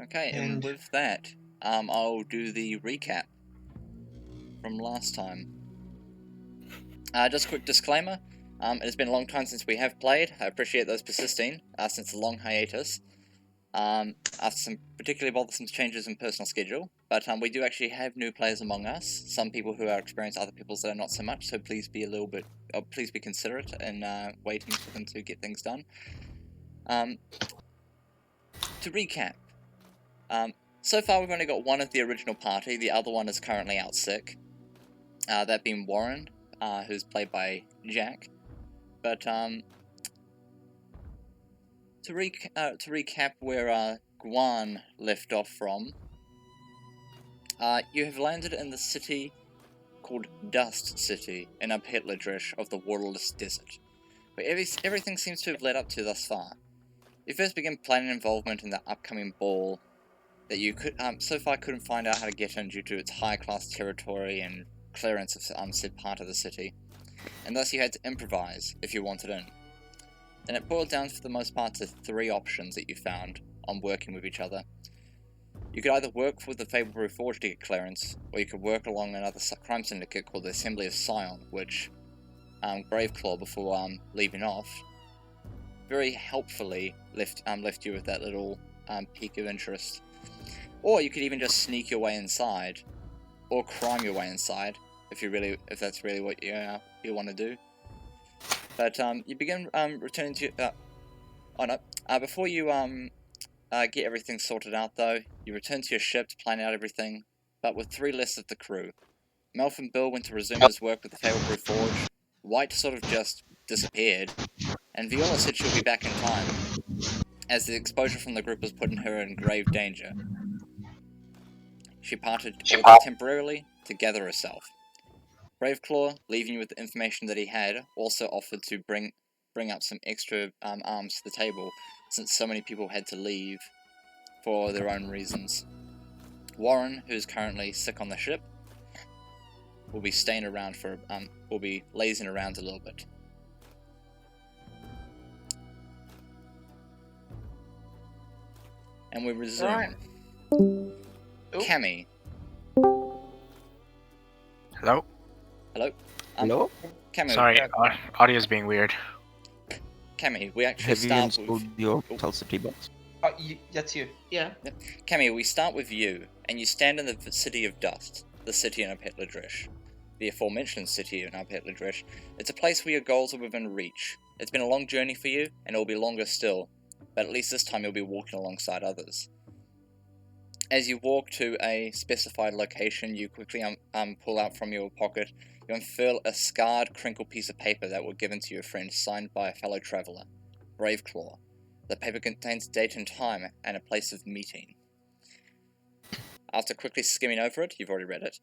Okay, and with that, I'll do the recap from last time. Just a quick disclaimer. It has been a long time since we have played. I appreciate those persisting since a long hiatus. After some particularly bothersome changes in personal schedule, but we do actually have new players among us. Some people who are experienced, other people that are not so much. So please be please be considerate in waiting for them to get things done. To recap, so far we've only got one of the original party. The other one is currently out sick. That being Warren, who's played by Jack. But to recap where Guan left off from, you have landed in the city called Dust City in Ubhetldresh of the Waterless Desert, where everything seems to have led up to thus far. You first begin planning involvement in the upcoming ball that you so far couldn't find out how to get in due to its high-class territory and clearance of said part of the city, and thus you had to improvise if you wanted in. And it boiled down for the most part to 3 options that you found on working with each other. You could either work with the Fabled Forge to get clearance, or you could work along another crime syndicate called the Assembly of Scion, which Braveclaw, before leaving off, very helpfully left you with that little peak of interest. Or you could even just sneak your way inside, or crime your way inside, if that's really what you want to do. But you begin returning to before you get everything sorted out though, you return to your ship to plan out everything, but with 3 less of the crew. Melf and Bill went to resume his work with the Fabled Forge. White sort of just disappeared, and Viola said she'll be back in time, as the exposure from the group was putting her in grave danger. She parted temporarily to gather herself. Braveclaw, leaving you with the information that he had, also offered to bring up some extra arms to the table, since so many people had to leave for their own reasons. Warren, who's currently sick on the ship, will be staying around will be lazing around a little bit. And we resume. Right. Cammi. Hello? Hello? Hello? Cammi. Sorry, audio's being weird. Cammi, we actually Have you start installed with... your Tulsa box? That's you. Yeah. Cammi, we start with you, and you stand in the City of Dust, the city in Ubhetldresh. The aforementioned city in Ubhetldresh. It's a place where your goals are within reach. It's been a long journey for you, and it will be longer still, but at least this time you'll be walking alongside others. As you walk to a specified location, you quickly pull out from your pocket, you unfurl a scarred, crinkled piece of paper that was given to your friend, signed by a fellow traveller, Braveclaw. The paper contains date and time, and a place of meeting. After quickly skimming over it, you've already read it,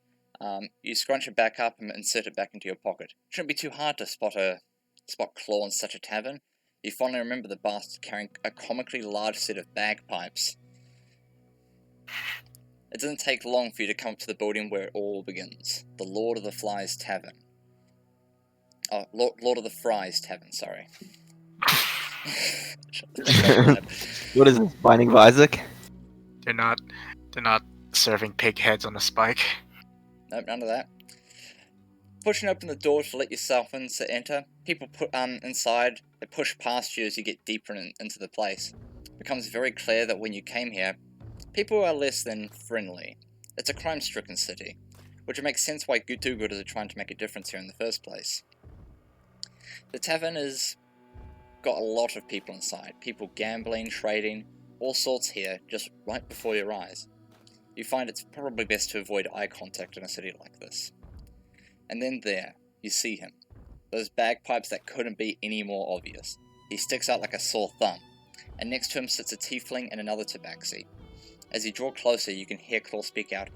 you scrunch it back up and insert it back into your pocket. It shouldn't be too hard to spot Claw in such a tavern. You finally remember the bastard carrying a comically large set of bagpipes. It doesn't take long for you to come up to the building where it all begins. The Lord of the Flies Tavern. Oh, Lord of the Fries Tavern, sorry. What is this, Binding of Isaac? They're not serving pig heads on a spike. Nope, none of that. Pushing open the door to let yourself enter, people inside, they push past you as you get deeper into the place. It becomes very clear that when you came here, people are less than friendly. It's a crime-stricken city, which makes sense why do-gooders are trying to make a difference here in the first place. The tavern has got a lot of people inside, people gambling, trading, all sorts here, just right before your eyes. You find it's probably best to avoid eye contact in a city like this. And then there, you see him. Those bagpipes that couldn't be any more obvious. He sticks out like a sore thumb, and next to him sits a Tiefling and another Tabaxi. As you draw closer, you can hear Claw speak out,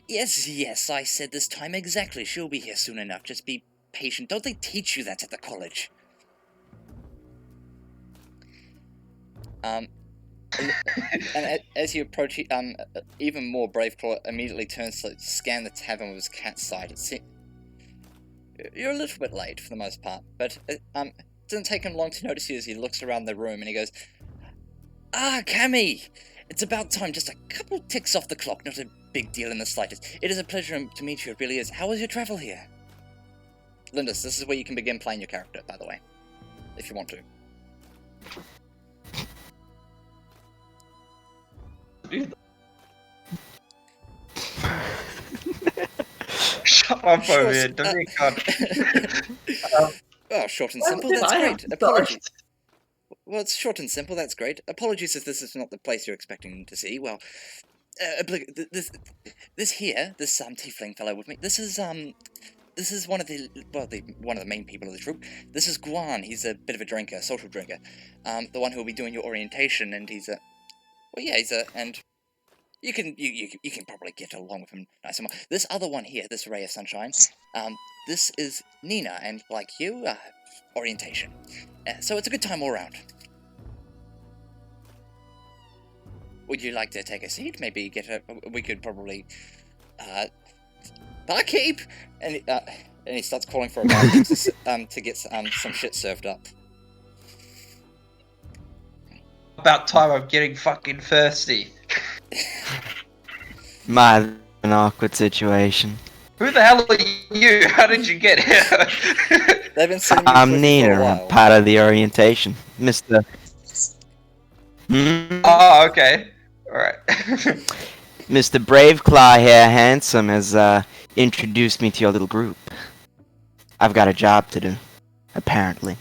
Yes, I said this time exactly. She'll be here soon enough. Just be patient. Don't they teach you that at the college? And as you approach, even more, Braveclaw immediately turns to scan the tavern with his cat's sight. You're a little bit late for the most part, but it doesn't take him long to notice you as he looks around the room and he goes, Cammi! It's about time, just a couple ticks off the clock, not a big deal in the slightest. It is a pleasure to meet you, it really is. How was your travel here? Lindis, this is where you can begin playing your character, by the way. If you want to. Shut up, Sure, Ovid. Don't be a cunt. Oh, short and simple, Did that's I great. have Apologies. start? Well, it's short and simple, that's great. Apologies if this is not the place you're expecting to see. Well, this tiefling fellow with me, this is one of the main people of the troop. This is Guan. He's a bit of a drinker, social drinker. The one who will be doing your orientation, and and you can probably get along with him nice and well. This other one here, this ray of sunshine, this is Nina, and like you, orientation. So it's a good time all around. Would you like to take a seat? Maybe we could probably, barkeep! And he starts calling for a barkeep to get some shit served up. About time I'm getting fucking thirsty. An awkward situation. Who the hell are you? How did you get here? They've been sitting you I'm for a Nina. while. I'm part of the orientation, Mr. Oh, okay. Alright. Mr. Braveclaw here, handsome, has introduced me to your little group. I've got a job to do, apparently.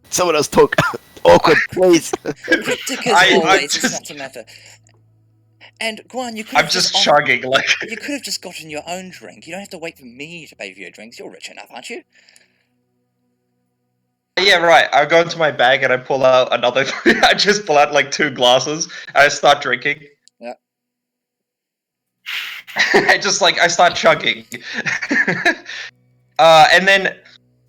Someone else talk. Awkward, please. Dick as always, it's not a matter. And Guan, you could I'm have just chugging, like... You could have just gotten your own drink. You don't have to wait for me to pay for your drinks. You're rich enough, aren't you? Yeah, right. I go into my bag and I pull out another... I just pull out, like, 2 glasses, and I start drinking. Yeah. I start chugging. And then,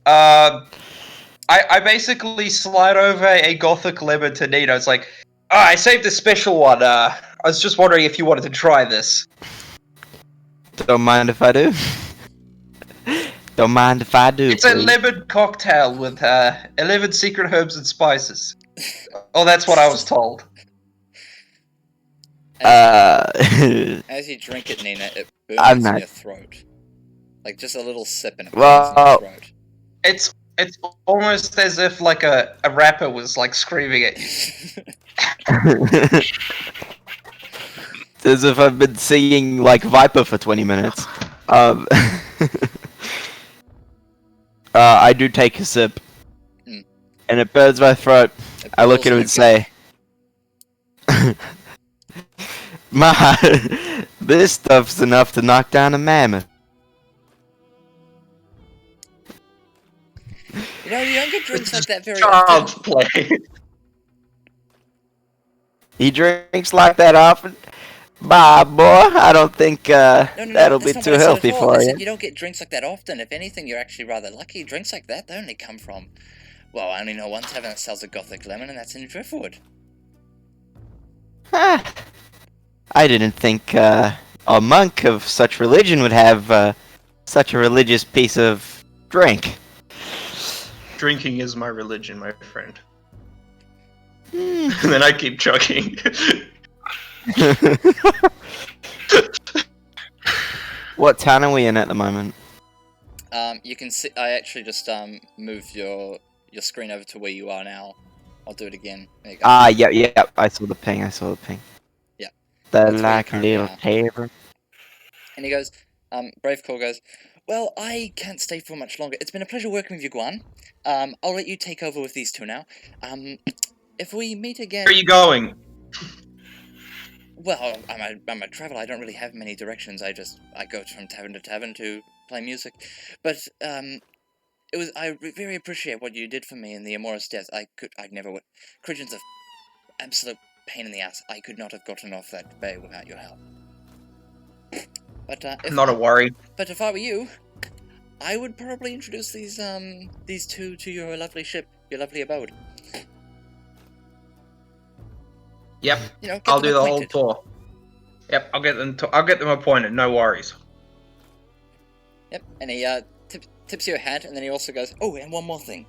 I basically slide over a gothic lemon to Nina. It's like, I saved a special one. I was just wondering if you wanted to try this. Don't mind if I do. Don't mind if I do. It's a lemon cocktail with 11 secret herbs and spices. Oh, that's what I was told. As you drink it, Nina, it burns in your throat. Like just a little sip and it burns in your throat. It's almost as if like a rapper was like screaming at you. It's as if I've been singing like Viper for 20 minutes. I do take a sip, and it burns my throat. I look at him and say, this stuff's enough to knock down a mammoth. You know, you don't get drinks like that very Child's often. play. He drinks like that often? Bah, boy, I don't think that'll be too healthy for you. You don't get drinks like that often. If anything, you're actually rather lucky. Drinks like that, they only come from... Well, I only know one tavern that sells a gothic lemon, and that's in Driftwood. I didn't think a monk of such religion would have such a religious piece of drink. Drinking is my religion, my friend. And then I keep chugging. What town are we in at the moment? You can see. I actually just moved your screen over to where you are now. I'll do it again. There you go. Yeah. I saw the ping. Yeah. The That's where you like currently little are. table. And he goes, Braveclaw goes, well, I can't stay for much longer. It's been a pleasure working with you, Guan. I'll let you take over with these two now. If we meet again... Where are you going? Well, I'm a traveler. I don't really have many directions. I go from tavern to tavern to play music. But, I very appreciate what you did for me in the Amorous death. I'd never would. Christians of absolute pain in the ass. I could not have gotten off that bay without your help. But, Not a worry. But if I were you, I would probably introduce these two to your lovely ship, your lovely abode. Yep, You know, I'll do the whole tour. Yep, I'll get them appointed. No worries. Yep, and he tips you a hat, and then he also goes, oh, and one more thing.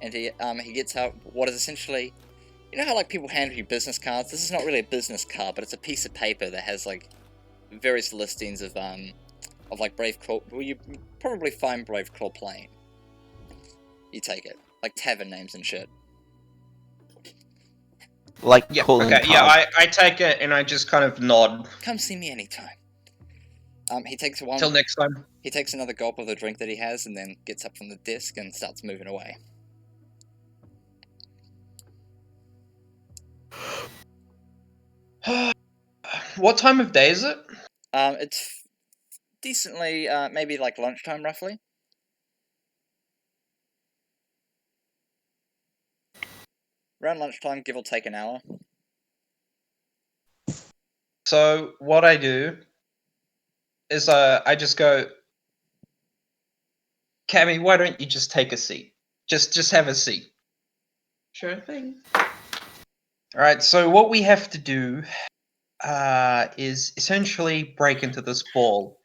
And he gets out what is essentially You know how like people hand you business cards? This is not really a business card, but it's a piece of paper that has like various listings of like Brave Claw. Well, you probably find Brave Claw playing. You take it, like tavern names and shit. Like Yeah, calling okay, yeah, cards. I take it and I just kind of nod. Come see me anytime. He takes one. Till next time. He takes another gulp of the drink that he has, and then gets up from the desk and starts moving away. What time of day is it? It's decently, maybe like lunchtime, roughly. Around lunchtime, give or take an hour. So what I do is I just go, Cammi, why don't you just take a seat? Just have a seat. Sure thing. Alright, so what we have to do is essentially break into this ball.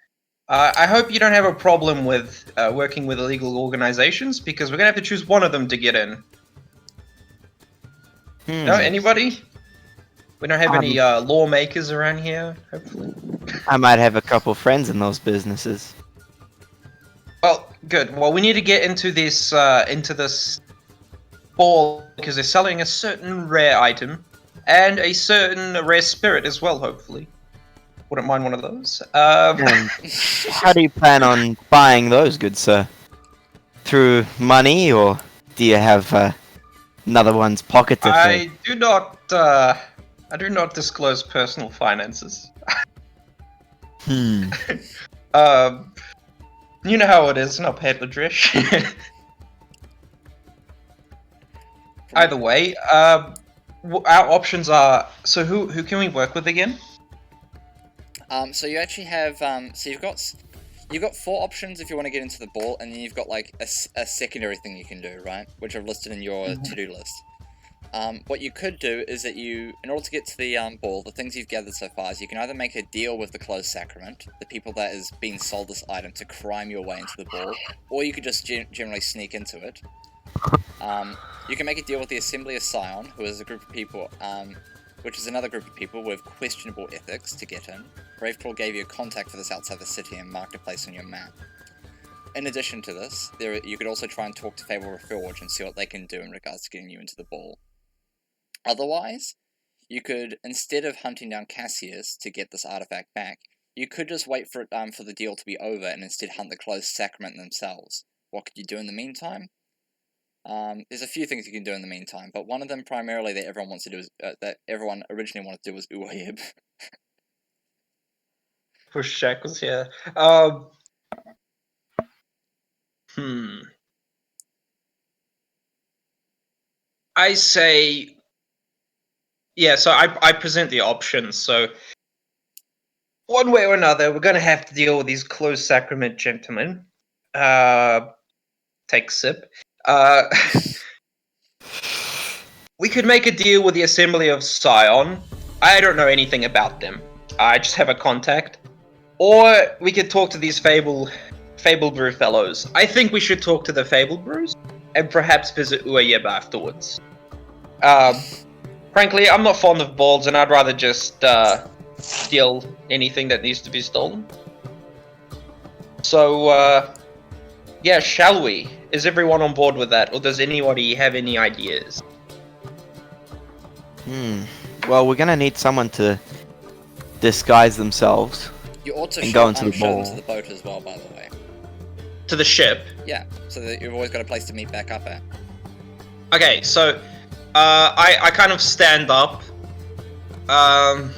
I hope you don't have a problem with working with illegal organizations, because we're going to have to choose one of them to get in. No, anybody? We don't have any lawmakers around here, hopefully. I might have a couple friends in those businesses. Well, good. Well, we need to get into this ball because they're selling a certain rare item and a certain rare spirit as well. Hopefully, wouldn't mind one of those. And how do you plan on buying those, good sir? Through money, or do you have another one's pocket to fill? I do not disclose personal finances. Hmm. You know how it is in Ubhetldresh. Either way, our options are. So who can we work with again? So you actually have, so you've got 4 options if you want to get into the ball, and then you've got like a secondary thing you can do, right? Which are listed in your to-do list. What you could do is that in order to get to the ball, the things you've gathered so far is you can either make a deal with the Closed Sacrament, the people that is being sold this item, to crime your way into the ball, or you could just generally sneak into it. You can make a deal with the Assembly of Scion, who is a group of people, which is another group of people with questionable ethics to get in. Braveclaw gave you a contact for this outside the city and marked a place on your map. In addition to this, you could also try and talk to Fable Reforge and see what they can do in regards to getting you into the ball. Otherwise, you could, instead of hunting down Cassius to get this artifact back, you could just wait for it for the deal to be over and instead hunt the Closed Sacrament themselves. What could you do in the meantime? There's a few things you can do in the meantime, but one of them primarily that everyone wants to do is that everyone originally wanted to do was Uayib. Push shackles here. I say, yeah. So I present the options. So one way or another, we're going to have to deal with these Closed Sacrament gentlemen. Take a sip. We could make a deal with the Assembly of Scion. I don't know anything about them. I just have a contact. Or we could talk to these Fable Brew fellows. I think we should talk to the Fable Brews and perhaps visit Uayeb afterwards. Frankly, I'm not fond of balls, and I'd rather just steal anything that needs to be stolen. So, yeah, shall we? Is everyone on board with that, or does anybody have any ideas? Well, we're gonna need someone to disguise themselves. You ought to And show go into the them ball. to the boat as well, by the way. To the ship? Yeah, so that you've always got a place to meet back up at. Okay, so I kind of stand up. I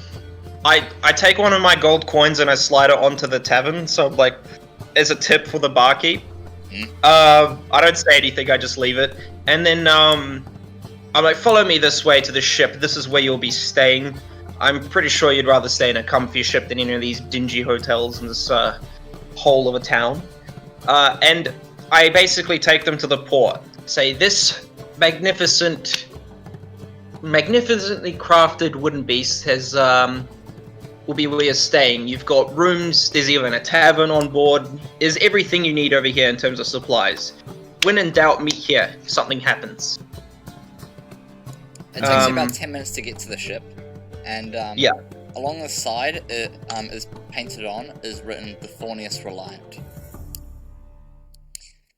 take one of my gold coins and I slide it onto the tavern, so like as a tip for the barkeep. I don't say anything, I just leave it. And then I'm like, follow me this way to the ship. This is where you'll be staying. I'm pretty sure you'd rather stay in a comfy ship than any of these dingy hotels in this hole of a town. And I basically take them to the port. Say, this magnificently crafted wooden beast will be where you're staying. You've got rooms, there's even a tavern on board. There's everything you need over here in terms of supplies. When in doubt, meet here if something happens. It takes you about 10 minutes to get to the ship, and Yeah. along the side, it is painted on, is written "The Thorniest Reliant."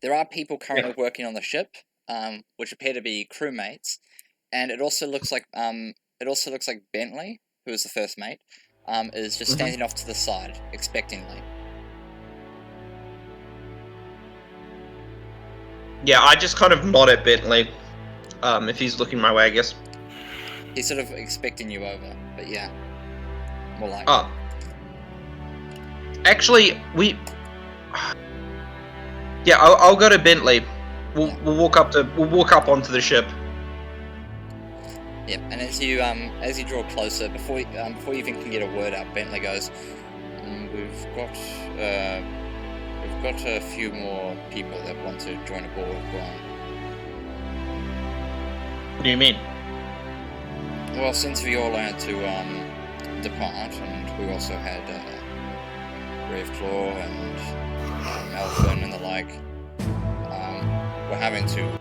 There are people currently working on the ship, which appear to be crewmates, and it also looks like Bentley, who is the first mate, is just standing off to the side, expectingly. Yeah, I just kind of nod at Bentley, if he's looking my way, I guess. He's sort of expecting you over, but yeah, more like. Oh. Actually, yeah, I'll go to Bentley. We'll walk up onto the ship. Yep, and as you draw closer, before you even can get a word out, Bentley goes, "We've got a few more people that want to join aboard with Guan." What do you mean? Well, since we all had to depart, and we also had Raveclaw and Elven and the like, we're having to,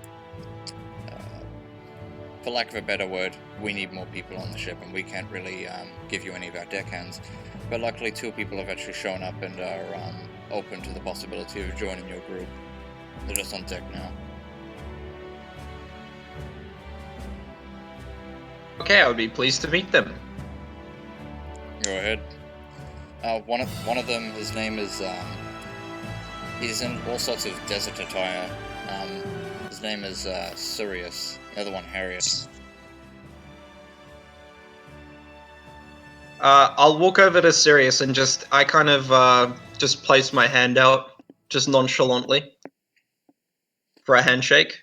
for lack of a better word, we need more people on the ship, and we can't really give you any of our deckhands. But luckily, 2 people have actually shown up and are open to the possibility of joining your group. They're just on deck now. Okay, I would be pleased to meet them. Go ahead. One of them, his name is he's in all sorts of desert attire. His name is Sirius. The other one, Harriet. I'll walk over to Sirius and I kind of just place my hand out, just nonchalantly, for a handshake.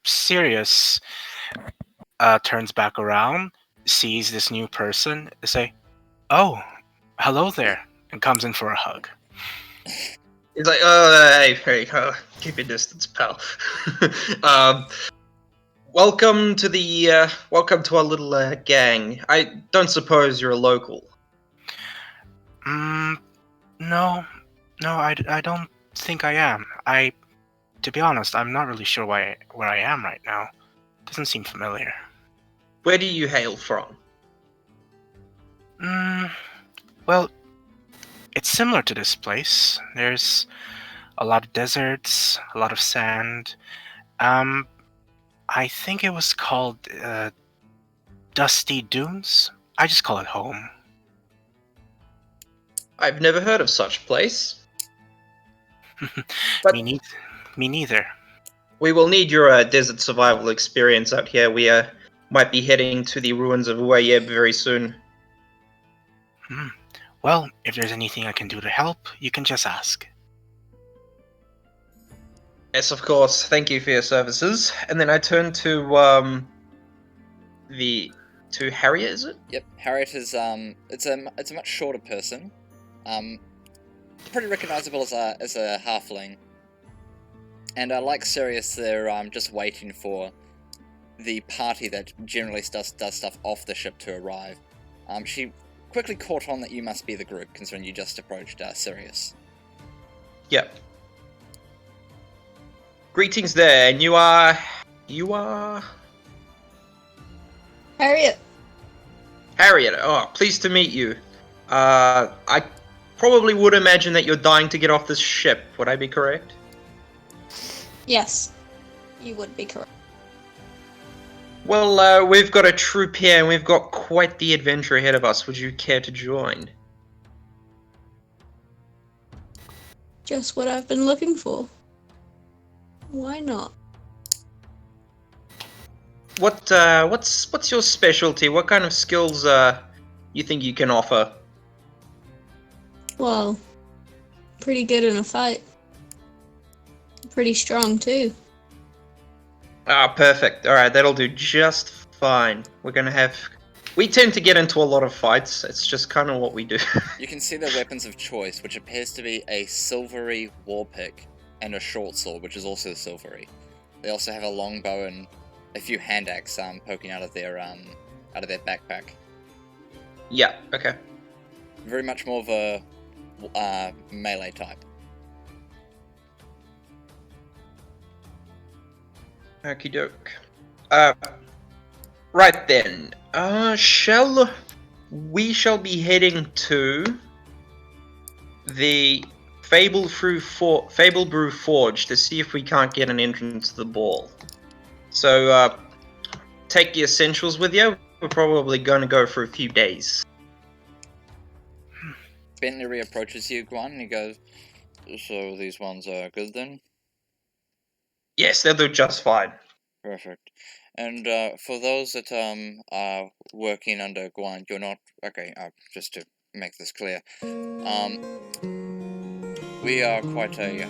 Sirius turns back around, sees this new person, and say, "Oh, hello there," and comes in for a hug. He's like, "Oh, hey, keep your distance, pal." Welcome to our little gang. I don't suppose you're a local. No, I don't think I am. To be honest, I'm not really sure where I am right now. Doesn't seem familiar. Where do you hail from? Well, it's similar to this place. There's a lot of deserts, a lot of sand. I think it was called Dusty Dunes. I just call it home. I've never heard of such a place. Me neither. We will need your desert survival experience out here. We might be heading to the ruins of Uayeb very soon. Well, if there's anything I can do to help, you can just ask. Yes, of course. Thank you for your services. And then I turn to Harriet, is it? Yep, Harriet is it's a much shorter person, pretty recognizable as a halfling, and like Sirius, they're just waiting for the party that generally does stuff off the ship to arrive. She quickly caught on that you must be the group, considering you just approached Sirius. Yep. Greetings there, and you are Harriet. Harriet. Oh, pleased to meet you. I probably would imagine that you're dying to get off this ship. Would I be correct? Yes, you would be correct. Well, we've got a troop here, and we've got quite the adventure ahead of us. Would you care to join? Just what I've been looking for. Why not? What's your specialty? What kind of skills you think you can offer? Well, pretty good in a fight. Pretty strong too. Ah, perfect. Alright, that'll do just fine. We tend to get into a lot of fights. It's just kind of what we do. You can see their weapons of choice, which appears to be a silvery war pick and a short sword, which is also silvery. They also have a longbow and a few hand axe poking out of their backpack. Yeah, okay. Very much more of a melee type. Okie doke. Right then. We shall be heading to the Fable Brew Forge to see if we can't get an entrance to the ball. So, take the essentials with you. We're probably going to go for a few days. Bentley reapproaches you, Guan, and he goes, "So these ones are good then?" Yes, they'll do just fine. Perfect. And for those that are working under Guan, you're not okay. Just to make this clear, we are quite a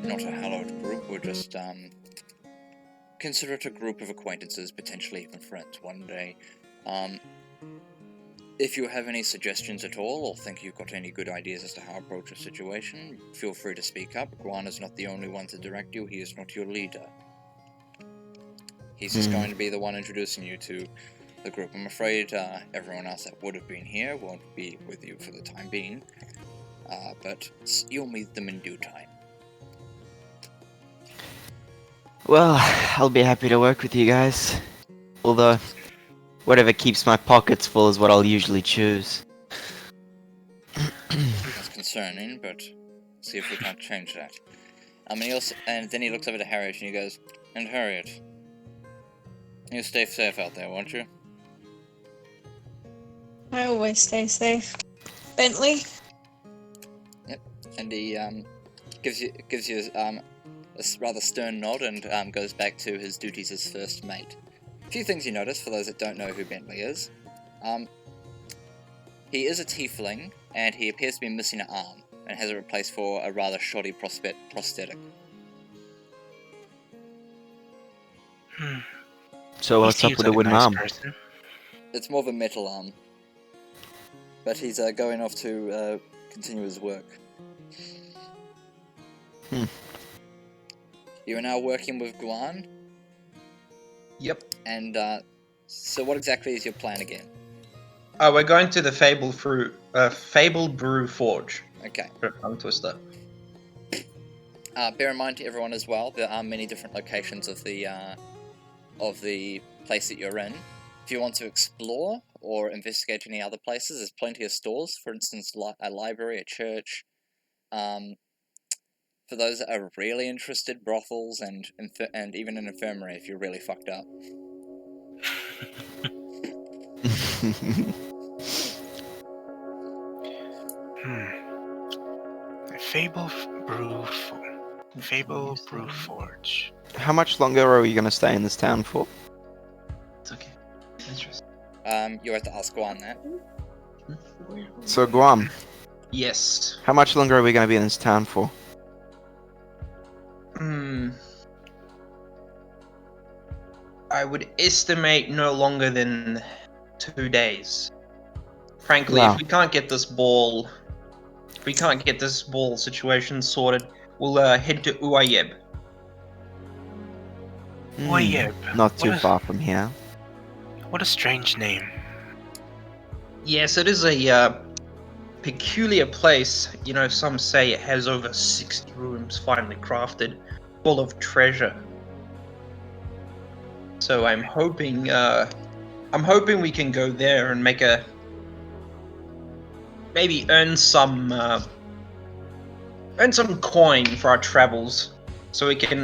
not a hallowed group. We're just consider it a group of acquaintances, potentially even friends one day. If you have any suggestions at all, or think you've got any good ideas as to how to approach a situation, feel free to speak up. Guan is not the only one to direct you. He is not your leader. He's just going to be the one introducing you to the group. I'm afraid everyone else that would have been here won't be with you for the time being, but you'll meet them in due time. Well, I'll be happy to work with you guys. Although, whatever keeps my pockets full is what I'll usually choose. That's concerning, but see if we can't change that. And then he looks over to Harriet and he goes, "And Harriet, you stay safe out there, won't you?" I always stay safe. Bentley? Yep. And he gives you a rather stern nod and goes back to his duties as first mate. A few things you notice, for those that don't know who Bentley is. He is a tiefling, and he appears to be missing an arm, and has it replaced for a rather shoddy prosthetic. So what's up with the wooden arm? It's more of a metal arm. But he's going off to continue his work. You are now working with Guan. Yep. And so what exactly is your plan again? We're going to the Fable Brew Forge. Okay. Tongue twister. Bear in mind to everyone as well, there are many different locations of the place that you're in. If you want to explore or investigate any other places, there's plenty of stores. For instance, a library, a church. For those that are really interested, brothels and even an infirmary if you're really fucked up. Fable Brew Forge. How much longer are we gonna stay in this town for? It's okay. Interesting. You have to ask Guan that. So Guam, Yes. how much longer are we gonna be in this town for? I would estimate no longer than 2 days. Frankly, Wow. if we can't get this ball situation sorted, we'll head to Uayeb. Uayeb. Not too What a- far from here. What a strange name. Yes, it is a peculiar place. You know, some say it has over 60 rooms finely crafted, full of treasure. So I'm hoping we can go there and maybe earn some coin for our travels, so we can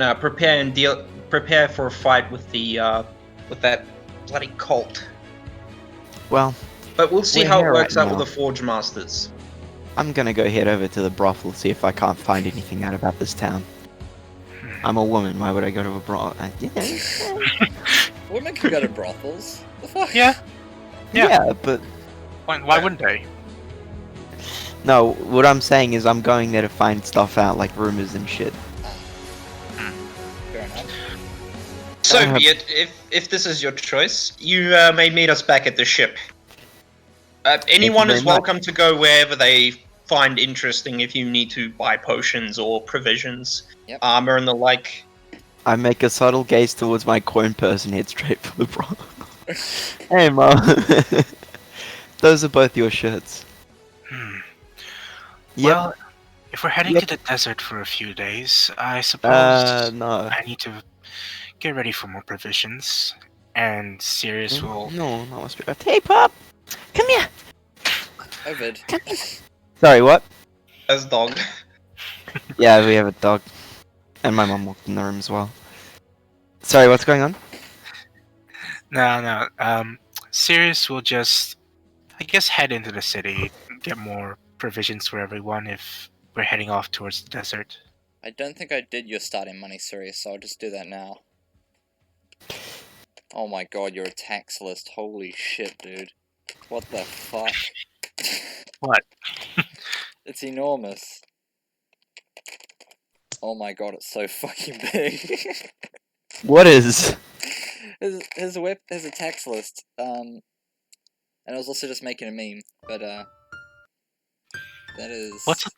prepare for a fight with that bloody cult. Well, But we'll see We're how it here works right out with now. the Forge Masters. I'm gonna go head over to the brothel, see if I can't find anything out about this town. I'm a woman, why would I go to a brothel? Women can go to brothels. The fuck? Yeah. Yeah, but Why wouldn't they? no, what I'm saying is I'm going there to find stuff out, like rumors and shit. Fair enough. So be it. If this is your choice, you may meet us back at the ship. Anyone very is much. welcome to go wherever they find interesting. If you need to buy potions or provisions, Yep. armor and the like. I make a subtle gaze towards my coin purse and head straight for the brothel. Hey, Mom. Those are both your shirts. Yep. Well, if we're heading Yep. to the desert for a few days, I suppose No. I need to get ready for more provisions, and Sirius will. No, not must be. Hey, Pop! Come here! Ovid. Sorry, what? As dog. Yeah, we have a dog. And my mom walked in the room as well. Sorry, what's going on? No. Sirius will just, I guess, head into the city, get more provisions for everyone if we're heading off towards the desert. I don't think I did your starting money, Sirius, so I'll just do that now. Oh my god, your attacks list. Holy shit, dude. What the fuck? What? It's enormous. Oh my god, it's so fucking big. What is? his attacks list. And I was also just making a meme, but that is. What's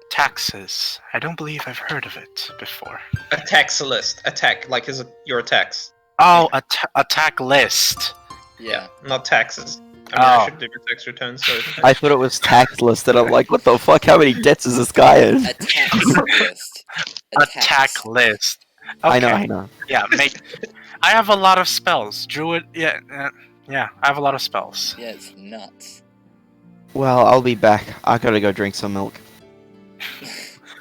taxes? I don't believe I've heard of it before. Attacks list. Attack, like your attacks. Oh, attack list. Yeah. Not taxes. I should do my tax returns, so... I thought it was tax listed. I'm like, what the fuck? How many debts is this guy in? Attacks list. Attack list. Okay. I know. Yeah, I have a lot of spells. Druid, yeah, I have a lot of spells. Yeah, it's nuts. Well, I'll be back. I gotta go drink some milk.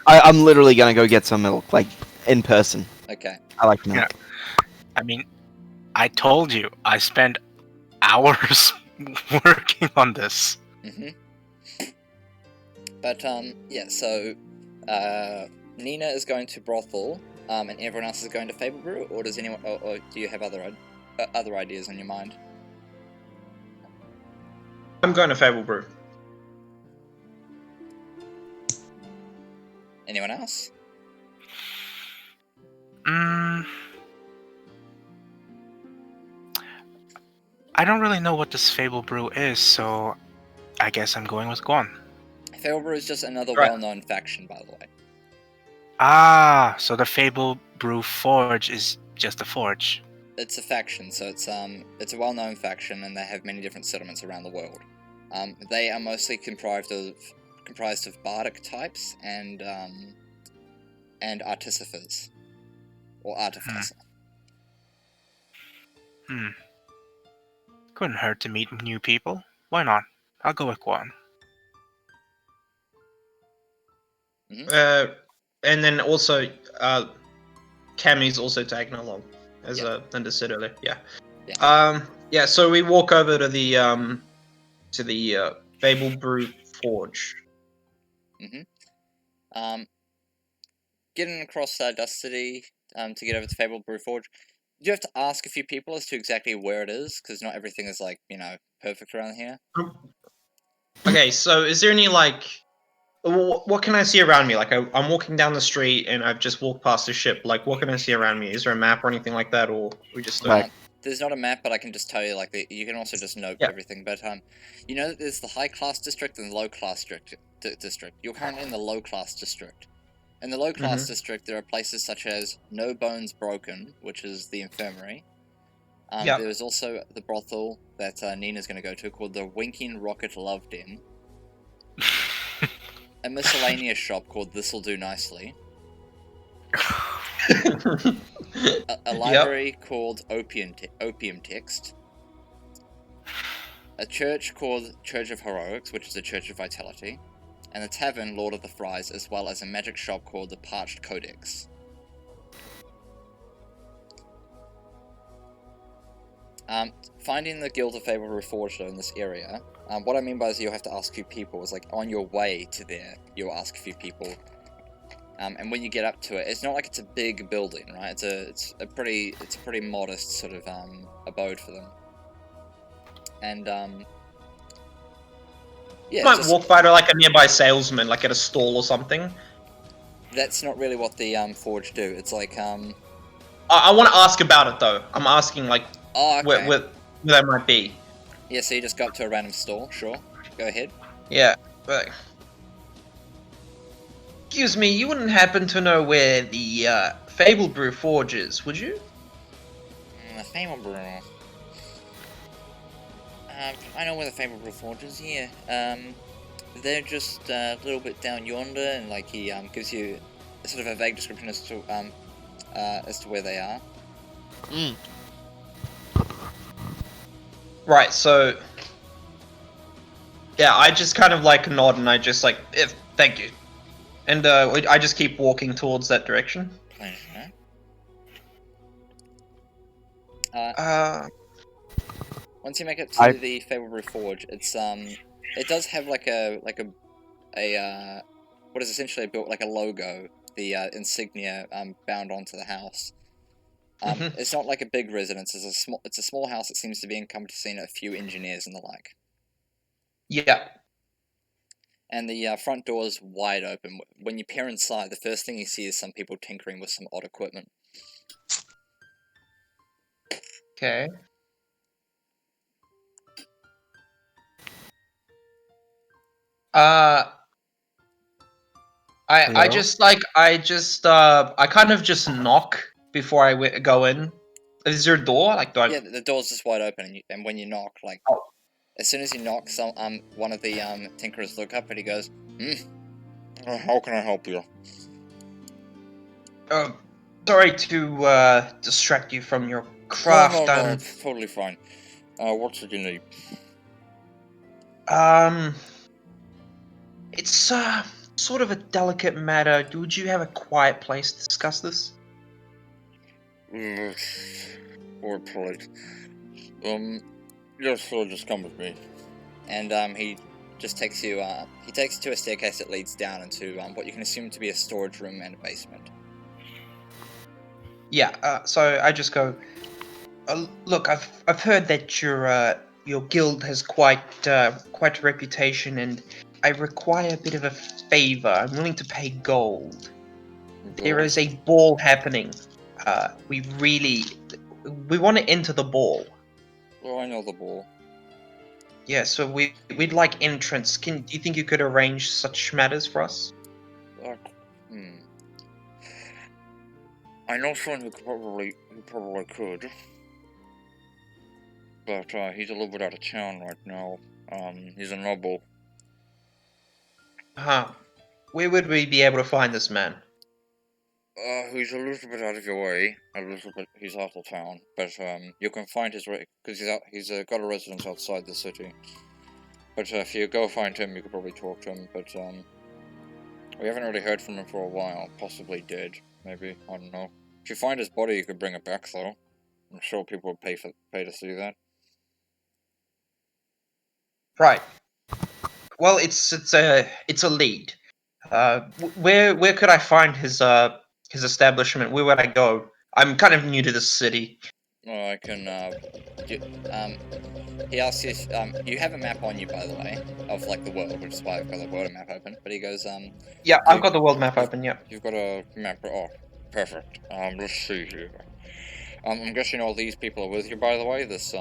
I'm literally gonna go get some milk, like, in person. Okay. I like milk. Yeah. I mean, I told you, I spent hours working on this. But, yeah, so, Nina is going to Brothel, and everyone else is going to Fable Brew, or does anyone, or do you have other ideas on your mind? I'm going to Fable Brew. Anyone else? I don't really know what this Fable Brew is, so I guess I'm going with Guan. Fable Brew is just another Right. well-known faction, by the way. Ah, so the Fable Brew Forge is just a forge. It's a faction, so it's a well-known faction, and they have many different settlements around the world. They are mostly comprised of bardic types and artificers or artificer. Couldn't hurt to meet new people. Why not? I'll go with Guan. And then also, Cammi's also tagging along, as Linda said earlier. Yeah. So we walk over to the Fable Brew Forge. Getting across Dust City to get over to Fable Brew Forge, you have to ask a few people as to exactly where it is, because not everything is, like, perfect around here. Okay, so is there any, like... What can I see around me? Like, I'm walking down the street and I've just walked past a ship. Like, what can I see around me? Is there a map or anything like that, or we just... There's not a map, but I can just tell you, like, you can also just note everything. But, you know that there's the high-class district and the low-class district. You're currently in the low-class district. In the low-class district, there are places such as No Bones Broken, which is the infirmary. There's also the brothel that Nina's going to go to, called the Winking Rocket Love Den. A miscellaneous shop called This'll Do Nicely. A library called Opium Text. A church called Church of Heroics, which is a Church of Vitality. And a tavern, Lord of the Fries, as well as a magic shop called the Parched Codex. Finding the Guild of Fable Reforged in this area, what I mean by this, you'll have to ask a few people, is like on your way to there, you'll ask a few people. And when you get up to it, it's not like it's a big building, right? It's a pretty modest sort of abode for them. And yeah, you might walk by to like a nearby salesman, like at a stall or something. That's not really what the Forge do. It's like I want to ask about it though. I'm asking like where that might be. Yeah, so you just go up to a random stall. Sure, go ahead. Yeah, but excuse me, you wouldn't happen to know where the Fable Brew Forge is, would you? The Fable Brew. I know where the Fable Brew Forge is. Yeah. They're just a little bit down yonder, and like he gives you sort of a vague description as to as to where they are. Right, so... Yeah, I just kind of like nod and I just like, thank you. And I just keep walking towards that direction. Pleasure. Once you make it to the Fabled Forge, it does have like a what is essentially built like a logo, the insignia bound onto the house. It's not like a big residence. It's a small house that seems to be encompassing a few engineers and the like. Yeah. And the front door is wide open. When you peer inside, the first thing you see is some people tinkering with some odd equipment. Okay. I kind of just knock before I go in. Is there a door? Like, do I... Yeah, the door's just wide open, and when you knock, like, as soon as you knock, one of the tinkerers look up and he goes, how can I help you? Sorry to distract you from your craft. No, it's totally fine. What should you need? It's sort of a delicate matter. Would you have a quiet place to discuss this? Poor polite. Yes, sir, just come with me. And he just takes you. He takes you to a staircase that leads down into what you can assume to be a storage room and a basement. Yeah. So I just go. Look, I've heard that your guild has quite a reputation, and I require a bit of a favor. I'm willing to pay gold. There is a ball happening. We want to enter the ball. Well, I know the ball. Yeah, so we'd like entrance. Do you think you could arrange such matters for us? I know someone who probably could. But he's a little bit out of town right now. He's a noble. Where would we be able to find this man? He's a little bit out of your way. He's out of town. But you can find his way because he's got a residence outside the city. But if you go find him, you could probably talk to him. But we haven't really heard from him for a while. Possibly dead, maybe. I don't know. If you find his body, you could bring it back, though. I'm sure people would pay to see that. Right. Well, it's a lead. Where could I find his establishment? Where would I go? I'm kind of new to this city. Well, I can, he asks you, you have a map on you, by the way, of, like, the world, which is why I've got the world map open, but he goes, Yeah, I've got the world map open, yeah. You've got a map, oh, perfect. Let's see here. I'm guessing all these people are with you, by the way, this,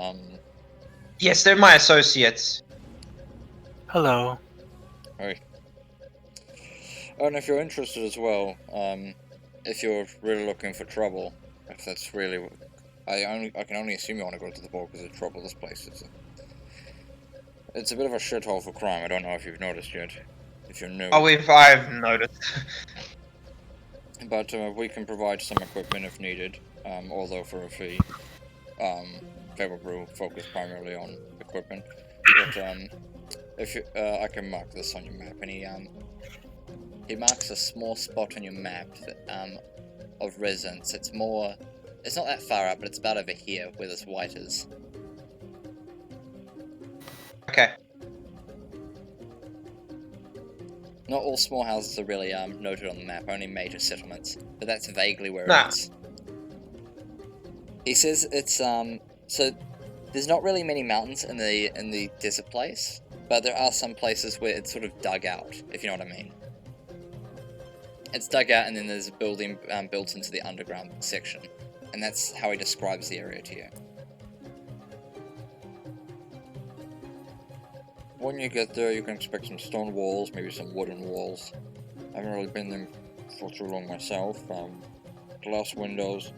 Yes, they're my associates. Hello. Hi. Oh, and if you're interested as well, if you're really looking for trouble, if that's really... I can only assume you want to go to the ball because of trouble. This place it's a bit of a shithole for crime. I don't know if you've noticed yet. If you're new. Oh, if I've noticed. But we can provide some equipment if needed, although for a fee. Fable Brew focus primarily on equipment. But if you, I can mark this on your map, and he marks a small spot on your map that, of residence. It's not that far up, but it's about over here, where this white is. Okay. Not all small houses are really noted on the map, only major settlements, but that's vaguely where Nah. it is. He says it's so there's not really many mountains in the desert place, but there are some places where it's sort of dug out, if you know what I mean. It's dug out, and then there's a building built into the underground section, and that's how he describes the area to you. When you get there, you can expect some stone walls, maybe some wooden walls. I haven't really been there for too long myself. Glass windows.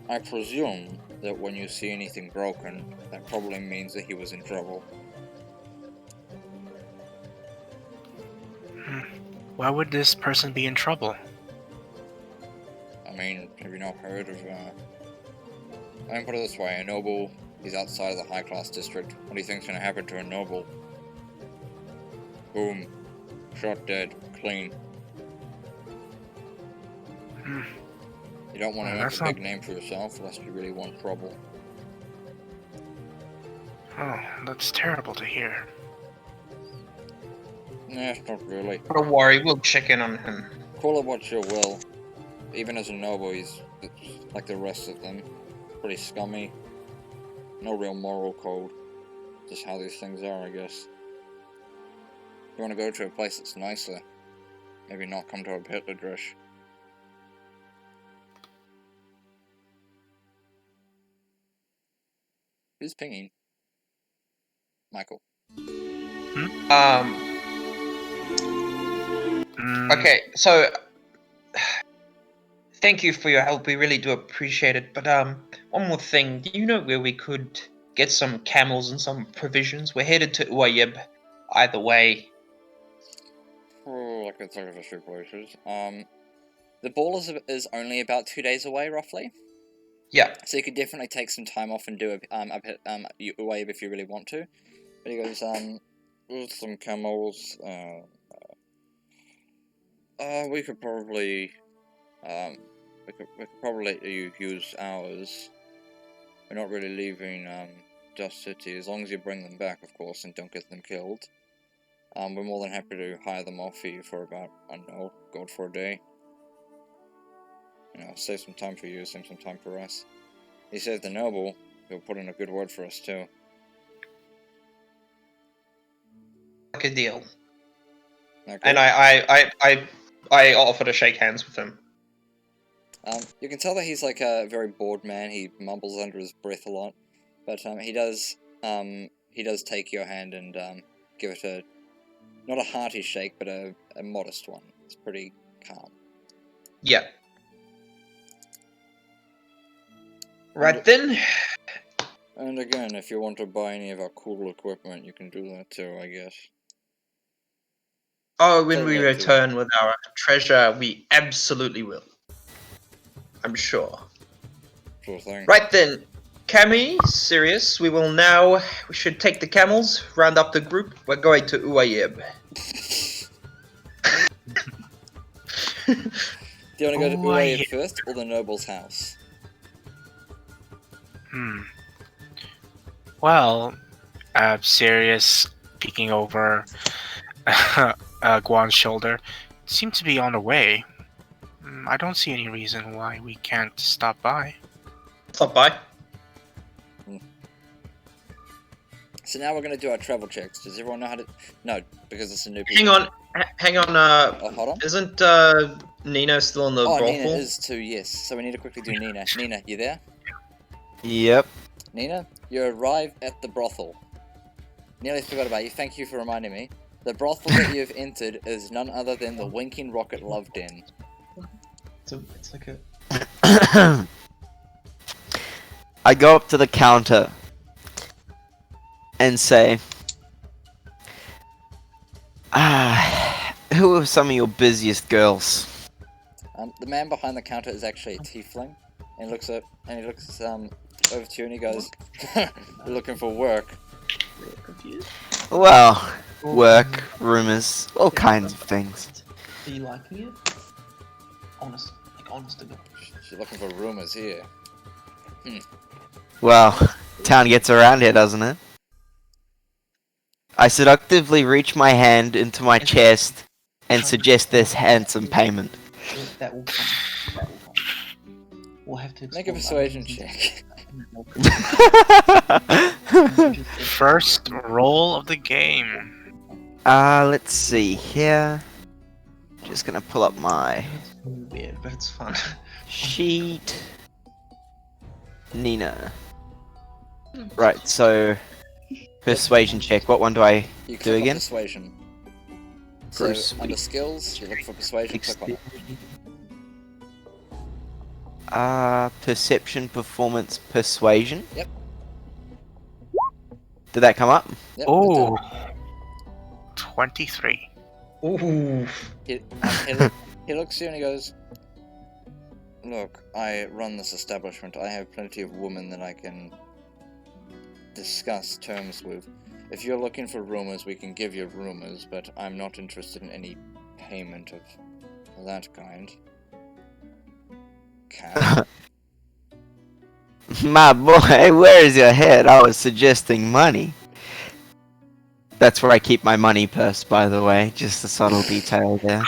I presume that when you see anything broken, that probably means that he was in trouble. Why would this person be in trouble? I mean, have you not heard of, I mean, put it this way, a noble is outside of the high-class district. What do you think's gonna happen to a noble? Boom. Shot dead. Clean. You don't want to make a big name for yourself unless you really want trouble. Oh, that's terrible to hear. Nah, not really. Don't worry, we'll check in on him. Call it what you will. Even as a noble, he's like the rest of them. Pretty scummy. No real moral code. Just how these things are, I guess. You want to go to a place that's nicer. Maybe not come to Ubhetldresh. Who's pinging? Michael. Okay, so thank you for your help. We really do appreciate it. But one more thing. Do you know where we could get some camels and some provisions? We're headed to Uayeb. Either way. Oh, I could think of a few places. The ball is only about 2 days away, roughly. Yeah. So you could definitely take some time off and do a wave if you really want to. But he goes, with some camels, we could probably, we could probably let you use ours. We're not really leaving, Dust City, as long as you bring them back, of course, and don't get them killed. We're more than happy to hire them off for you for about, I don't know, gold for a day. You know, save some time for you, save some time for us. He saved the noble, he'll put in a good word for us too. Like a deal. Okay. And I offer to shake hands with him. You can tell that he's like a very bored man, he mumbles under his breath a lot. But he does take your hand and give it a, not a hearty shake, but a modest one. It's pretty calm. Yeah. Right then. And again, if you want to buy any of our cool equipment, you can do that too, I guess. Oh, when we return with our treasure, we absolutely will. I'm sure. Sure thing. Right then. Cammi, Sirius, we should take the camels, round up the group. We're going to Uayeb. Do you want to go to Uayeb first, or the noble's house? Well, Sirius peeking over Guan's shoulder seemed to be on the way. I don't see any reason why we can't stop by. Stop by. So now we're going to do our travel checks. Does everyone know how to... No, because it's a new... Hang on, oh, hold on. Isn't Nina still in the brothel? Nina is too, yes. So we need to quickly do Nina. Nina, you there? Yep. Nina, you arrive at the brothel. Nearly forgot about you. Thank you for reminding me. The brothel that you've entered is none other than the Winking Rocket Love Den. It's like a... I go up to the counter and say, who are some of your busiest girls? The man behind the counter is actually a tiefling, and he looks over to you and he goes, "You're looking for work." Well, work, rumors, all kinds of things. Are you liking it? Honest to God. She's looking for rumors here. Well, town gets around here, doesn't it? I seductively reach my hand into my chest and suggest this handsome payment. That will come. We'll have to make a persuasion check. First roll of the game. Let's see here. Just gonna pull up my weird, but it's fun. sheet. Nina. Right, so persuasion check. What one do I do again? Persuasion. So under skills, you look for persuasion. Click on it. Perception, performance, persuasion. Yep. Did that come up? Yep, oh, 23. Ooh. He looks at you and he goes, Look, I run this establishment. I have plenty of women that I can discuss terms with. If you're looking for rumors, we can give you rumors, but I'm not interested in any payment of that kind. Cat. My boy, where is your head? I was suggesting money. That's where I keep my money purse, by the way. Just a subtle detail there.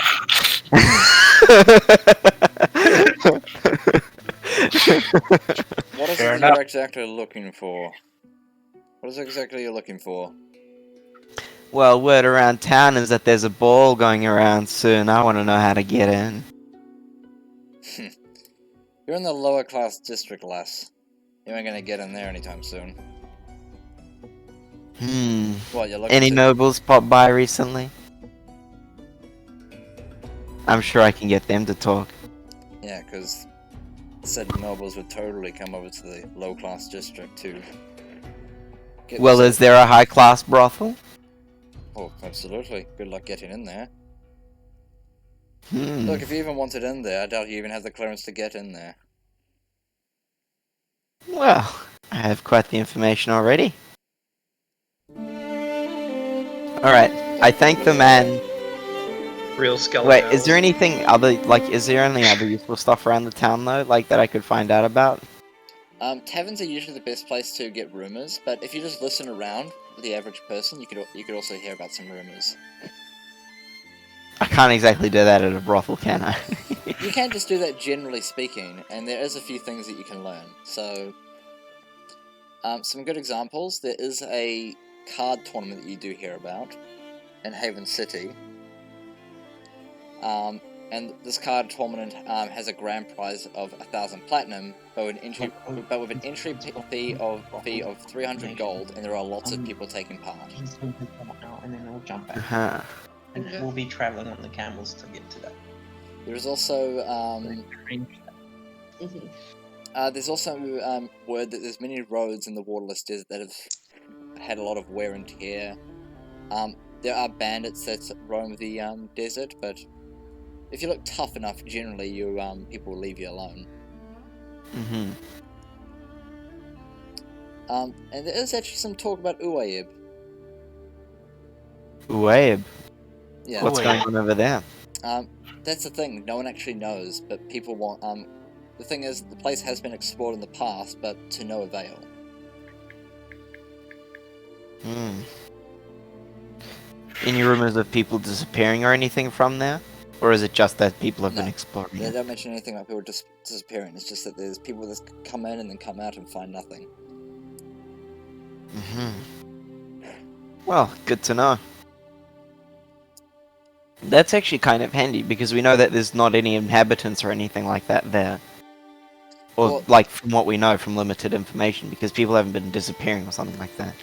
What is Fair it enough. you're exactly looking for? What is it exactly you're looking for? Well, word around town is that there's a ball going around soon. I want to know how to get in. You're in the lower class district, lass. You ain't gonna get in there anytime soon. What, you're looking Any to... nobles popped by recently? I'm sure I can get them to talk. Yeah, because said nobles would totally come over to the low class district to... get Well, themselves- is there a high-class brothel? Oh, absolutely. Good luck getting in there. Hmm. Look, if you even wanted in there, I doubt you even have the clearance to get in there. Well, I have quite the information already. Alright, I thank the man. Real skeleton. Wait, is there anything other, like, is there any other useful stuff around the town, though, like, that I could find out about? Taverns are usually the best place to get rumors, but if you just listen around with the average person, you could also hear about some rumors. I can't exactly do that at a brothel, can I? You can just do that generally speaking, and there is a few things that you can learn. So, some good examples. There is a card tournament that you do hear about in Haven City. And this card tournament has a grand prize of 1,000 platinum, but with an entry fee of 300 gold, and there are lots of people taking part. He's going to come out and then we'll jump back. Uh-huh. And we'll be traveling on the camels to get to that. There's also Mhm. there's also word that there's many roads in the waterless desert that have had a lot of wear and tear. There are bandits that roam the desert, but if you look tough enough, generally you people will leave you alone. Mm-hmm. And there is actually some talk about Uaib. Uaib. Yeah. What's Uaib. going on over there? That's the thing. No one actually knows, but people want. The thing is, the place has been explored in the past, but to no avail. Hmm. Any rumors of people disappearing or anything from there? Or is it just that people have been No. exploring They it? don't mention anything about people just disappearing. It's just that there's people that come in and then come out and find nothing. Mm-hmm. Well, good to know. That's actually kind of handy, because we know that there's not any inhabitants or anything like that there. Or, Well- like, from what we know from limited information, because people haven't been disappearing or something like that.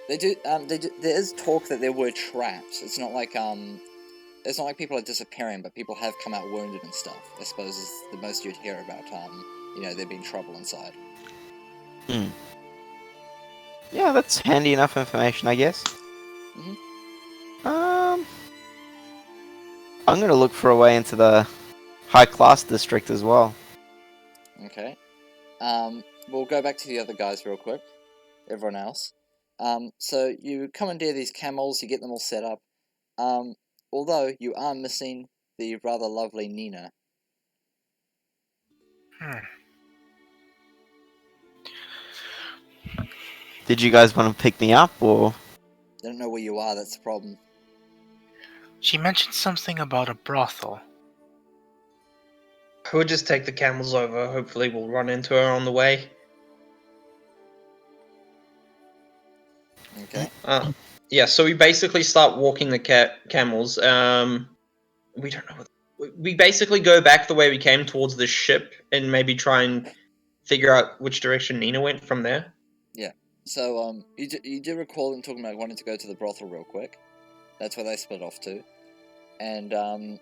They do. There is talk that there were traps. It's not like people are disappearing, but people have come out wounded and stuff. I suppose is the most you'd hear about. There being trouble inside. Yeah, that's handy enough information, I guess. Mhm. I'm gonna look for a way into the high-class district as well. Okay. We'll go back to the other guys real quick. Everyone else. So you commandeer these camels, you get them all set up. Although you are missing the rather lovely Nina. Did you guys want to pick me up, or...? They don't know where you are, that's the problem. She mentioned something about a brothel. We'll just take the camels over. Hopefully we'll run into her on the way. Okay. Yeah, so we basically start walking the camels. We don't know. We basically go back the way we came towards the ship and maybe try and figure out which direction Nina went from there. So, you do recall them talking about wanting to go to the brothel real quick. That's where they split off to. And,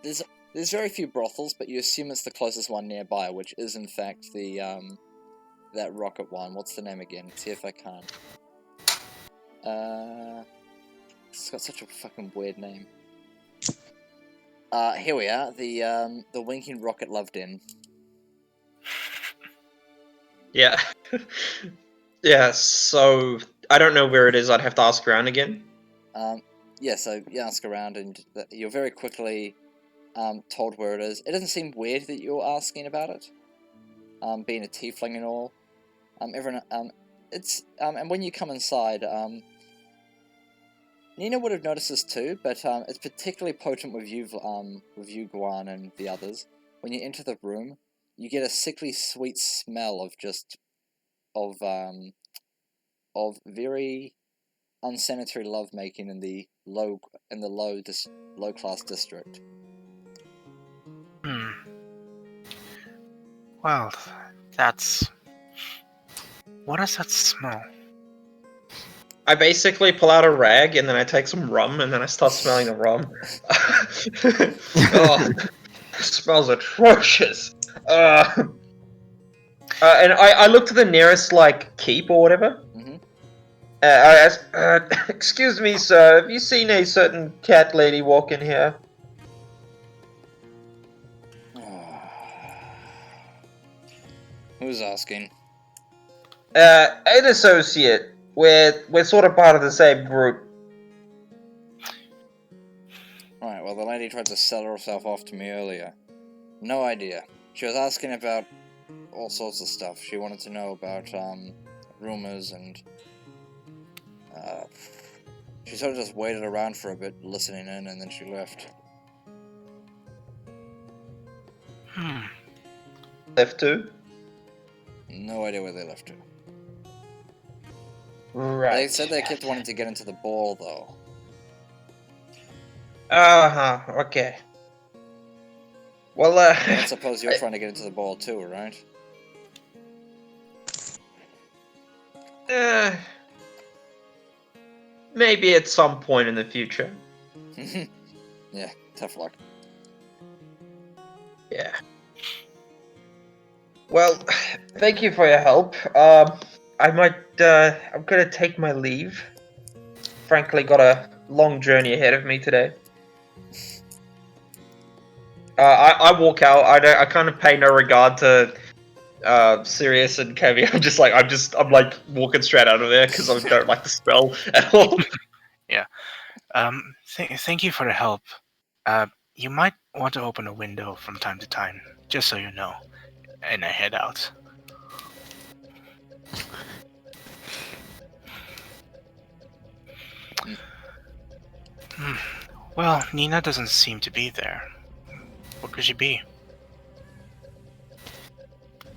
there's very few brothels, but you assume it's the closest one nearby, which is in fact the, that rocket one. What's the name again? See if I can. It's got such a fucking weird name. Here we are, the winking rocket loved in. Yeah. Yeah, so I don't know where it is. I'd have to ask around again. Yeah, so you ask around and you're very quickly told where it is. It doesn't seem weird that you're asking about it, being a tiefling and all. Everyone, and when you come inside, Nina would have noticed this too, but it's particularly potent with you, Guan, and the others. When you enter the room, you get a sickly sweet smell of very unsanitary lovemaking in the low class district. Well, what does that smell? I basically pull out a rag and then I take some rum and then I start smelling the rum. Oh, it smells atrocious. And I look to the nearest keep or whatever. Mm-hmm. I ask, excuse me, sir, have you seen a certain cat lady walk in here? Who's asking? An associate. We're sort of part of the same group. Right, well, the lady tried to sell herself off to me earlier. No idea. She was asking about all sorts of stuff. She wanted to know about, rumors and, she sort of just waited around for a bit, listening in, and then she left. Left too? No idea where they left her. Right. They said they kept wanting to get into the ball, though. Okay. Well, I suppose you're trying to get into the ball too, right? Maybe at some point in the future. Yeah, tough luck. Yeah. Well, thank you for your help. I'm gonna take my leave. Frankly, got a long journey ahead of me today. I walk out. I kind of pay no regard to Sirius and Cammi. I'm walking straight out of there because I don't like the spell at all. Yeah. Thank you for the help. You might want to open a window from time to time, just so you know. And I head out. Well, Nina doesn't seem to be there. Where could she be?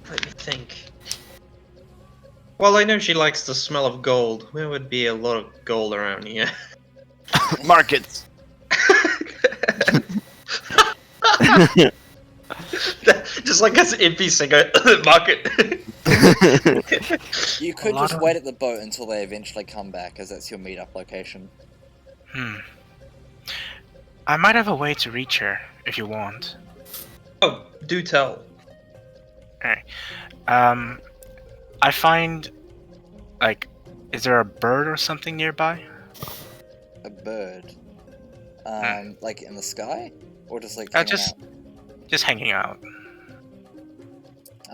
Let me think. Well, I know she likes the smell of gold. There would be a lot of gold around here. Markets. Just like as NPC go, market. You could just wait at the boat until they eventually come back, as that's your meetup location. I might have a way to reach her, if you want. Oh, do tell. Alright. I find, is there a bird or something nearby? A bird? Like in the sky? Or just hanging out? Just hanging out.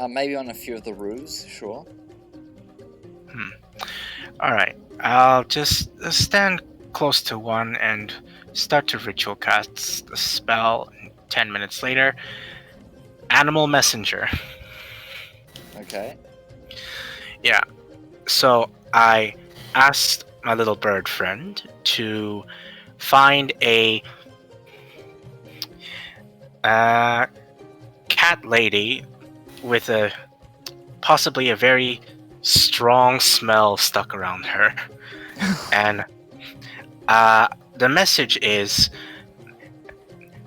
Maybe on a few of the roofs, sure. Alright, I'll just stand close to one and start to ritual cast the spell. 10 minutes later, Animal Messenger. Okay. Yeah, so I asked my little bird friend to find a cat lady with possibly a very strong smell stuck around her. And the message is,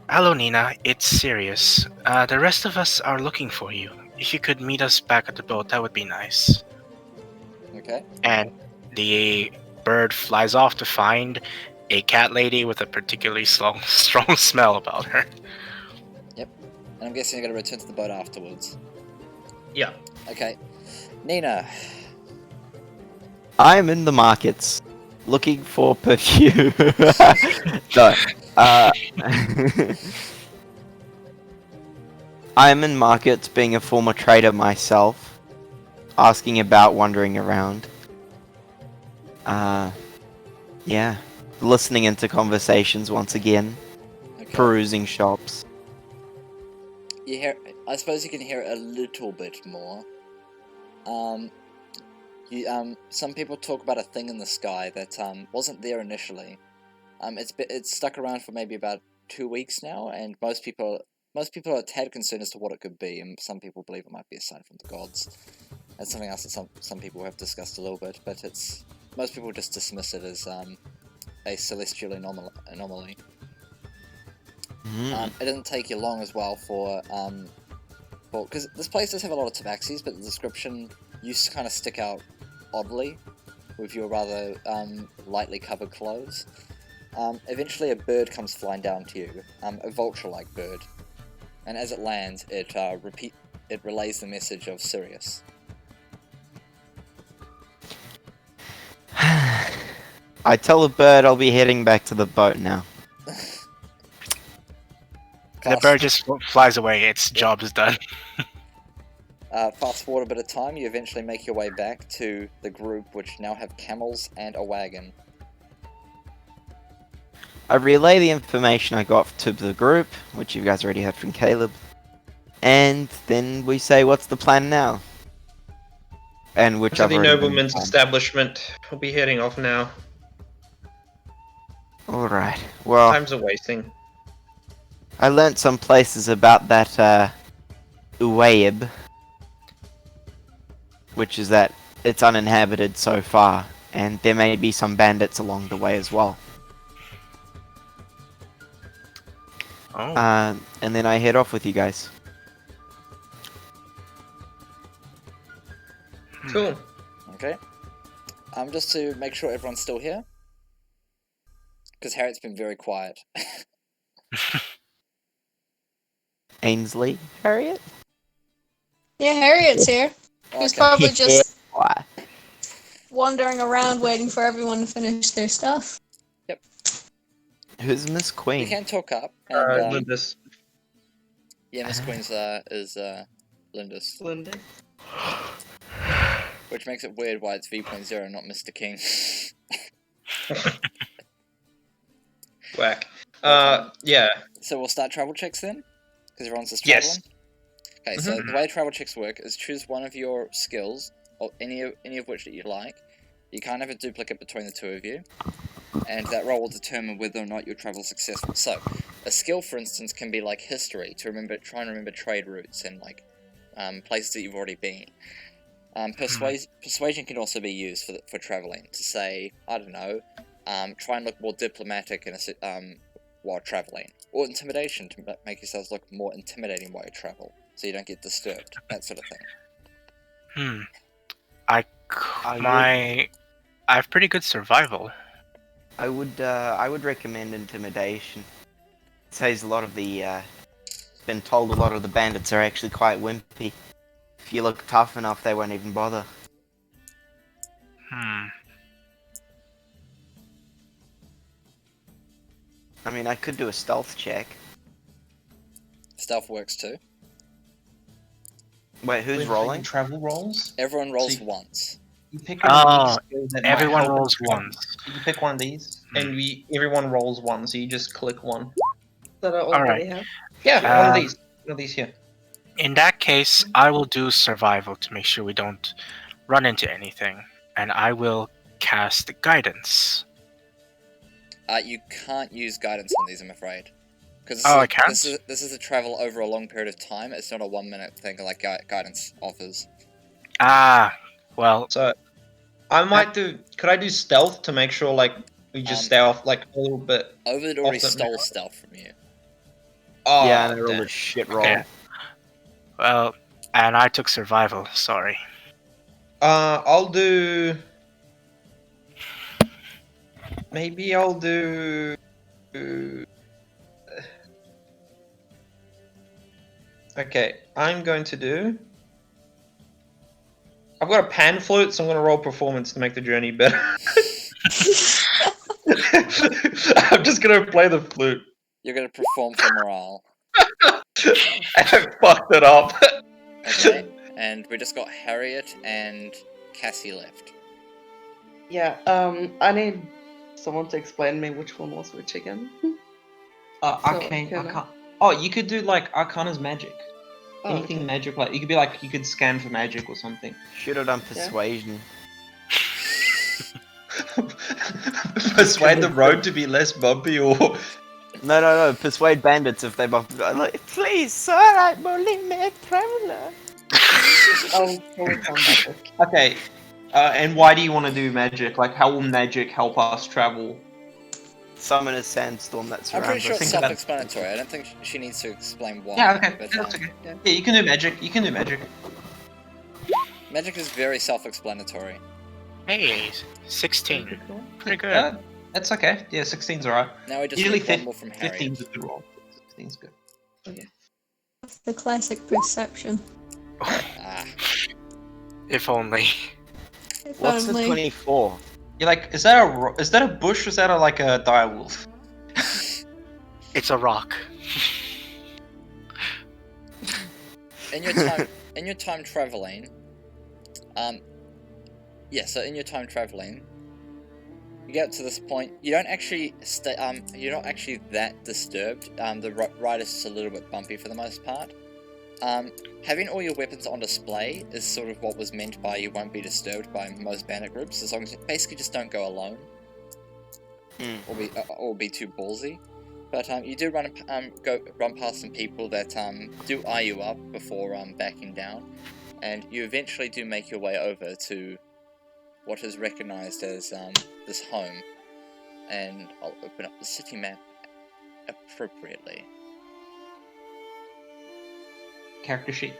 "Hello Nina, it's Sirius. The rest of us are looking for you. If you could meet us back at the boat, that would be nice." Okay. And the bird flies off to find a cat lady with a particularly strong smell about her. Yep. And I'm guessing you're going to return to the boat afterwards. Yeah. Okay. Nina. I'm in the markets, looking for perfume. No. I'm in markets, being a former trader myself, asking about, wandering around. Yeah. Listening into conversations once again, Okay. perusing shops. You hear? I suppose you can hear it a little bit more. Some people talk about a thing in the sky that wasn't there initially. It's stuck around for maybe about 2 weeks now, and most people are a tad concerned as to what it could be, and some people believe it might be a sign from the gods. That's something else that some people have discussed a little bit, but most people just dismiss it as a celestial anomaly. It doesn't take you long as well because this place does have a lot of tabaxis, but the description used to kind of stick out oddly with your rather lightly covered clothes. Eventually a bird comes flying down to you, a vulture-like bird, and as it lands, it relays the message of Sirius. I tell the bird I'll be heading back to the boat now. The bird just flies away. Its job is done. Fast forward a bit of time, you eventually make your way back to the group, which now have camels and a wagon. I relay the information I got to the group, which you guys already heard from Caleb, and then we say, what's the plan now? And which So I've the already been nobleman's informed. establishment will be heading off now. Alright, well, Times are wasting. I learnt some places about that, Uwayib, which is that it's uninhabited so far, and there may be some bandits along the way as well. Oh. And then I head off with you guys. Cool. Okay. Just to make sure everyone's still here, because Harriet's been very quiet. Ainsley? Harriet? Yeah, Harriet's here. She's Okay. probably just Why? wandering around waiting for everyone to finish their stuff. Who's Miss You Queen? can talk up, and Lindis. yeah, Miss Queen's is Lindis, Lindis. which makes it weird why it's V.0, not Mr. King. Whack. Okay. Yeah. So we'll start travel checks then, because everyone's just traveling. Yes. Okay, so the way travel checks work is choose one of your skills, or any of which that you like. You can't have a duplicate between the two of you, and that roll will determine whether or not your travel is successful. So, a skill, for instance, can be like history, to try and remember trade routes and like places that you've already been. Persuasion can also be used for traveling, to say, I don't know, try and look more diplomatic while traveling, or intimidation to make yourselves look more intimidating while you travel, so you don't get disturbed, that sort of thing. I have pretty good survival. I would recommend intimidation. It says a lot of the, been told a lot of the bandits are actually quite wimpy. If you look tough enough, they won't even bother. I mean, I could do a stealth check. Stealth works too. Wait, who's With rolling? travel rolls? Everyone rolls So once. You pick one of Oh, these skills that might everyone help rolls in travel. once. You pick one of these. And everyone rolls one, so you just click one. That I Alright. already have. Yeah, one of Um, these. One of these here. In that case, I will do survival to make sure we don't run into anything, and I will cast guidance. You can't use guidance on these, I'm afraid. Because I can't? This is a travel over a long period of time. It's not a 1 minute thing like guidance offers. Well, So, I might do. Could I do stealth to make sure, like, we just stay off, like, a little bit? Ovid already Awesome. stole stealth from you. Oh, Yeah, and I rolled damn. a shit roll. okay. Well, and I took survival, sorry. I'll do. Maybe I'll do. Okay, I'm going to do. I've got a pan flute, so I'm going to roll performance to make the journey better. I'm just going to play the flute. You're going to perform for morale. I fucked it up. Okay, and we just got Harriet and Cassie left. Yeah, I need someone to explain me which one was which again. Arcane. can I- Arcane. Oh, you could do like Arcana's magic. Oh, Anything okay. magic, like you could be like you could scan for magic or something. Should have done persuasion. Persuade the road to be less bumpy, or No. Persuade bandits if they bump. Like, please, sir, I'm only a traveler. I'll probably come back. okay. And why do you want to do magic? Like, how will magic help us travel? Summon a sandstorm that I'm surrounds pretty sure us. it's think about- self-explanatory. I don't think she needs to explain why. Yeah, okay. But, That's okay. Yeah, you can do magic. You can do magic. Magic is very self-explanatory. Hey, 16. Pretty good. That's okay. Yeah, 16's alright. Now we just Usually need one more from Harriet. 15's a good roll. 16's good. The classic perception. Ah, If only. If What's the only. 24? You're like, is that a bush or is that like a direwolf? It's a rock. in your time traveling, so in your time traveling, you get to this point. You don't actually you're not actually that disturbed. The ride is just a little bit bumpy for the most part. Having all your weapons on display is sort of what was meant by you won't be disturbed by most bandit groups, as long as you basically just don't go alone, or be too ballsy. But you do run past some people that do eye you up before backing down, and you eventually do make your way over to what is recognized as this home. And I'll open up the city map appropriately. Character sheet.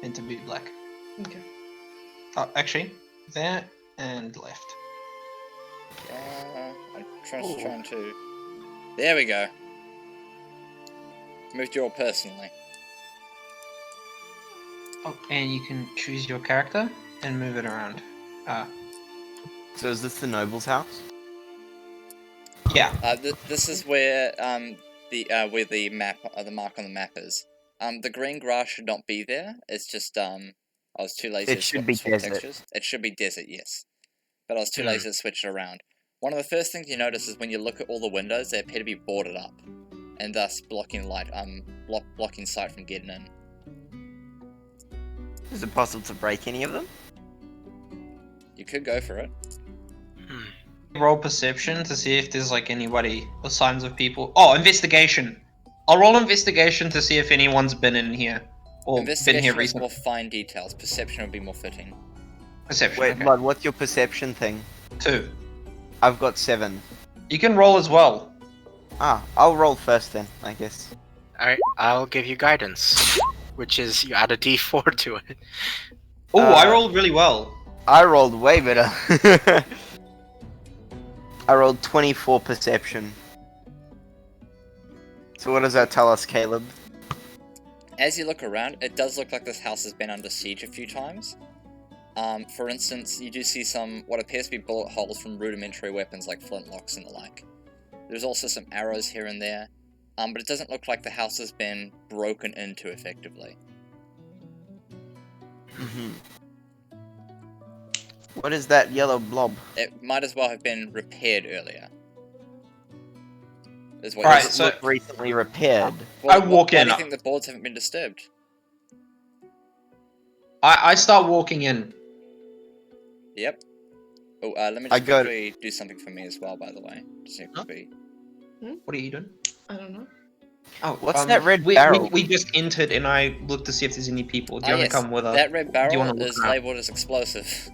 Meant to be black. Okay. Oh, actually, there and left. I'm trying to. There we go. Moved you all personally. Oh, and you can choose your character and move it around. So is this the noble's house? Yeah. This is where the map, the mark on the map is. The green grass should not be there. It's just I was too lazy It to should be switch desert. textures. It should be desert, yes. But I was too lazy to switch it around. One of the first things you notice is when you look at all the windows, they appear to be boarded up, and thus blocking light, blocking sight from getting in. Is it possible to break any of them? You could go for it. Roll perception to see if there's like anybody or signs of people. Oh, investigation. I'll roll investigation to see if anyone's been in here or been Investigation here is recently. more fine details. Perception would be more fitting. Perception. Wait, okay. Blood, what's your perception thing? 2. I've got 7. You can roll as well. I'll roll first then, I guess. Alright, I'll give you guidance, which is you add a d4 to it. Oh, I rolled really well. I rolled way better. I rolled 24 perception. So what does that tell us, Caleb? As you look around, it does look like this house has been under siege a few times. For instance, you do see some what appears to be bullet holes from rudimentary weapons like flintlocks and the like. There's also some arrows here and there, but it doesn't look like the house has been broken into effectively. What is that yellow blob? It might as well have been repaired earlier. Is what Right, you- Does it look recently repaired? Well, I walk why in. do you think the boards haven't been disturbed? I start walking in. Yep. Oh, let me I just go- quickly do something for me as well, by the way. Just need to be... What are you doing? I don't know. Oh, What's that red we, barrel? We just entered and I looked to see if there's any people. Do you Ah, want yes, to come with us? that red you barrel wanna look is around? labelled as explosive.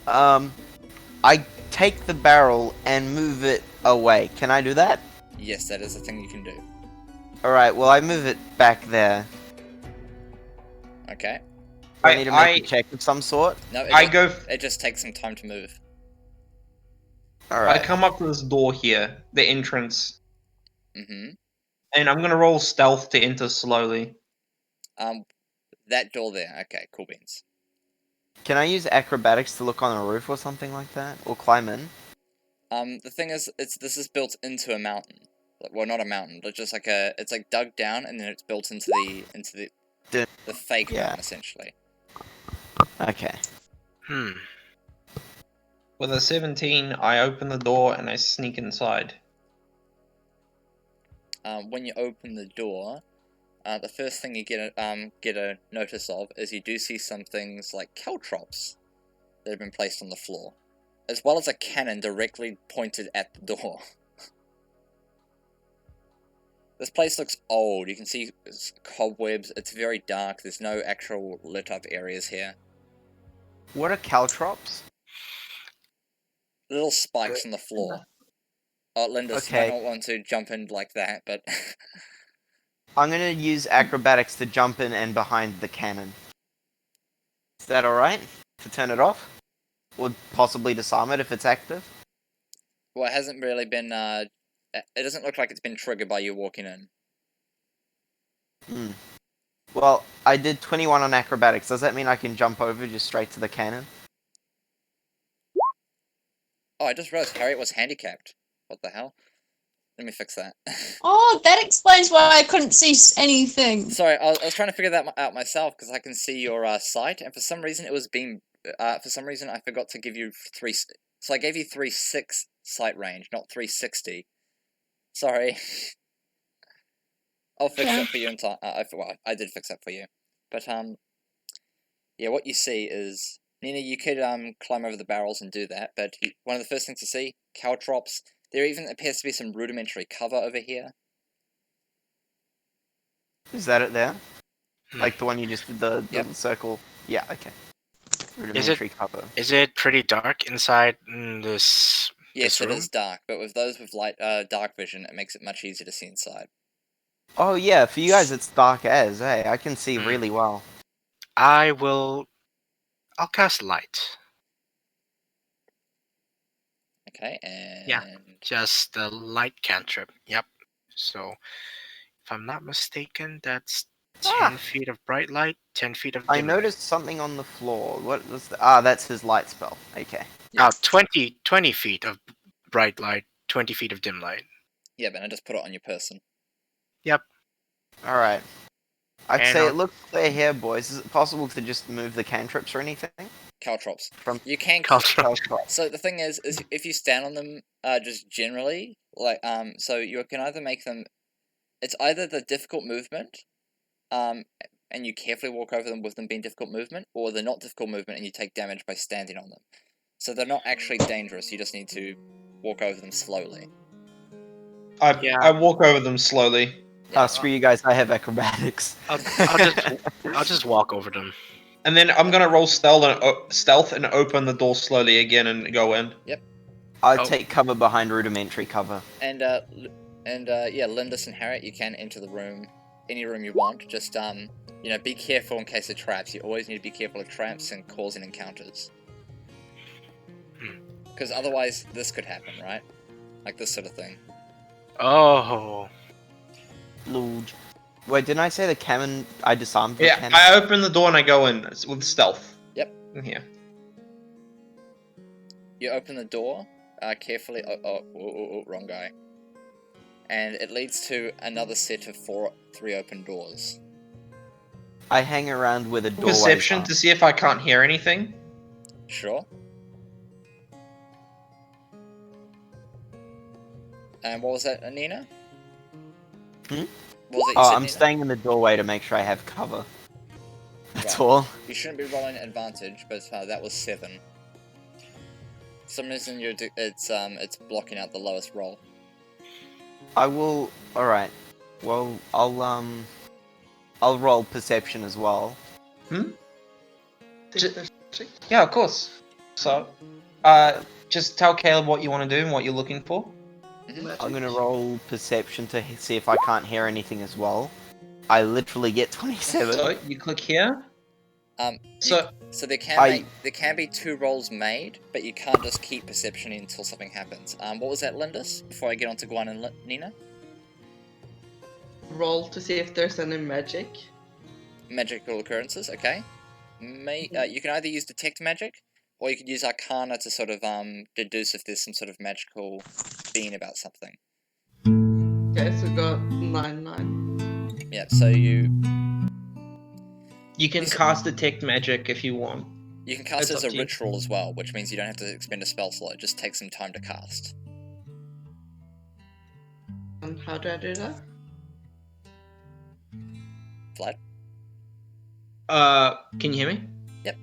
I take the barrel and move it away. Can I do that? Yes, that is a thing you can do. Alright, well I move it back there. Okay. Do I need to make a check of some sort? No, it just takes some time to move. I Alright. come up to this door here, the entrance, Mm-hmm. and I'm gonna roll stealth to enter slowly. That door there. Okay, cool beans. Can I use acrobatics to look on a roof or something like that? Or climb in? The thing is, this is built into a mountain. Well, not a mountain, but just like it's like dug down and then it's built into the fake Yeah. mountain essentially. Okay. With a 17, I open the door and I sneak inside. When you open the door, the first thing you get a notice of is you do see some things like caltrops that have been placed on the floor, as well as a cannon directly pointed at the door. This place looks old. You can see cobwebs. It's very dark. There's no actual lit up areas here. What are caltrops? Little spikes on the floor. Oh, Lindis might Okay. not want to jump in like that, but I'm gonna use acrobatics to jump in and behind the cannon. Is that alright? To turn it off? Or possibly disarm it if it's active? well, it hasn't really been. It doesn't look like it's been triggered by you walking in. Well, I did 21 on acrobatics. Does that mean I can jump over just straight to the cannon? Oh, I just realized Harriet was handicapped. What the hell? Let me fix that. Oh, that explains why I couldn't see anything. Sorry, I was trying to figure that out myself because I can see your sight, and for some reason it was being. For some reason I forgot to give you 3. So I gave you 3/6 sight range, not 360. Sorry. I'll fix it for you in time. Well, I did fix that for you, but yeah. What you see is Nina. You could climb over the barrels and do that, but one of the first things to see caltrops. There even appears to be some rudimentary cover over here. Is that it there? Like the one you just did the Yep. circle? Yeah, okay. Rudimentary cover. Is it pretty dark inside this? Yes, this it room? is dark, but with those with light, dark vision, it makes it much easier to see inside. Oh yeah, for you guys it's dark as, hey. I can see really well. I'll cast light. Okay, and Yeah. Just the light cantrip. Yep. So, if I'm not mistaken, that's 10 feet of bright light, 10 feet of dim I light. noticed something on the floor. What was the... that's his light spell. Okay. Oh, 20 feet of bright light, 20 feet of dim light. Yeah, but I just put it on your person. Yep. Alright. I'd And say I'll- it looks clear here, boys. Is it possible to just move the cantrips or anything? Caltrops. From You can. Caltrops. So the thing is if you stand on them, just generally, like so you can either make them. It's either the difficult movement, and you carefully walk over them with them being difficult movement, or the not difficult movement and you take damage by standing on them. So they're not actually dangerous. You just need to walk over them slowly. I walk over them slowly. Screw you guys, I have acrobatics. I'll just walk over them. And then I'm gonna roll stealth and open the door slowly again and go in. Yep. I take cover behind rudimentary cover. And yeah, Lindis and Harriet, you can enter the room, any room you want. Just you know, be careful in case of traps. You always need to be careful of traps and causing encounters. Because otherwise, this could happen, right? Like this sort of thing. Oh. Lord. Wait, didn't I say the cannon? I disarmed the Yeah, cannon? I open the door and I go in with stealth. Yep. In here. You open the door carefully. Wrong guy. And it leads to another set of 3 open doors. I hang around with a doorway. Perception to see if I can't hear anything. Sure. And what was that, Nina? Hmm? What was it you Oh, said, I'm Nina? staying in the doorway to make sure I have cover. That's Right. all. You shouldn't be rolling advantage, but that was 7. For some reason, it's blocking out the lowest roll. I will. Alright. Well, I'll roll perception as well. Yeah, of course. So, just tell Caleb what you want to do and what you're looking for. I'm gonna roll perception to see if I can't hear anything as well. I literally get 27. So you click here. So there can be 2 rolls made, but you can't just keep perception until something happens. What was that, Lindis? Before I get on to Guan and Nina? Roll to see if there's any magic. Magical occurrences, okay. You can either use detect magic, Or you could use Arcana to sort of deduce if there's some sort of magical being about something. Okay, so we got 9. Yeah, so you can cast Detect Magic if you want. You can cast it It's as up a to you. ritual as well, which means you don't have to expend a spell slot. It just takes some time to cast. And how do I do that? Vlad? Can you hear me? Yep.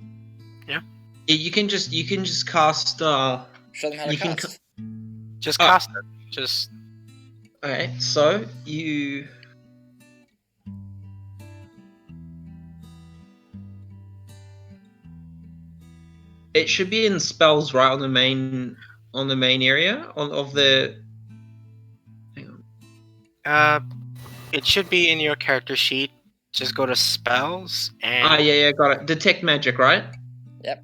Yeah. You can just cast. Show them how to you can cast. Just cast it. Just Okay, so you. It should be in spells right on the main area of the. Hang on. it should be in your character sheet. Just go to spells and Yeah, got it. Detect Magic, right? Yep.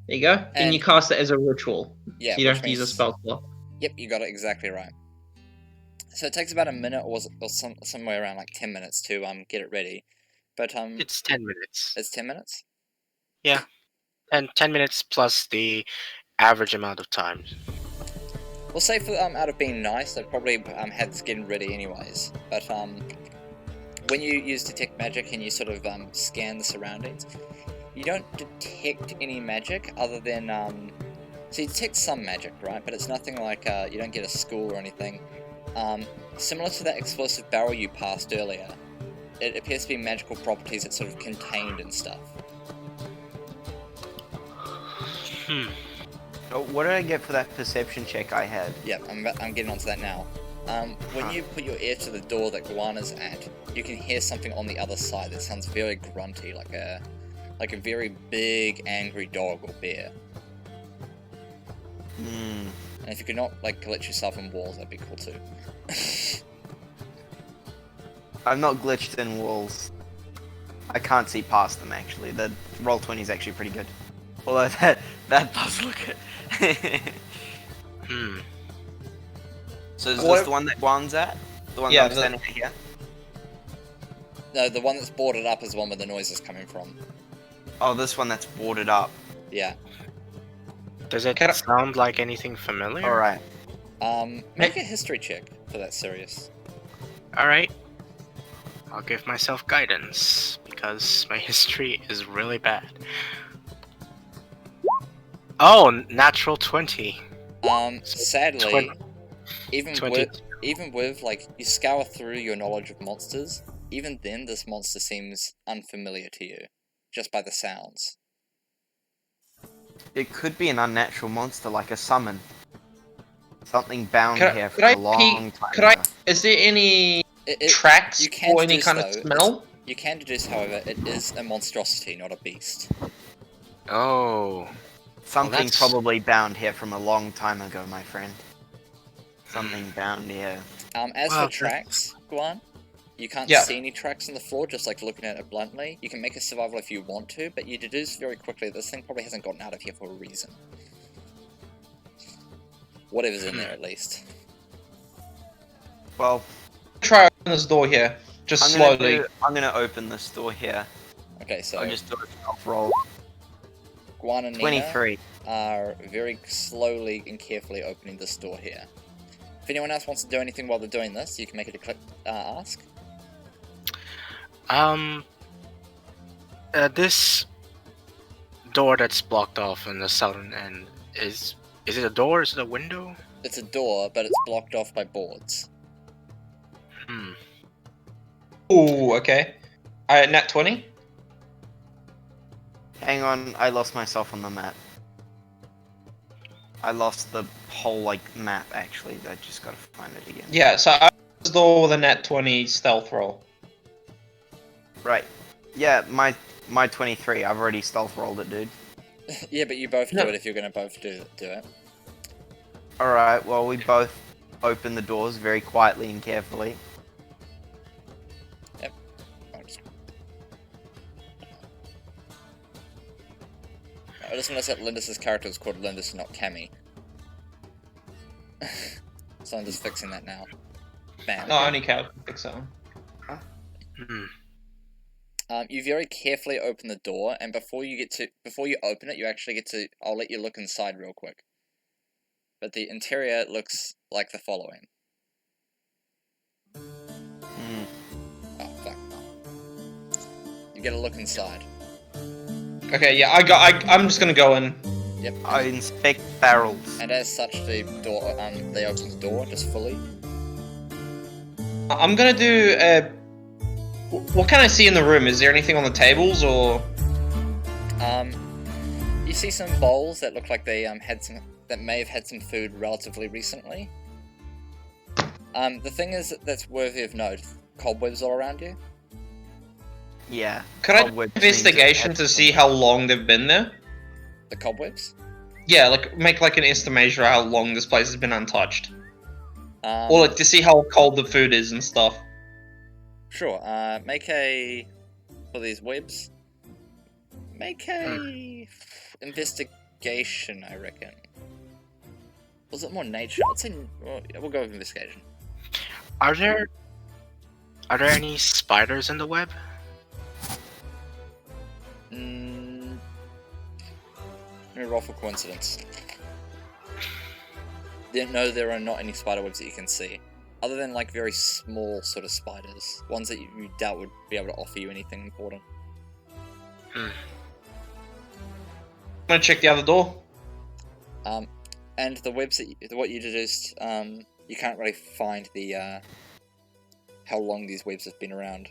There you go. And you cast it as a ritual. Yeah, So you don't which have to use a means- spell slot. Yep, you got it exactly right. So it takes about a minute or somewhere around like 10 minutes to get it ready. But it's 10 minutes. it's 10 minutes? And 10 minutes plus the average amount of time. We'll say for out of being nice, they probably had this getting ready anyways. But when you use Detect Magic and you sort of scan the surroundings, you don't detect any magic other than so you detect some magic, right? But it's nothing like you don't get a school or anything. Similar to that explosive barrel you passed earlier, it appears to be magical properties that's sort of contained and stuff. Oh, what did I get for that perception check I had? Yep, I'm getting onto that now. When you put your ear to the door that Guan is at, you can hear something on the other side that sounds very grunty, like a very big, angry dog or bear. Hmm. And if you could not like glitch yourself in walls, that'd be cool too. I'm not glitched in walls. I can't see past them actually. The roll 20 is actually pretty good. Although that does look it. So is this the one that Guan's at? The one that I'm standing at here? No, the one that's boarded up is the one where the noise is coming from. Oh, this one that's boarded up. Yeah. Does it sound like anything familiar? Alright. Make a history check for that Sirius. Alright. I'll give myself guidance, because my history is really bad. Oh, natural 20. Sadly, even 20. with like you scour through your knowledge of monsters, even then this monster seems unfamiliar to you, just by the sounds. It could be an unnatural monster like a summon. Something bound here for a long time. Is there any tracks or any kind of smell? You can deduce, however, it is a monstrosity, not a beast. Oh. Something probably bound here from a long time ago, my friend. Something bound here. As for tracks, Guan, you can't see any tracks on the floor, just like looking at it bluntly. You can make a survival if you want to, but you deduce very quickly this thing probably hasn't gotten out of here for a reason. Whatever's in there, at least. Well, try open this door here, just slowly. I'm gonna open this door here. Okay, so I'll just do a self-roll. Guan and 23. Nina are very slowly and carefully opening this door here. If anyone else wants to do anything while they're doing this, you can make it a quick ask. This door that's blocked off in the southern end, is it a door? Is it a window? It's a door, but it's blocked off by boards. Ooh, okay. Nat 20? Hang on, I lost myself on the map. I lost the whole, map, actually. I just gotta find it again. Yeah, so I was the door with a nat 20 stealth roll. Right. Yeah, my 23. I've already stealth rolled it, dude. Yeah, but you both do it if you're gonna both do it. Alright, well, we both open the doors very quietly and carefully. Yep. I just noticed that Lindis' character is called Lindis, not Cammi. So I'm just fixing that now. Bam. No, only character fix that one. You very carefully open the door, and before you open it, you actually get to. I'll let you look inside real quick. But the interior looks like the following. Oh fuck! You get a look inside. Okay, yeah, I'm just gonna go in. Yep. I inspect barrels. And as such, they open the door just fully. I'm gonna do. What can I see in the room? Is there anything on the tables or? You see some bowls that look like they may have had some food relatively recently. The thing is that's worthy of note: cobwebs all around you. Yeah. Could I do investigation to see how long they've been there? The cobwebs? Yeah, like make like an estimation of how long this place has been untouched, or like to see how cold the food is and stuff. Sure. Make a for these webs. Make a investigation, I reckon. Was it more nature? I'd say we'll go with investigation. Are there any spiders in the web? Let me roll for coincidence. No, there are not any spider webs that you can see. Other than like very small sort of spiders. Ones that you doubt would be able to offer you anything important. I'm gonna check the other door. And the webs what you deduced, you can't really find the how long these webs have been around.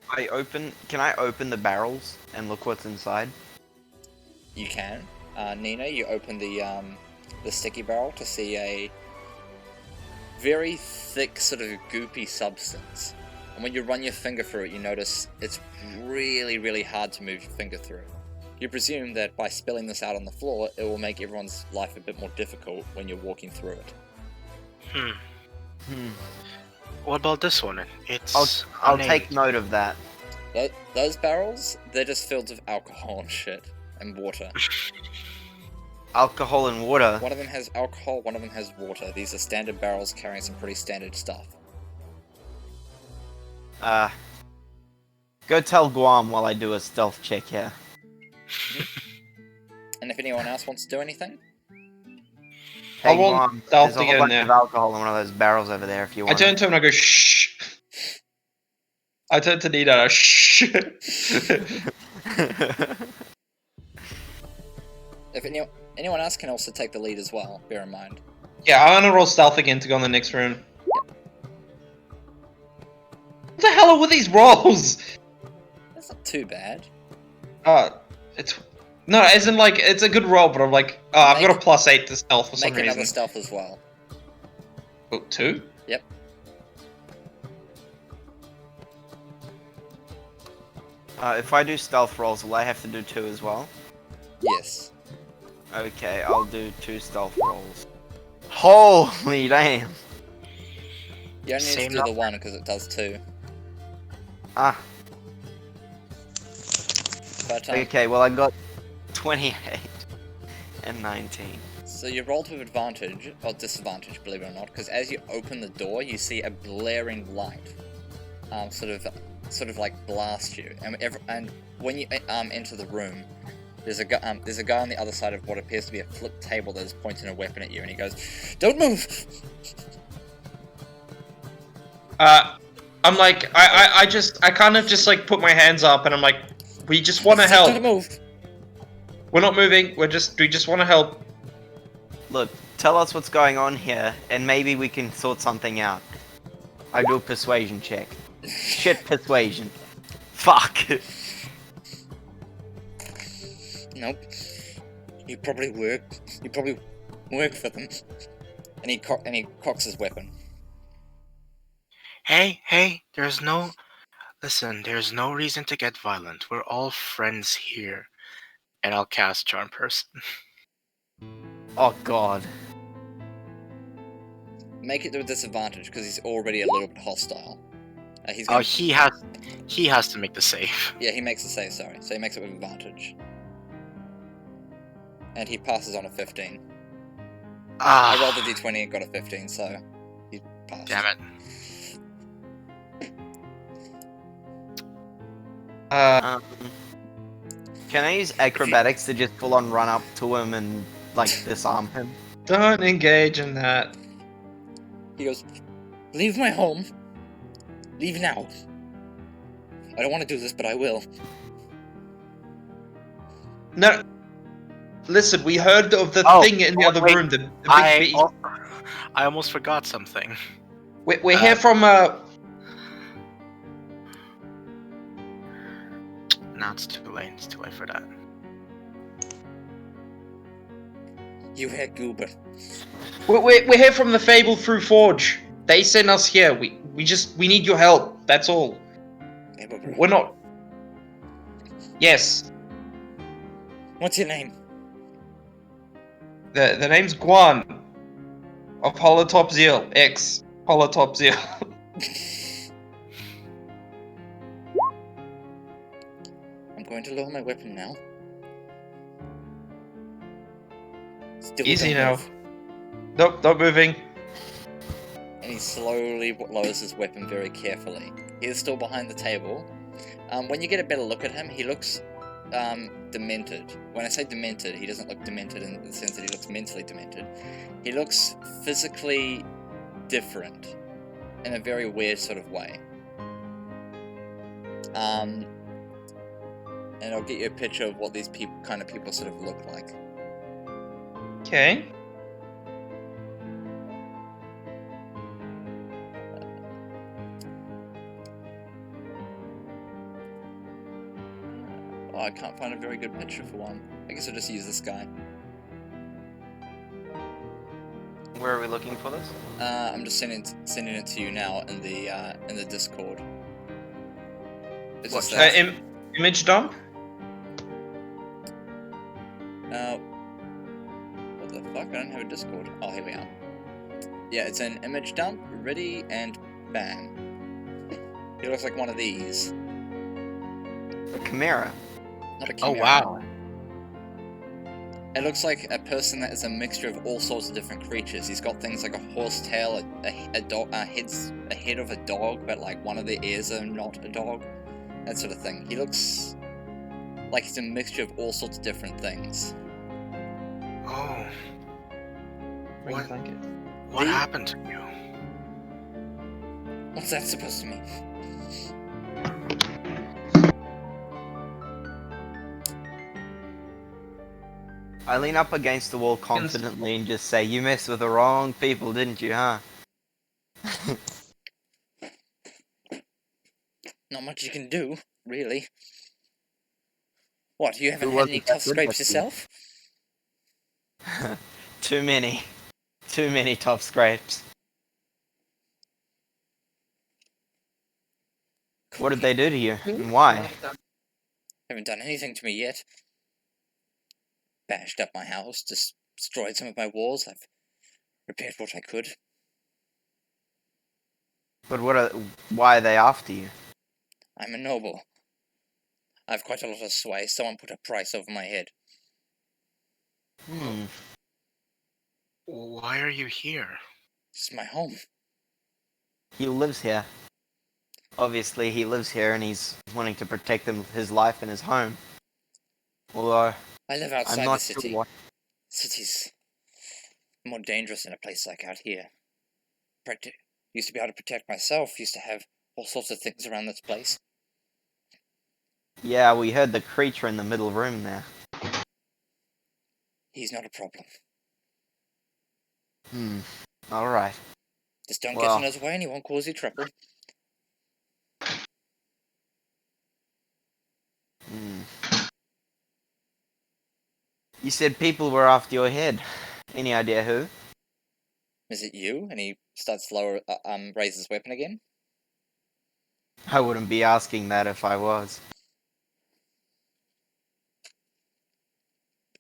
Can I open the barrels and look what's inside? You can. Nina, you open the sticky barrel to see a very thick, sort of goopy substance. And when you run your finger through it, you notice it's really, really hard to move your finger through. You presume that by spilling this out on the floor, it will make everyone's life a bit more difficult when you're walking through it. What about this one? It's I'll take note of that. Those barrels, they're just filled with alcohol and shit. And water. Alcohol and water. One of them has alcohol, one of them has water. These are standard barrels carrying some pretty standard stuff. Go tell Guan while I do a stealth check here. And if anyone else wants to do anything? Hey I want Guan, stealth there's a to whole get in bunch there. of alcohol in one of those barrels over there if you I want. turn to him and I go shh. I turn to Nina and I shh. If anyone else can also take the lead as well, bear in mind. Yeah, I'm gonna roll stealth again to go in the next room. What the hell are with these rolls? That's not too bad. It's no, as in like it's a good roll, but I'm like, I've got a +8 to stealth for some Make reason. another stealth as well. Oh, 2? Yep. If I do stealth rolls, will I have to do 2 as well? Yes. Okay, I'll do 2 stealth rolls. Holy damn! You only need Same to do the one because it does 2. Ah, But okay, well I got 28 and 19. so you rolled with advantage, or disadvantage, believe it or not, because as you open the door, you see a blaring light, sort of like blast you, and when you enter the room, there's a guy on the other side of what appears to be a flip table that is pointing a weapon at you, and he goes, "Don't move!" I'm like, I kind of just like put my hands up and I'm like, we just want to help. Don't move. We're not moving. We just want to help. Look, tell us what's going on here, and maybe we can sort something out. I do a persuasion check. Shit, persuasion. Fuck. Nope. You probably work for them. And he cocks his weapon. Hey, there's no reason to get violent. We're all friends here. And I'll cast Charm Person. Oh god. Make it to a disadvantage because he's already a little bit hostile. He has to make the save. Yeah, he makes a save, sorry. So he makes it with advantage. And he passes on a 15. I rolled a d20 and got a 15, so he passed. Damn it. Um, can I use acrobatics to just full on run up to him and like disarm him? Don't engage in that. He goes, leave my home. Leave now. I don't want to do this, but I will. No. Listen, we heard of the thing in the other wait, room, the big beast. I almost forgot something. We're here from No, it's too late. It's too late for that. You hear Goober. we're here from the Fable Through Forge. They sent us here. We need your help. That's all. We're not. Yes. What's your name? The name's Guan. Of Holotop Zeal. X. Holotop Zeal. I'm going to lower my weapon now. Still Easy don't now. move. Nope, not moving. And he slowly lowers his weapon very carefully. He is still behind the table. When you get a better look at him, he looks demented. When I say demented, he doesn't look demented in the sense that he looks mentally demented. He looks physically different in a very weird sort of way. And I'll get you a picture of what these kind of people sort of look like. Okay. Oh, I can't find a very good picture for one. I guess I'll just use this guy. Where are we looking for this? I'm just sending it to you now in the Discord. It's just Image dump? what the fuck? I don't have a Discord. Oh, here we are. Yeah, it's an image dump, ready, and bam. He looks like one of these. A chimera. Not a Oh chimera. wow. It looks like a person that is a mixture of all sorts of different creatures. He's got things like a horse tail, a dog, a head of a dog, but like one of the ears are not a dog. That sort of thing. He looks like he's a mixture of all sorts of different things. Oh. Bring What? a blanket. What happened to you? What's that supposed to mean? I lean up against the wall confidently and just say, "You messed with the wrong people, didn't you, huh?" Not much you can do, really. What, you haven't Who had was any it that tough did scrapes that to you? yourself? Too many. Too many tough scrapes. What did they do to you, and why? Haven't done anything to me yet. Bashed up my house, destroyed some of my walls. I've repaired what I could. But why are they after you? I'm a noble. I've quite a lot of sway. Someone put a price over my head. Why are you here? This is my home. He lives here. Obviously, he lives here, and he's wanting to protect his life and his home. Although I live I'm outside not the sure city. what. City's more dangerous in a place like out here. Used to be able to protect myself. Used to have all sorts of things around this place. Yeah, we heard the creature in the middle room there. He's not a problem. All right. Just don't Well. get in his way and he won't cause you trouble. You said people were after your head. Any idea who? Is it you? And he starts raises his weapon again. I wouldn't be asking that if I was.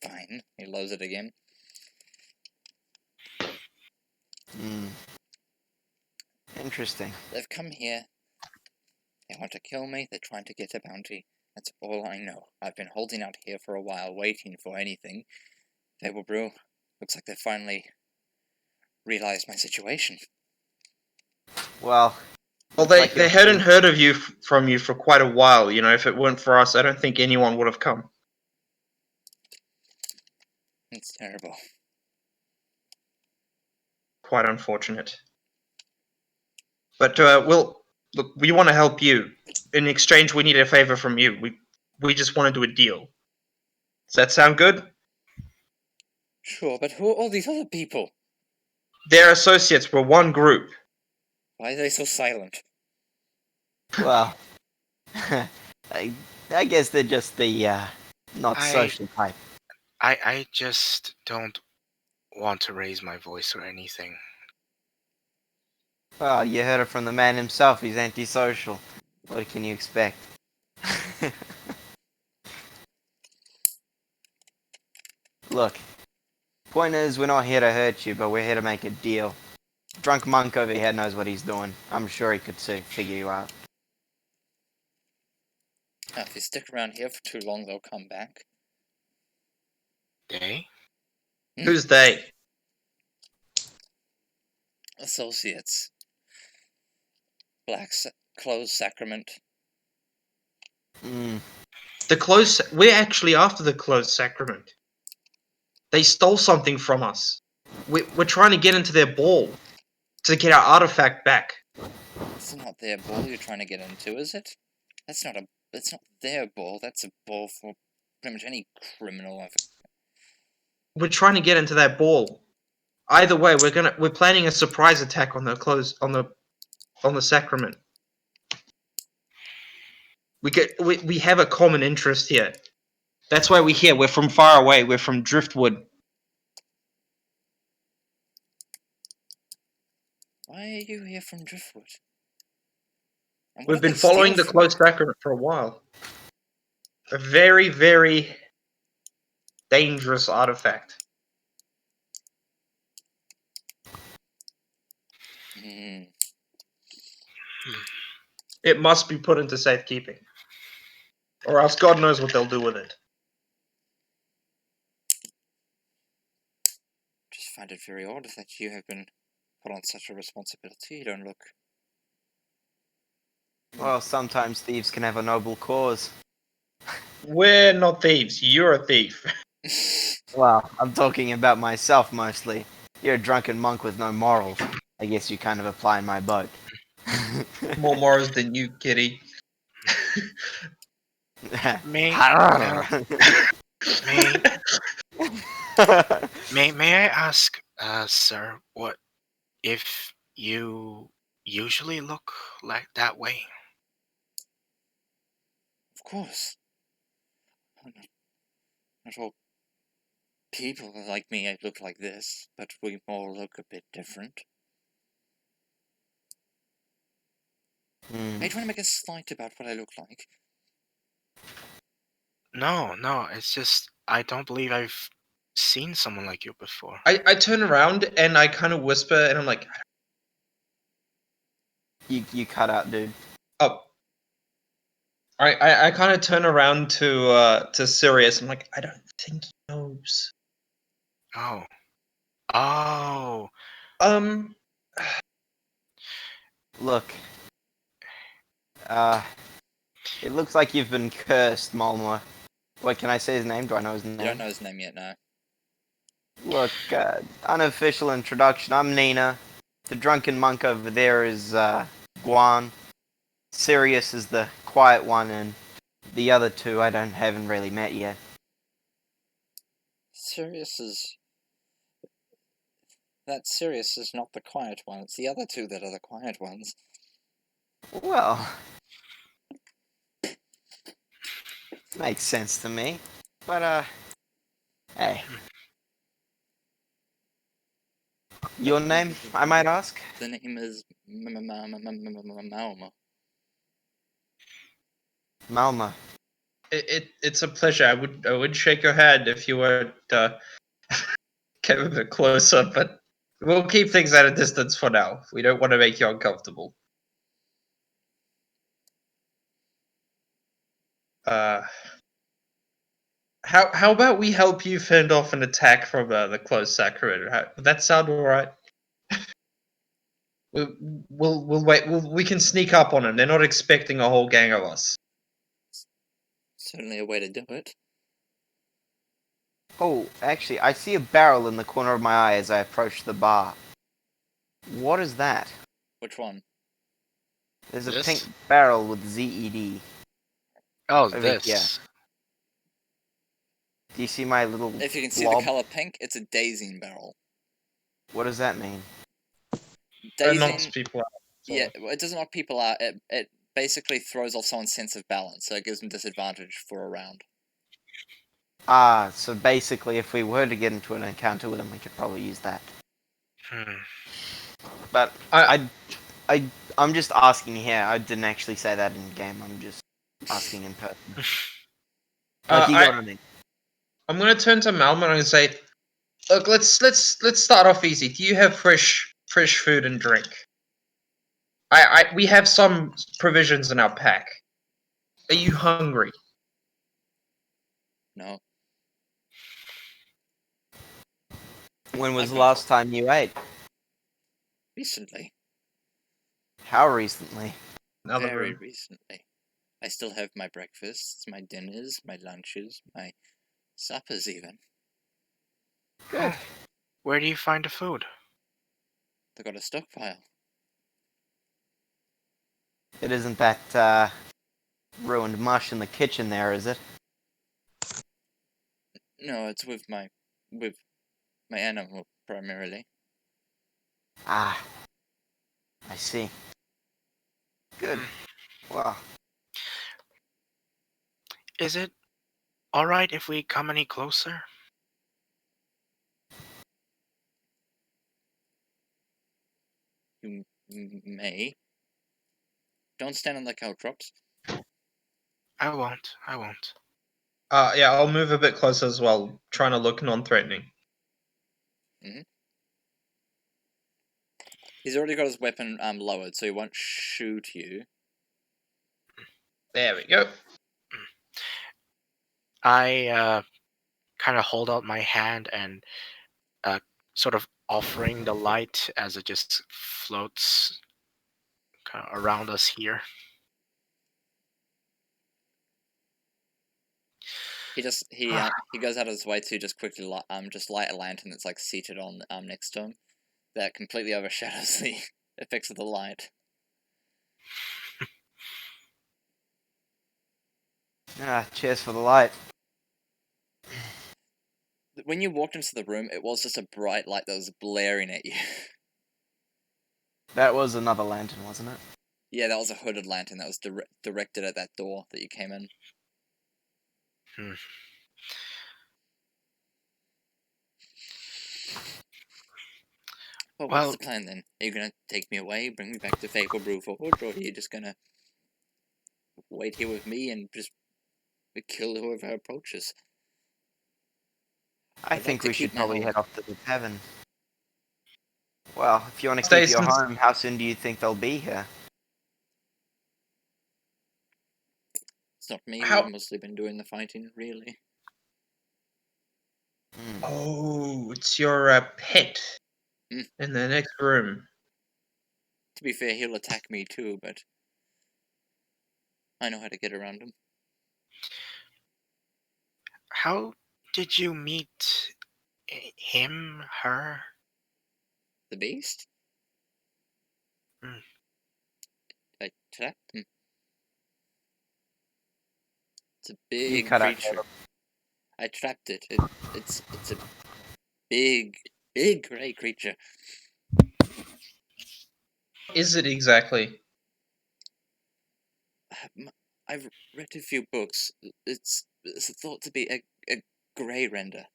Fine. He lowers it again. Interesting. They've come here. They want to kill me. They're trying to get a bounty. That's all I know. I've been holding out here for a while, waiting for anything. Fable Brew, looks like they finally realized my situation. Well, Well, Looks like they you're hadn't free. heard of you from you for quite a while. You know, if it weren't for us, I don't think anyone would have come. It's terrible. Quite unfortunate. But look, we want to help you. In exchange, we need a favor from you. We just want to do a deal. Does that sound good? Sure, but who are all these other people? They're associates. We're one group. Why are they so silent? Well, I guess they're just the not social type. I just don't want to raise my voice or anything. Well, you heard it from the man himself. He's antisocial. What can you expect? Look, point is, we're not here to hurt you, but we're here to make a deal. Drunk monk over here knows what he's doing. I'm sure he could figure you out. Now, if you stick around here for too long, they'll come back. They? Who's they? Associates. Closed sacrament. Hmm. We're actually after the closed sacrament. They stole something from us. We're trying to get into their ball to get our artifact back. It's not their ball you're trying to get into, is it? That's not their ball. That's a ball for pretty much any criminal. We're trying to get into that ball. Either way, we're planning a surprise attack on the sacrament. We have a common interest here. That's why we're here. We're from far away. We're from Driftwood. Why are you here from Driftwood? And what We've did been they following steal the from closed sacrament for a while. A very, very dangerous artifact. you? It must be put into safekeeping. Or else God knows what they'll do with it. Just find it very odd that you have been put on such a responsibility. You don't look. Well, sometimes thieves can have a noble cause. We're not thieves. You're a thief. Well, I'm talking about myself mostly. You're a drunken monk with no morals. I guess you kind of apply in my boat. More morals than you, kitty. May I ask, sir, what if you usually look like that way? Of course. Not all people like me look like this, but we all look a bit different. Hmm. Are you trying to make a slight about what I look like? No, it's just I don't believe I've seen someone like you before. I turn around and I kind of whisper and I'm like, You cut out, dude. oh. I kind of turn around to Sirius. I'm like, I don't think he knows. Oh, Look. It looks like you've been cursed, Malmo. Wait, can I say his name? Do I know his name? You don't know his name yet, no. Look, unofficial introduction. I'm Nina. The drunken monk over there is Guan. Sirius is the quiet one, and the other two I haven't really met yet. Sirius is not the quiet one. It's the other two that are the quiet ones. Well, makes sense to me. But hey. Your name, I might ask? The name is Malma. Malma. It's a pleasure. I would shake your hand if you were came a bit closer, but we'll keep things at a distance for now. We don't want to make you uncomfortable. How about we help you fend off an attack from the closed sacrament? Would that sound alright? We'll wait. We can sneak up on them. They're not expecting a whole gang of us. Certainly a way to do it. Oh, actually, I see a barrel in the corner of my eye as I approach the bar. What is that? Which one? There's a This? pink barrel with ZED. Oh, Over this. here. Do you see my little If you can see blob? the color pink, it's a dazing barrel. What does that mean? It knocks Dazing, people out. yeah, it doesn't knock people out. It basically throws off someone's sense of balance, so it gives them disadvantage for a round. Ah, so basically, if we were to get into an encounter with him, we could probably use that. But I'm just asking here. I didn't actually say that in game. I'm just asking in person. Like you got what I mean? I'm gonna turn to Malman and say, look, let's start off easy. Do you have fresh food and drink? We have some provisions in our pack. Are you hungry? No. When was the last time you ate? Recently. How recently? Another Very room. recently. I still have my breakfasts, my dinners, my lunches, my suppers even. Good. Where do you find the food? They got a stockpile. It isn't that ruined mush in the kitchen there, is it? No, it's with my animal primarily. Ah, I see. Good. Well, Is it alright if we come any closer? You may. Don't stand on the caltrops. I won't. Yeah, I'll move a bit closer as well, trying to look non-threatening. He's already got his weapon lowered, so he won't shoot you. There we go. I kind of hold out my hand and sort of offering the light as it just floats kind of around us here. He goes out of his way to just quickly light a lantern that's like seated on next to him, that completely overshadows the effects of the light. cheers for the light. When you walked into the room, it was just a bright light that was blaring at you. That was another lantern, wasn't it? Yeah, that was a hooded lantern that was directed at that door that you came in. Well, what's the plan then? Are you gonna take me away, bring me back to Fatal Brew Forge, or are you just gonna wait here with me and just kill whoever approaches? I I'd think like to we should keep my probably hold. head off to the tavern. Well, if you want to keep your home, how soon do you think they'll be here? It's not me. How- We've mostly been doing the fighting, really. Oh, it's your pet in the next room. To be fair, he'll attack me too, but I know how to get around him. How did you meet him, her? The beast? I trapped him. It's a big creature. I trapped it. It's a big grey creature. Is it exactly? I've read a few books. It's thought to be a grey render.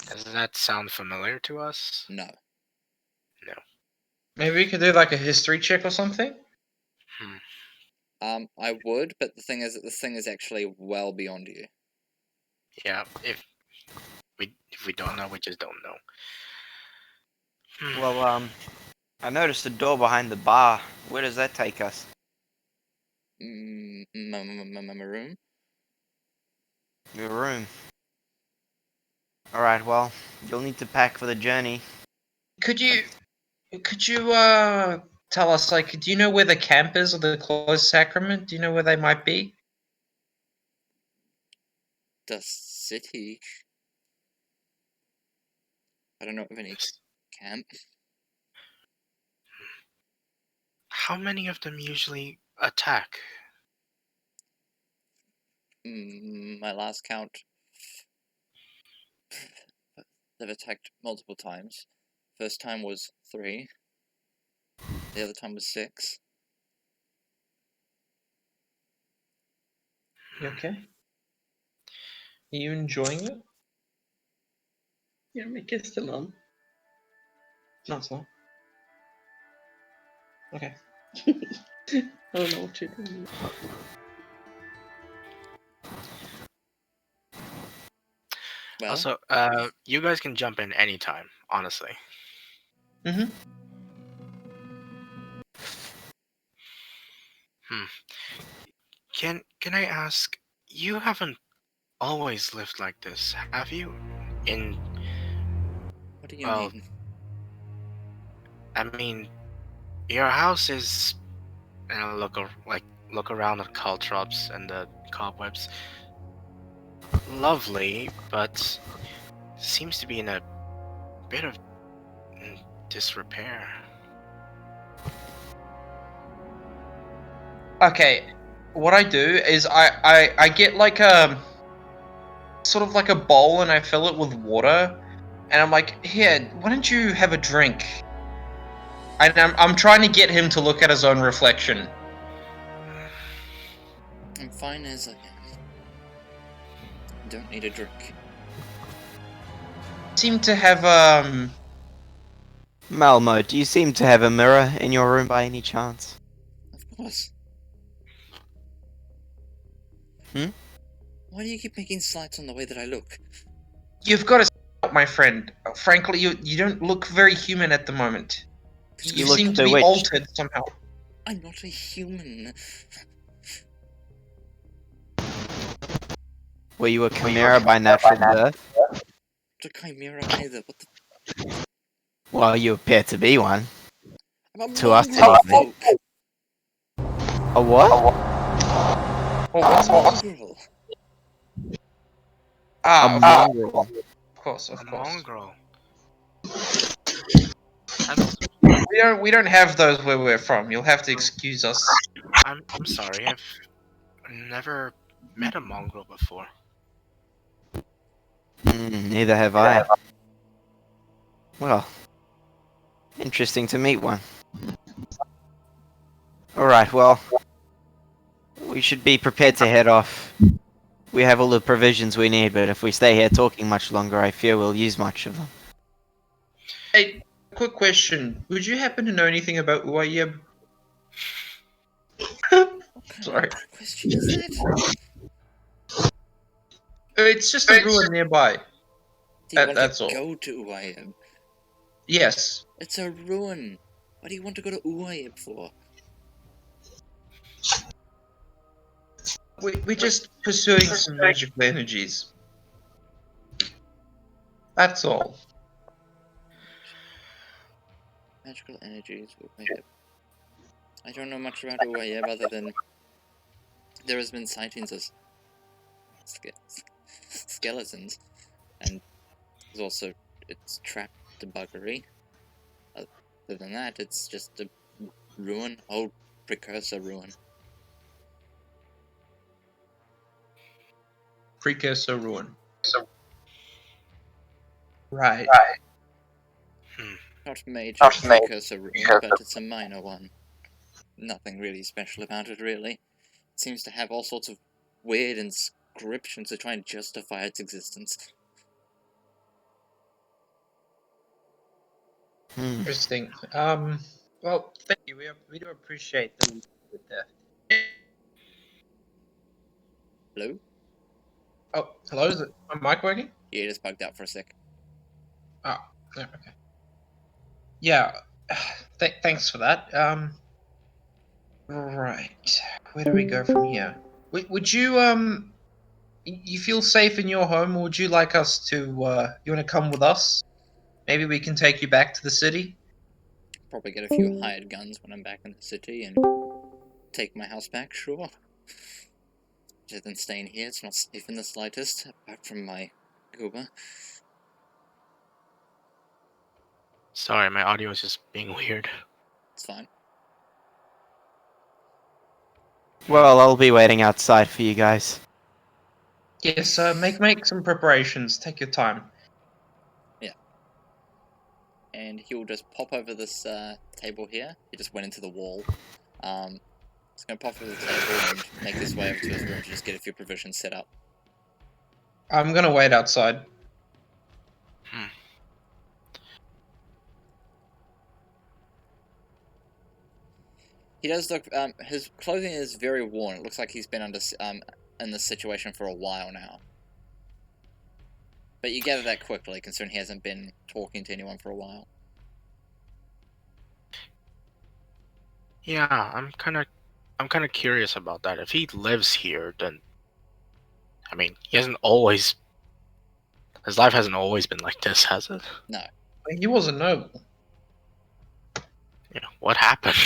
Does that sound familiar to us? No. Maybe we could do like a history check or something? I would, but the thing is that this thing is actually well beyond you. Yeah, if we don't know, we just don't know. Well, I noticed a door behind the bar. Where does that take us? My room? Your room. Alright, well, you'll need to pack for the journey. Could you tell us, like, do you know where the camp is or the closest sacrament? Do you know where they might be? The city. I don't know of any camp. How many of them usually attack? My last count, they've attacked multiple times. First time was 3. The other time was 6. You okay? Are you enjoying it? Yeah, my kid's still on. No, it's not. Okay. I don't know what you're doing. Well, Also, you guys can jump in anytime, honestly. Mm-hmm. Can I ask, you haven't always lived like this, have you? what do you well, mean? I mean, your house is, look around at caltrops and the cobwebs. Lovely, but seems to be in a bit of disrepair. Okay, what I do is I get like a sort of like a bowl and I fill it with water, and I'm like, here, why don't you have a drink? And I'm trying to get him to look at his own reflection. I'm fine as I am. Don't need a drink. Seem to have Malmo, do you seem to have a mirror in your room by any chance? Of course. Hmm? Why do you keep making slights on the way that I look? You've got to stop, my friend. Frankly, you don't look very human at the moment. You look seem to be bewitched. altered somehow. I'm not a human. Were you a chimera by natural birth? Not a chimera either. What the? Well, you appear to be one. I'm a To us, mongrel folk. A what? Oh, what's Mongrel. A of mongrel. course, A of course. mongrel. We don't have those where we're from. You'll have to excuse us. I'm sorry, I've never met a mongrel before. Neither have I. Well, interesting to meet one. Alright, well, we should be prepared to head off. We have all the provisions we need, but if we stay here talking much longer, I fear we'll use much of them. Hey, quick question. Would you happen to know anything about Uayeb? Sorry. What question is that? It's just a ruin nearby. Do you want That's to all. go to Uayeb? Yes. It's a ruin. What do you want to go to Uayeb for? We're just pursuing some magical energies. That's all. Magical energies, Uayeb. I don't know much about Uayeb other than there has been sightings of skeletons, and there's also it's trapped debuggery. Other than that, it's just a ruin, old precursor ruin. Precursor ruin. Right. Not major precursor ruin, but it's a minor one. Nothing really special about it, really. It seems to have all sorts of weird inscriptions to try and justify its existence. Interesting. Well, thank you. We do appreciate that. With that. Hello? Oh, hello. Is it my mic working? Yeah, it just bugged out for a sec. Oh, yeah, okay. Yeah. Thanks for that. Right. Where do we go from here? Would you you feel safe in your home, or would you like us to, you want to come with us? Maybe we can take you back to the city? Probably get a few hired guns when I'm back in the city and take my house back, sure. Rather than staying here, it's not safe in the slightest, apart from my goober. Sorry, my audio is just being weird. It's fine. Well, I'll be waiting outside for you guys. Yes, make some preparations. Take your time. And he'll just pop over this table here. He just went into the wall. He's going to pop over the table and make his way over to his room to just get a few provisions set up. I'm gonna wait outside. He does look, his clothing is very worn. It looks like he's been in this situation for a while now. But you gather that quickly, considering he hasn't been talking to anyone for a while. Yeah, I'm kind of curious about that. If he lives here, then I mean, his life hasn't always been like this, has it? No. He wasn't noble. Yeah, what happened?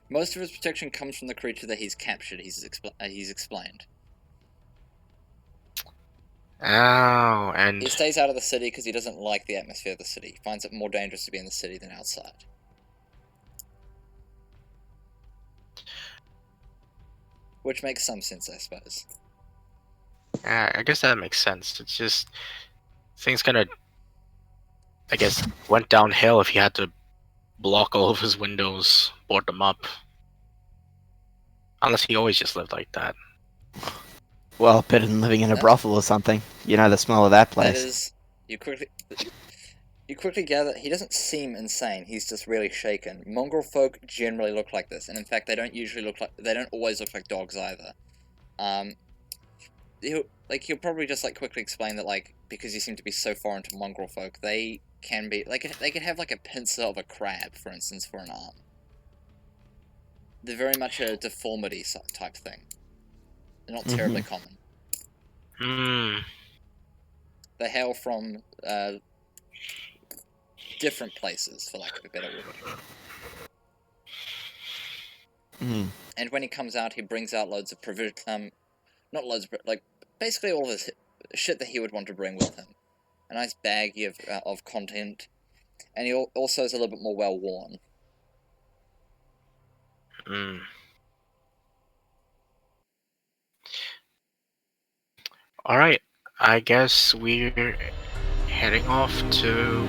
Most of his protection comes from the creature that he's captured, he's explained. Oh, and He stays out of the city because he doesn't like the atmosphere of the city. He finds it more dangerous to be in the city than outside. Which makes some sense, I suppose. I guess that makes sense. It's just things kind of, I guess, went downhill if he had to block all of his windows, board them up. Unless he always just lived like that. Well, better than living in a brothel or something. You know the smell of that That place. is, you quickly gather he doesn't seem insane. He's just really shaken. Mongrel folk generally look like this, and in fact, they don't always look like dogs either. He'll probably just quickly explain that because you seem to be so foreign to mongrel folk, they can be they could have a pincer of a crab, for instance, for an arm. They're very much a deformity type thing. They're not terribly common. They hail from different places, for lack of a better word. And when he comes out, he brings out loads of provision. Not loads, but basically all of his shit that he would want to bring with him. A nice baggie of content, and he also is a little bit more well worn. Alright, I guess we're heading off to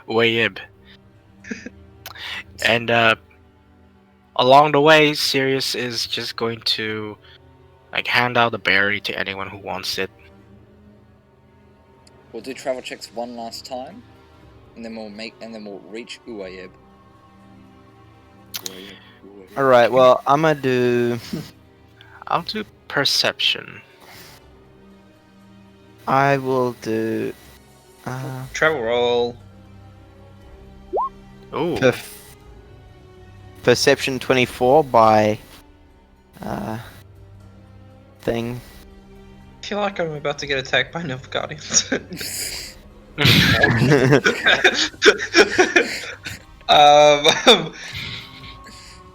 Wayib. And along the way, Sirius is just going to hand out the berry to anyone who wants it. We'll do travel checks one last time, and then we'll reach Uayib. Alright, well, I'm gonna do... I'll do perception. I will do... Travel roll. Ooh. Perception 24 by... thing. I feel like I'm about to get attacked by Nilf Guardians.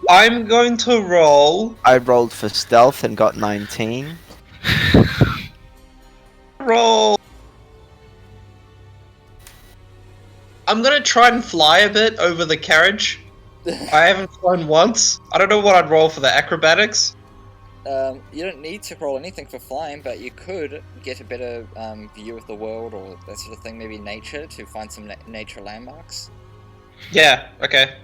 I'm going to roll. I rolled for stealth and got 19. Roll. I'm gonna try and fly a bit over the carriage. I haven't flown once. I don't know what I'd roll for the acrobatics. You don't need to roll anything for flying, but you could get a better view of the world or that sort of thing. Maybe nature, to find some nature landmarks. Yeah, okay.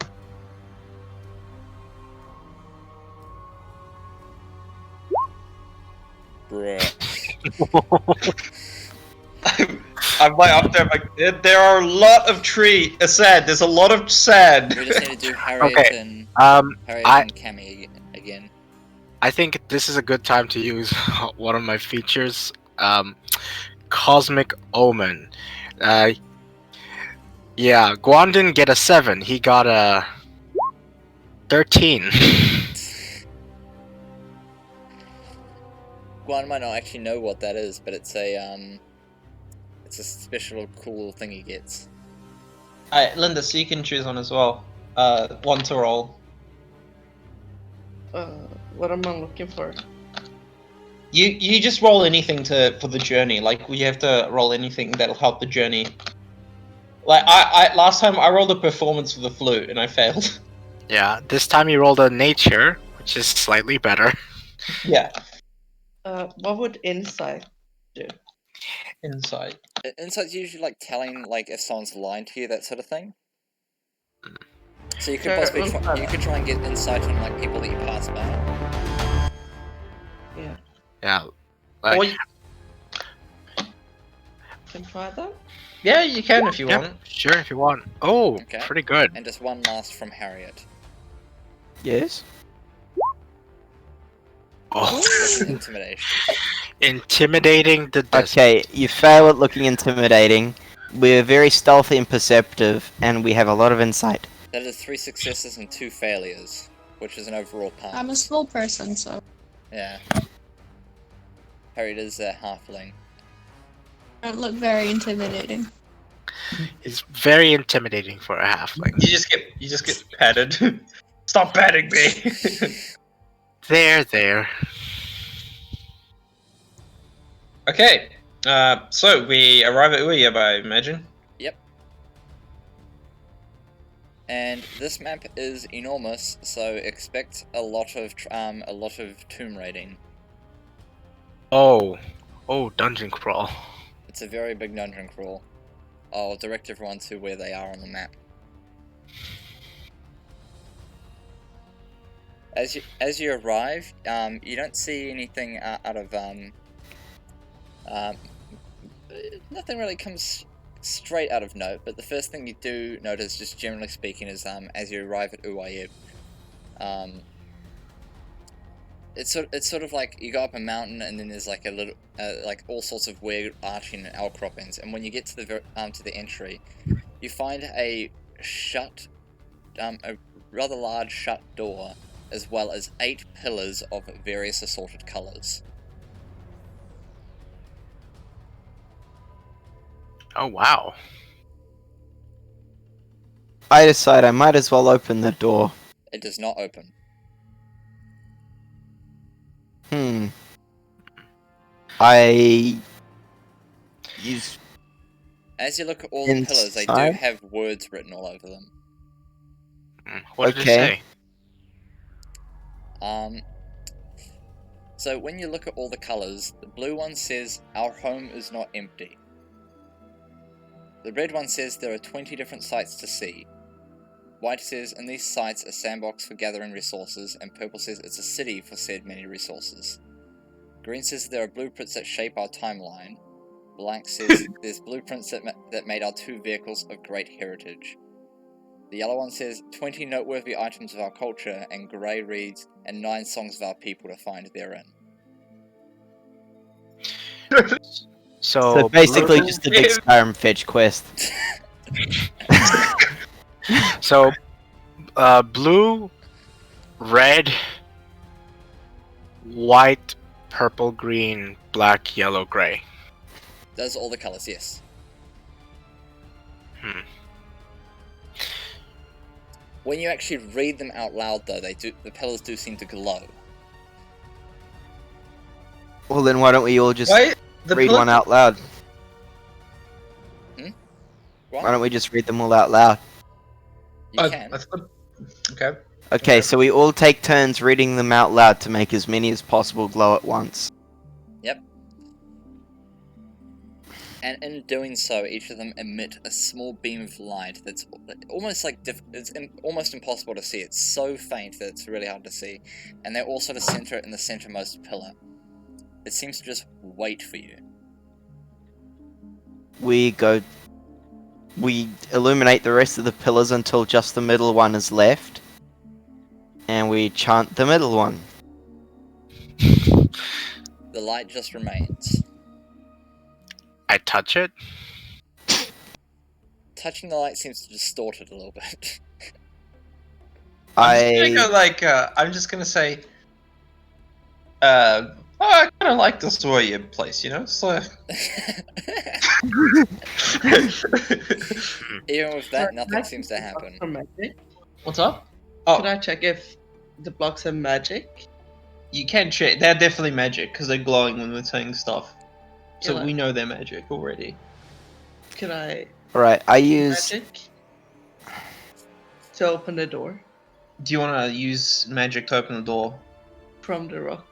Bruh. I'm up there, there are a lot of sand. There's a lot of sand. We just need to do Harriet Okay, and Cammi again. I think this is a good time to use one of my features, Cosmic Omen. Yeah, Guan didn't get a 7, he got a 13. Guan might not actually know what that is, but it's a special cool thing he gets. Alright, Lindis, you can choose one as well. One to roll. What am I looking for? You just roll anything for the journey. Like you have to roll anything that'll help the journey. Like I last time I rolled a performance for the flute and I failed. Yeah, this time you rolled a nature, which is slightly better. Yeah. What would insight do? Insight. Insight's usually like telling like if someone's lying to you, that sort of thing. So you could Sure, possibly we'll try, try you could try and get insight on like people that you pass by. Yeah. Yeah. Or Like, you, Can try that? yeah, you can if you yeah, want. sure if you want. Oh, Okay. pretty good. And just one last from Harriet. Yes. Oh, Intimidation. intimidating the desert. Okay, you fail at looking intimidating. We're very stealthy and perceptive, and we have a lot of insight. That is 3 successes and 2 failures, which is an overall pass. I'm a small person, so Yeah. Harriet is a halfling. I don't look very intimidating. It's very intimidating for a halfling. You just get patted. Stop patting me. There. Okay. So we arrive at Uyab, I imagine. Yep. And this map is enormous, so expect a lot of tomb raiding. Oh, dungeon crawl. It's a very big dungeon crawl. I'll direct everyone to where they are on the map. As you arrive, you don't see anything out of nothing really comes straight out of note. But the first thing you do notice, just generally speaking, is as you arrive at Uyab, it's sort of like you go up a mountain and then there's like a little like all sorts of weird arching and outcroppings, and when you get to the entry, you find a rather large shut door, as well as 8 pillars of various assorted colours. Oh wow. I decide I might as well open the door. It does not open. I use. As you look at all the pillars, they do Inside? have words written all over them. What did Okay. it say? So when you look at all the colours, the blue one says, "Our home is not empty." The red one says there are 20 different sites to see. White says, "In these sites a sandbox for gathering resources," and purple says it's a city for said many resources. Green says there are blueprints that shape our timeline. Black says there's blueprints that made our 2 vehicles of great heritage. The yellow one says 20 noteworthy items of our culture, and grey reads, "and 9 songs of our people to find therein." So basically, blue- just a big Skyrim fetch quest. So, blue, red, white, purple, green, black, yellow, gray. Those are all the colours, yes. When you actually read them out loud, though, the pillars do seem to glow. Well, then why don't we all just Why? read one out loud? What? Why don't we just read them all out loud? You can. Okay. Okay, so we all take turns reading them out loud to make as many as possible glow at once. Yep. And in doing so, each of them emit a small beam of light that's almost like almost impossible to see. It's so faint that it's really hard to see. And they're also to center it in the centermost pillar. It seems to just wait for you. We illuminate the rest of the pillars until just the middle one is left. And we chant the middle one. The light just remains. I touch it. Touching the light seems to distort it a little bit. I'm just gonna say, Oh, I kind of like this warrior place, you know? So. Even with that, nothing seems to happen. For magic? What's up? Oh, Could I check if the blocks are magic? you can check. They're definitely magic because they're glowing when we're saying stuff. So Yeah. we know they're magic already. Could I Alright, I use. magic to open the door Do you want to use magic to open the door? from the rock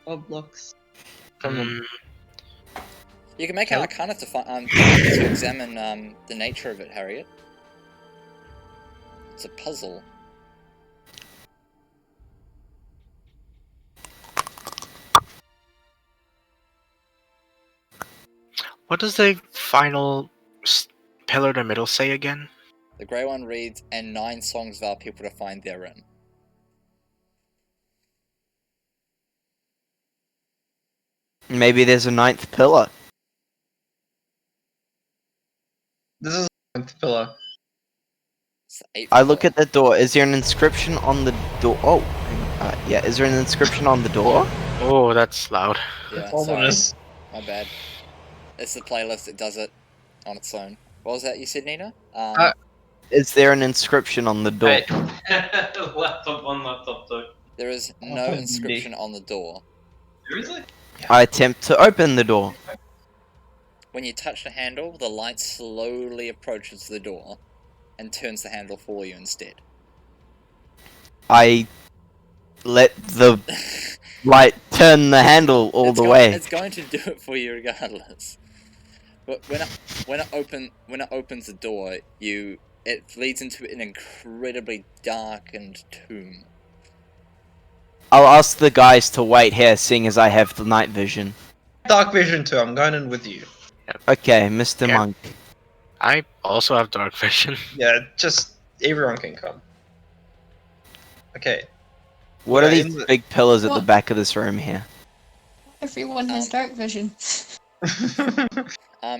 or blocks? From the... You can make an Arcana to examine the nature of it, Harriet. It's a puzzle. What does the final pillar in the middle say again? The grey one reads, "And 9 songs vow people to find therein." Maybe there's a 9th pillar. This is the 9th pillar. It's the 8th I look pillar. at the door. Is there an inscription on the door? Oh, yeah. Is there an inscription on the door? Oh, that's loud. Yeah, All sorry. of this. My bad. It's the playlist that does it on its own. What was that you said, Nina? Is there an inscription on the door? Hey. Laptop on laptop too. There is no inscription on the door. Seriously? I attempt to open the door. When you touch the handle, the light slowly approaches the door and turns the handle for you instead. I let the light turn the handle all the way. It's going to do it for you regardless. But when it opens the door, it leads into an incredibly darkened tomb. I'll ask the guys to wait here, seeing as I have the night vision. Dark vision too. I'm going in with you. Okay, Mr. Yeah. Monk. I also have dark vision. Yeah, just everyone can come. Okay. What are Yeah, these big pillars at the What? back of this room here? Everyone has dark vision.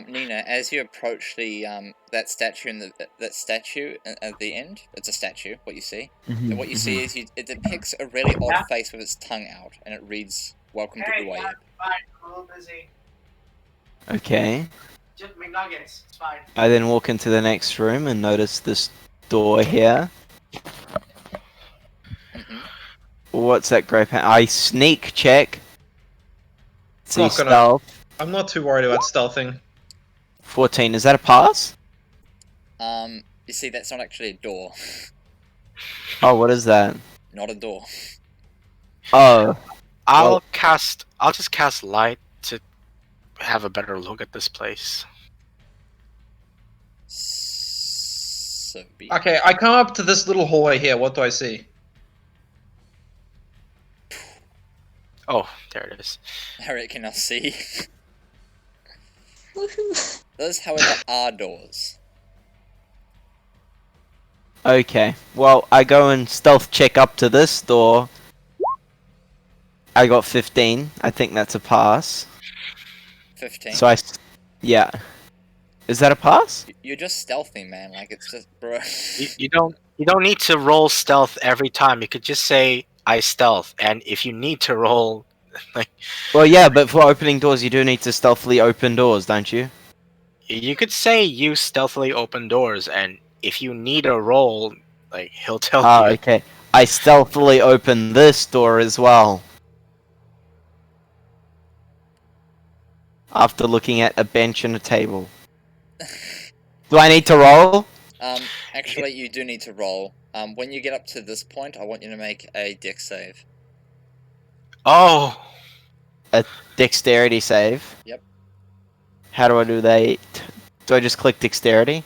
Nina, as you approach the that statue at the end, it's a statue. What you see, and what you see is it depicts a really odd face with its tongue out, and it reads, "Welcome to Guan." Fine, I'm a little busy. Okay. Just McNuggets, it's fine. I then walk into the next room and notice this door here. What's that grey pen? I sneak check. See Not gonna- stealth. I'm not too worried about stealthing. 14. Is that a pass? You see, that's not actually a door. Oh, what is that? Not a door. Oh, I'll Well- just cast light to have a better look at this place. So be it. Okay, I come up to this little hallway here. What do I see? Oh, there it is. Harriet can now see. Woohoo! Those, however, are doors. okay. Well, I go and stealth check up to this door. I got 15. I think that's a pass. 15. So yeah. Is that a pass? You're just stealthy, man. Like, it's just, bro. You don't need to roll stealth every time. You could just say I stealth, and if you need to roll, like Well, yeah, but for opening doors, you do need to stealthily open doors, don't you? you could say you stealthily open doors, and if you need a roll, like he'll tell Ah, you. okay. I stealthily open this door as well. After looking at a bench and a table. Do I need to roll? Actually, you do need to roll. When you get up to this point, I want you to make a dex save. Oh, Dexterity save. Yep. How do I do that? Do I just click dexterity?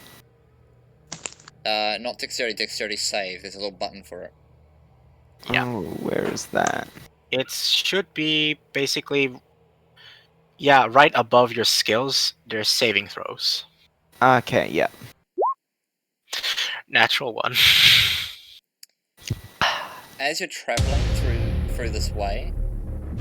Not dexterity save. There's a little button for it. Yeah. Oh, where is that? it should be basically, yeah, right above your skills. There's saving throws. Okay, yeah. Natural one. As you're traveling through this way,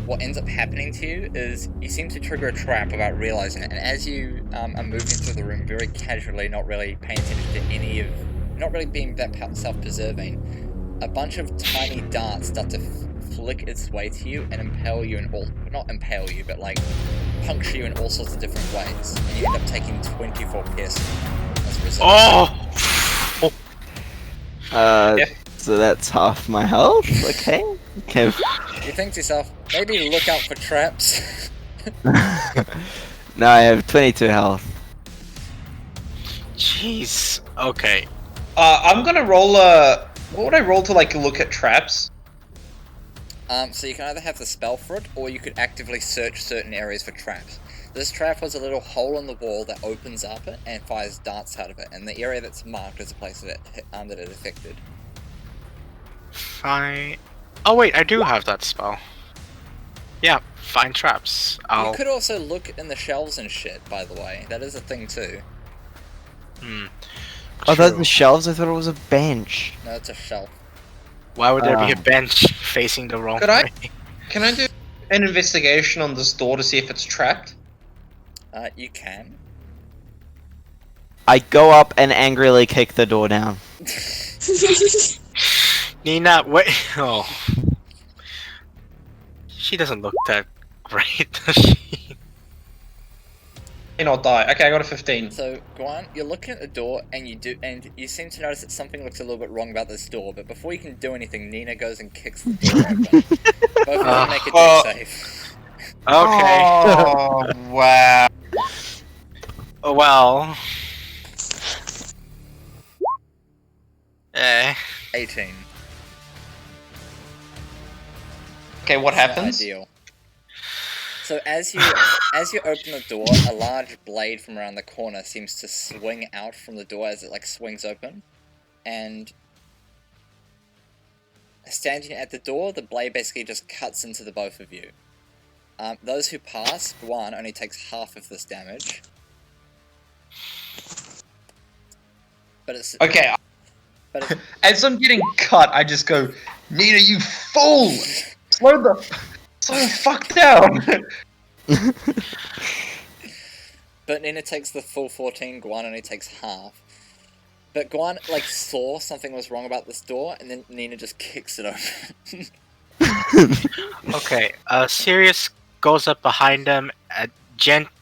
what ends up happening to you is you seem to trigger a trap without realizing it, and as you are moving through the room very casually, not really paying attention to not really being that self-preserving, a bunch of tiny darts start to flick its way to you and impale you in all, not impale you, but like puncture you in all sorts of different ways, and you end up taking 24 piercing as a result. Oh! So that's half my health. Okay. Okay. You think to yourself, maybe look out for traps. No, I have 22 health. Jeez. Okay. I'm gonna roll what would I roll to like look at traps? So you can either have the spell for it, or you could actively search certain areas for traps. This trap was a little hole in the wall that opens up it and fires darts out of it, and the area that's marked is a place that it affected. Fine. Oh wait, I do have that spell. Yeah, find traps. You could also look in the shelves and shit, by the way. That is a thing too. Oh, those True. are shelves? I thought it was a bench. No, it's a shelf. Why would there be a bench facing the wrong Could I- way? Can I do an investigation on this door to see if it's trapped? You can. I go up and angrily kick the door down. Nina, wait. Oh. She doesn't look that great, does she? May not die. Okay, I got a 15. So, Guan, you're looking at the door, and you seem to notice that something looks a little bit wrong about this door. But before you can do anything, Nina goes and kicks the door open. Both of them make a death save. Okay. Oh, wow. Well. 18. Okay, what Not happens? ideal. So as you open the door, a large blade from around the corner seems to swing out from the door as it like swings open, and standing at the door, the blade basically just cuts into the both of you. Those who pass, Guan only takes half of this damage. But it's Okay, but it's, as I'm getting cut, I just go, Nina, you fool! Slow the fuck down! But Nina takes the full 14, Guan only takes half. But Guan, like, saw something was wrong about this door, and then Nina just kicks it open. Okay, Sirius goes up behind them and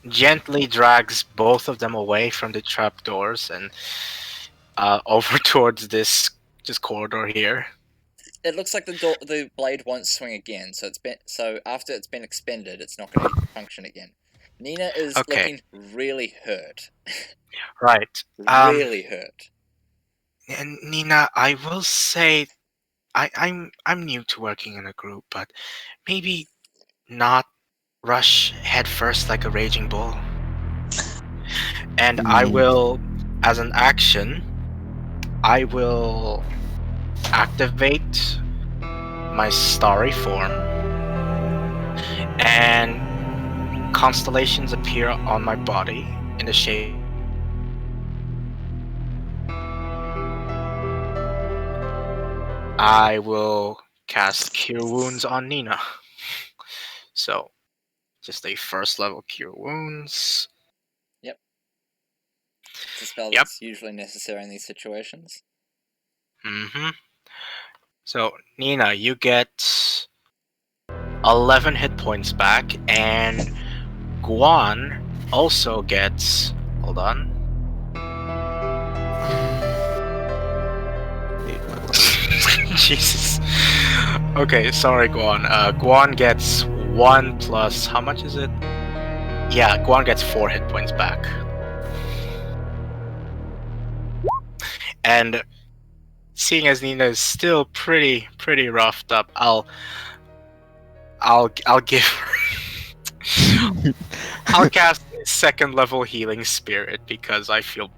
gently drags both of them away from the trapdoors and over towards this corridor here. It looks like the blade won't swing again, so after it's been expended, it's not going to function again. Nina is looking really hurt. Right. Really hurt. And Nina, I will say, I'm new to working in a group, but maybe not rush head first like a raging bull. And I will, as an action, I will activate my starry form, and constellations appear on my body in the shape. I will cast Cure Wounds on Nina. So, just a first level Cure Wounds. It's a spell that's usually necessary in these situations. So, Nina, you get 11 hit points back, and Guan also gets. Hold on. Jesus. Okay, sorry, Guan. Guan gets 1 plus. How much is it? Yeah, Guan gets 4 hit points back. And seeing as Nina is still pretty roughed up, I'll give her. I'll cast second level healing spirit because I feel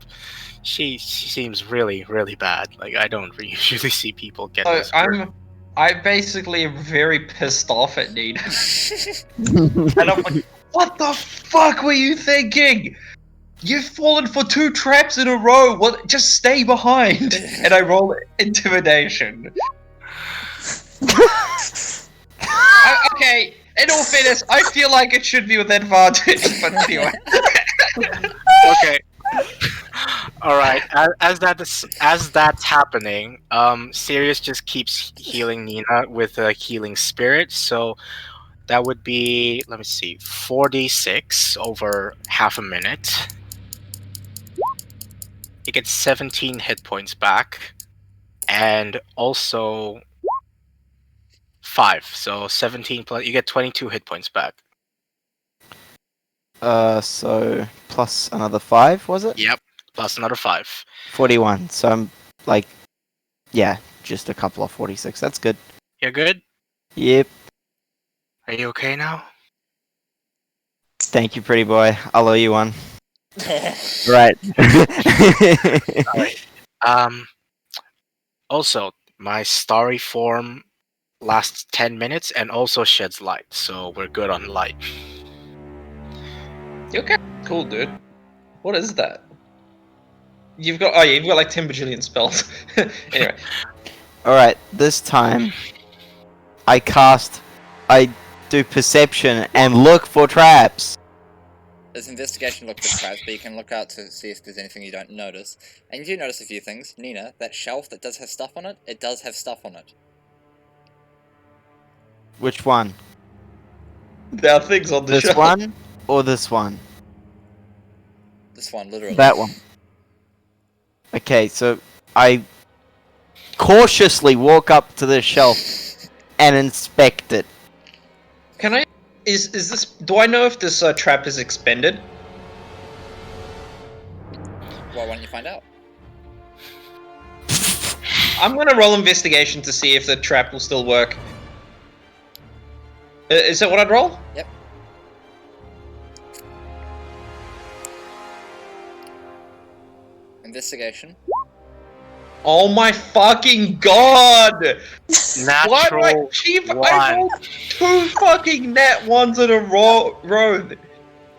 she seems really bad. Like, I don't usually see people get this. I basically am very pissed off at Nina. And I'm like, what the fuck were you thinking? You've fallen for 2 traps in a row. What? Just stay behind. And I roll intimidation. Okay, in all fairness, I feel like it should be with advantage, but anyway. Okay. All right. As that's happening, Sirius just keeps healing Nina with a healing spirit. So that would be, let me see, 4d6 over half a minute. You get 17 hit points back, and also 5. So 17 plus, you get 22 hit points back. So plus another 5, was it? Yep, plus another 5. 41. So I'm like, yeah, just a couple of 46. That's good. You're good? Yep. Are you okay now? Thank you, pretty boy. I'll owe you one. Right. Alright. Also, my starry form lasts 10 minutes and also sheds light, so we're good on light. You're kind of cool, dude. What is that? You've got like 10 bajillion spells. Anyway. Alright, this time I do perception and look for traps. There's investigation, look for traps, but you can look out to see if there's anything you don't notice. And you do notice a few things. Nina, that shelf that does have stuff on it, it does have stuff on it. Which one? There are things on the This shelf. one or this one? This one, literally. That one. Okay, so I cautiously walk up to the shelf and inspect it. Can I? Is this? Do I know if this trap is expended? Well, why don't you find out? I'm gonna roll investigation to see if the trap will still work. Is that what I'd roll? Yep. Investigation. Oh my fucking god! Why do I Natural achieve? I 1. rolled 2 fucking nat ones in a row.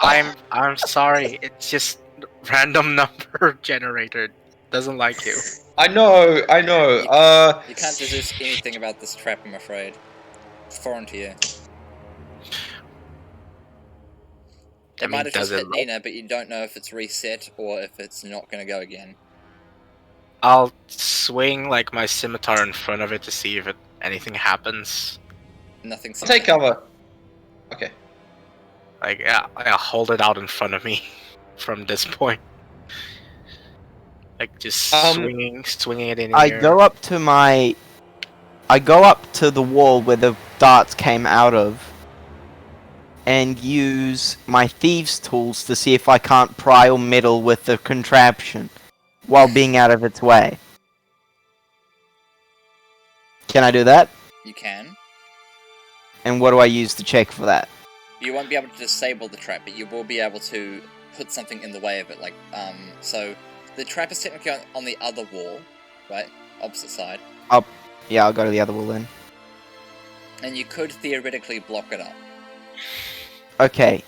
I'm sorry, it's just random number generator. Doesn't like you. I know. You can't deduce anything about this trap, I'm afraid. It's foreign to you. It might have just hit Nina, but you don't know if it's reset or if it's not going to go again. I'll swing like my scimitar in front of it to see if anything happens. Nothing. Take cover. Okay. Like, yeah, I'll hold it out in front of me from this point. Like, just swinging it in the air. I go up to the wall where the darts came out of and use my thieves' tools to see if I can't pry or meddle with the contraption while being out of its way. Can I do that? You can. And what do I use to check for that? You won't be able to disable the trap, but you will be able to put something in the way of it. Like, so the trap is technically on the other wall, right? Opposite side. Yeah, I'll go to the other wall then. And you could theoretically block it up. Okay.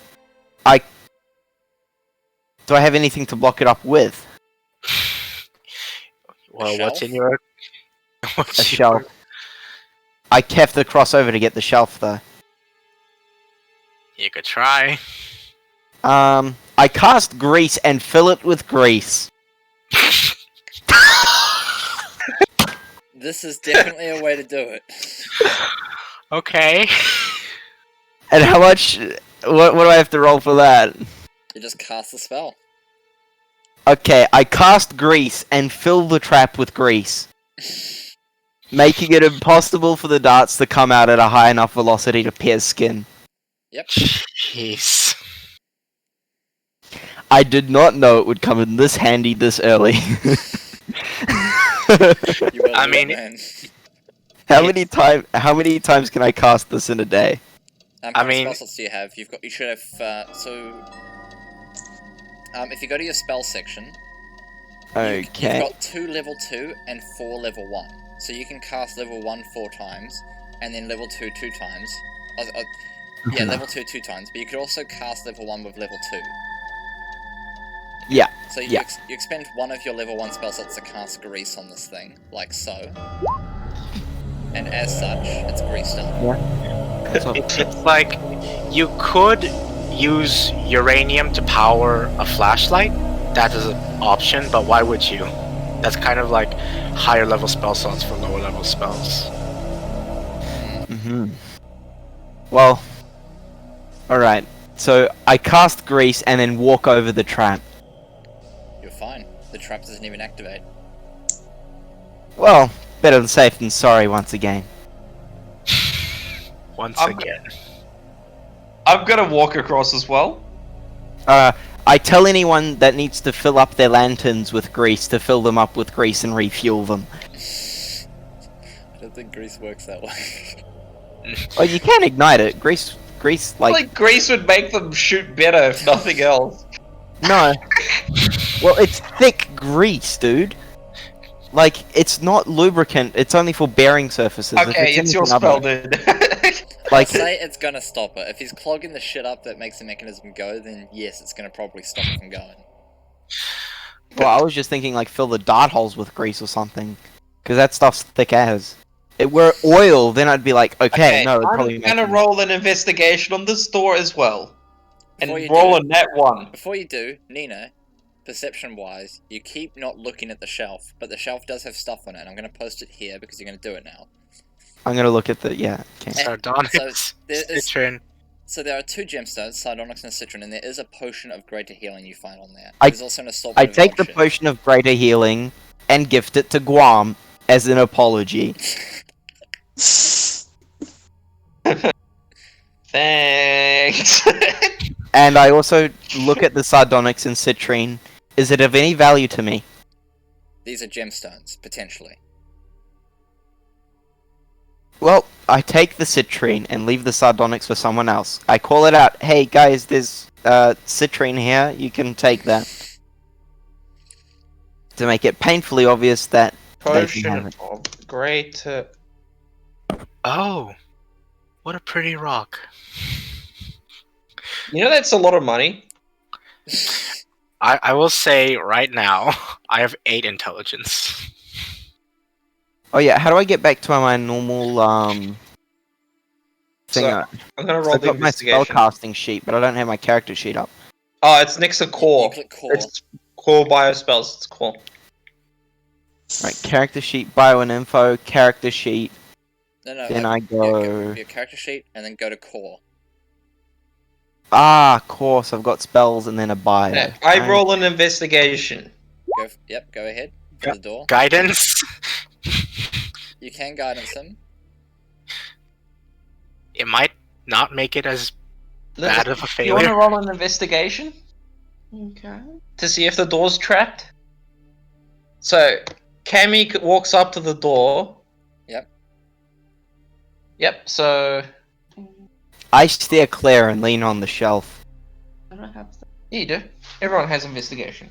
Do I have anything to block it up with? Well, what's shelf? in your... A shelf. I have to cross over to get the shelf, though. You could try. I cast grease and fill it with grease. This is definitely a way to do it. Okay. And how much... What do I have to roll for that? You just cast the spell. Okay, I cast grease and fill the trap with grease, making it impossible for the darts to come out at a high enough velocity to pierce skin. Yep. Jeez. I did not know it would come in this handy this early. I mean, how many times can I cast this in a day? how many spell slots do you have? You should have, if you go to your spell section, Okay. you've got 2 level 2 and 4 level 1. So you can cast level 1 4 times, and then level 2 2 times. Yeah, level 2 2 times, but you could also cast level 1 with level 2. Yeah. So you expend one of your level 1 spell slots to cast grease on this thing, like so. And as such, it's greased up. It's like you could use uranium to power a flashlight, that as an option, but why would you? That's kind of like higher level spell slots for lower level spells. Well, alright. So I cast Grease and then walk over the trap. You're fine. The trap doesn't even activate. Well, better safe than sorry once again. Once I'm again. I'm gonna walk across as well. I tell anyone that needs to fill up their lanterns with grease to fill them up with grease and refuel them. I don't think grease works that way. Oh, you can ignite it. Grease, Like grease would make them shoot better, if nothing else. No. Well, it's thick grease, dude. Like, it's not lubricant, it's only for bearing surfaces. If Okay, it's your anything spell, other- dude. I'll Like, say it's gonna stop it. If he's clogging the shit up that makes the mechanism go, then yes, it's gonna probably stop it from going. well, I was just thinking, like, fill the dart holes with grease or something. Because that stuff's thick as. It were oil, then I'd be like, okay, no, it'd probably I'm make gonna sense. roll an investigation on this door as well. And Before you roll do- a net one. Before you do, Nina, perception-wise, you keep not looking at the shelf, but the shelf does have stuff on it, and I'm gonna post it here because you're gonna do it now. I'm gonna look at the, yeah, okay. Sardonyx, there is- Citron. So there are two gemstones, Sardonyx and Citron, and there is a potion of greater healing you find on there. I- There's also an assault I of take the shit. potion of greater healing and gift it to Guam as an apology. Thanks. And I also look at the Sardonyx and Citrine. Is it of any value to me? These are gemstones, potentially. Well, I take the Citrine and leave the Sardonyx for someone else. I call it out, hey guys, there's Citrine here, you can take that. To make it painfully obvious that they can have Potion it. of greater. Oh, what a pretty rock. You know that's a lot of money. I will say right now, I have 8 intelligence. Oh yeah, how do I get back to my normal thing? So, I'm gonna roll I've the got my investigation. spellcasting sheet, but I don't have my character sheet up. Oh, it's next to core. You click core. It's core biospells. It's core. Right, character sheet, bio and info, character sheet. No, Then like, I go. your character sheet, and then go to core. Ah, course, I've got spells and then a bio. Yeah, I roll an investigation. Go ahead. For the door. Guidance? You can guidance him. It might not make it as bad of a You want to failure. roll an investigation Okay. to see if the door's trapped? So, Cammi walks up to the door. Yep. Yep. So, I steer clear and lean on the shelf. I don't have that. yeah, you do. Everyone has investigation.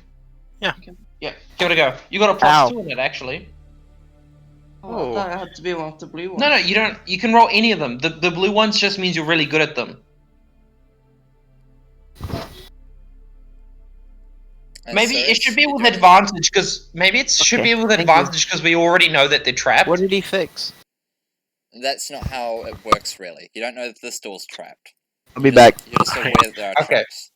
Yeah. Yeah. Give it a go. You got a Ow. +2 on it, actually. Oh, I thought I had to be one of the blue ones. No, you don't. You can roll any of them. The blue ones just means you're really good at them. And Maybe so it should be you with do it. advantage because should be with thank you. advantage because we already know that they're trapped. What did he fix? That's not how it works, really. You don't know that this door's trapped. I'll be You're back. You're just aware that there are Okay. traps.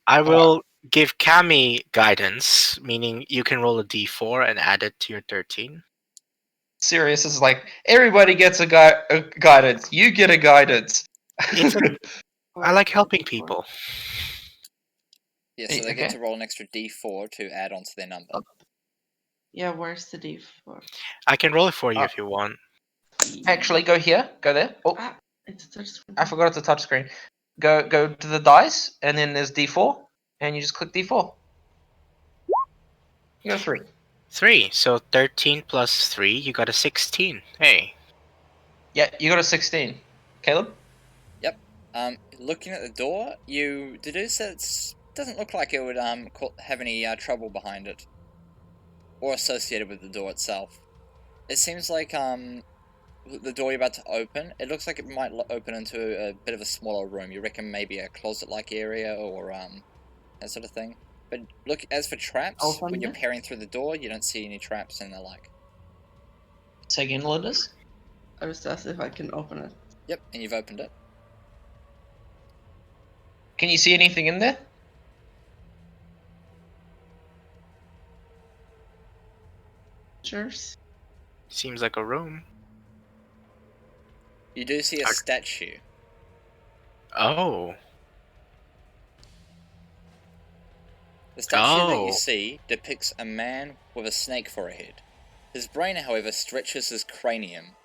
I will give Cammi guidance, meaning you can roll a d4 and add it to your 13. Sirius is like everybody gets a guidance. You get a guidance. It's I like helping people. Yeah, so they get Okay. to roll an extra d4 to add onto their number. Yeah, where's the D4? I can roll it for you if you want. Actually, go here. Go there. Oh, Ah, it's a touch screen. I forgot it's a touchscreen. Go to the dice, and then there's D4, and you just click D4. You got 3. 3. So 13 plus 3, you got a 16. Hey. Yeah, you got a 16. Caleb? Looking at the door, you deduce that it doesn't look like it would have any trouble behind it, or associated with the door itself. It seems like the door you're about to open, it looks like it might open into a bit of a smaller room. You reckon maybe a closet-like area or that sort of thing. But look, as for traps, Open when you're it? peering through the door, you don't see any traps and the like. Say again, Lindis. I just asked if I can open it. Yep, and you've opened it. Can you see anything in there? Cheers. Seems like a room. You do see a statue. Oh. The statue that you Oh. see depicts a man with a snake for a head. His brain, however, stretches his cranium.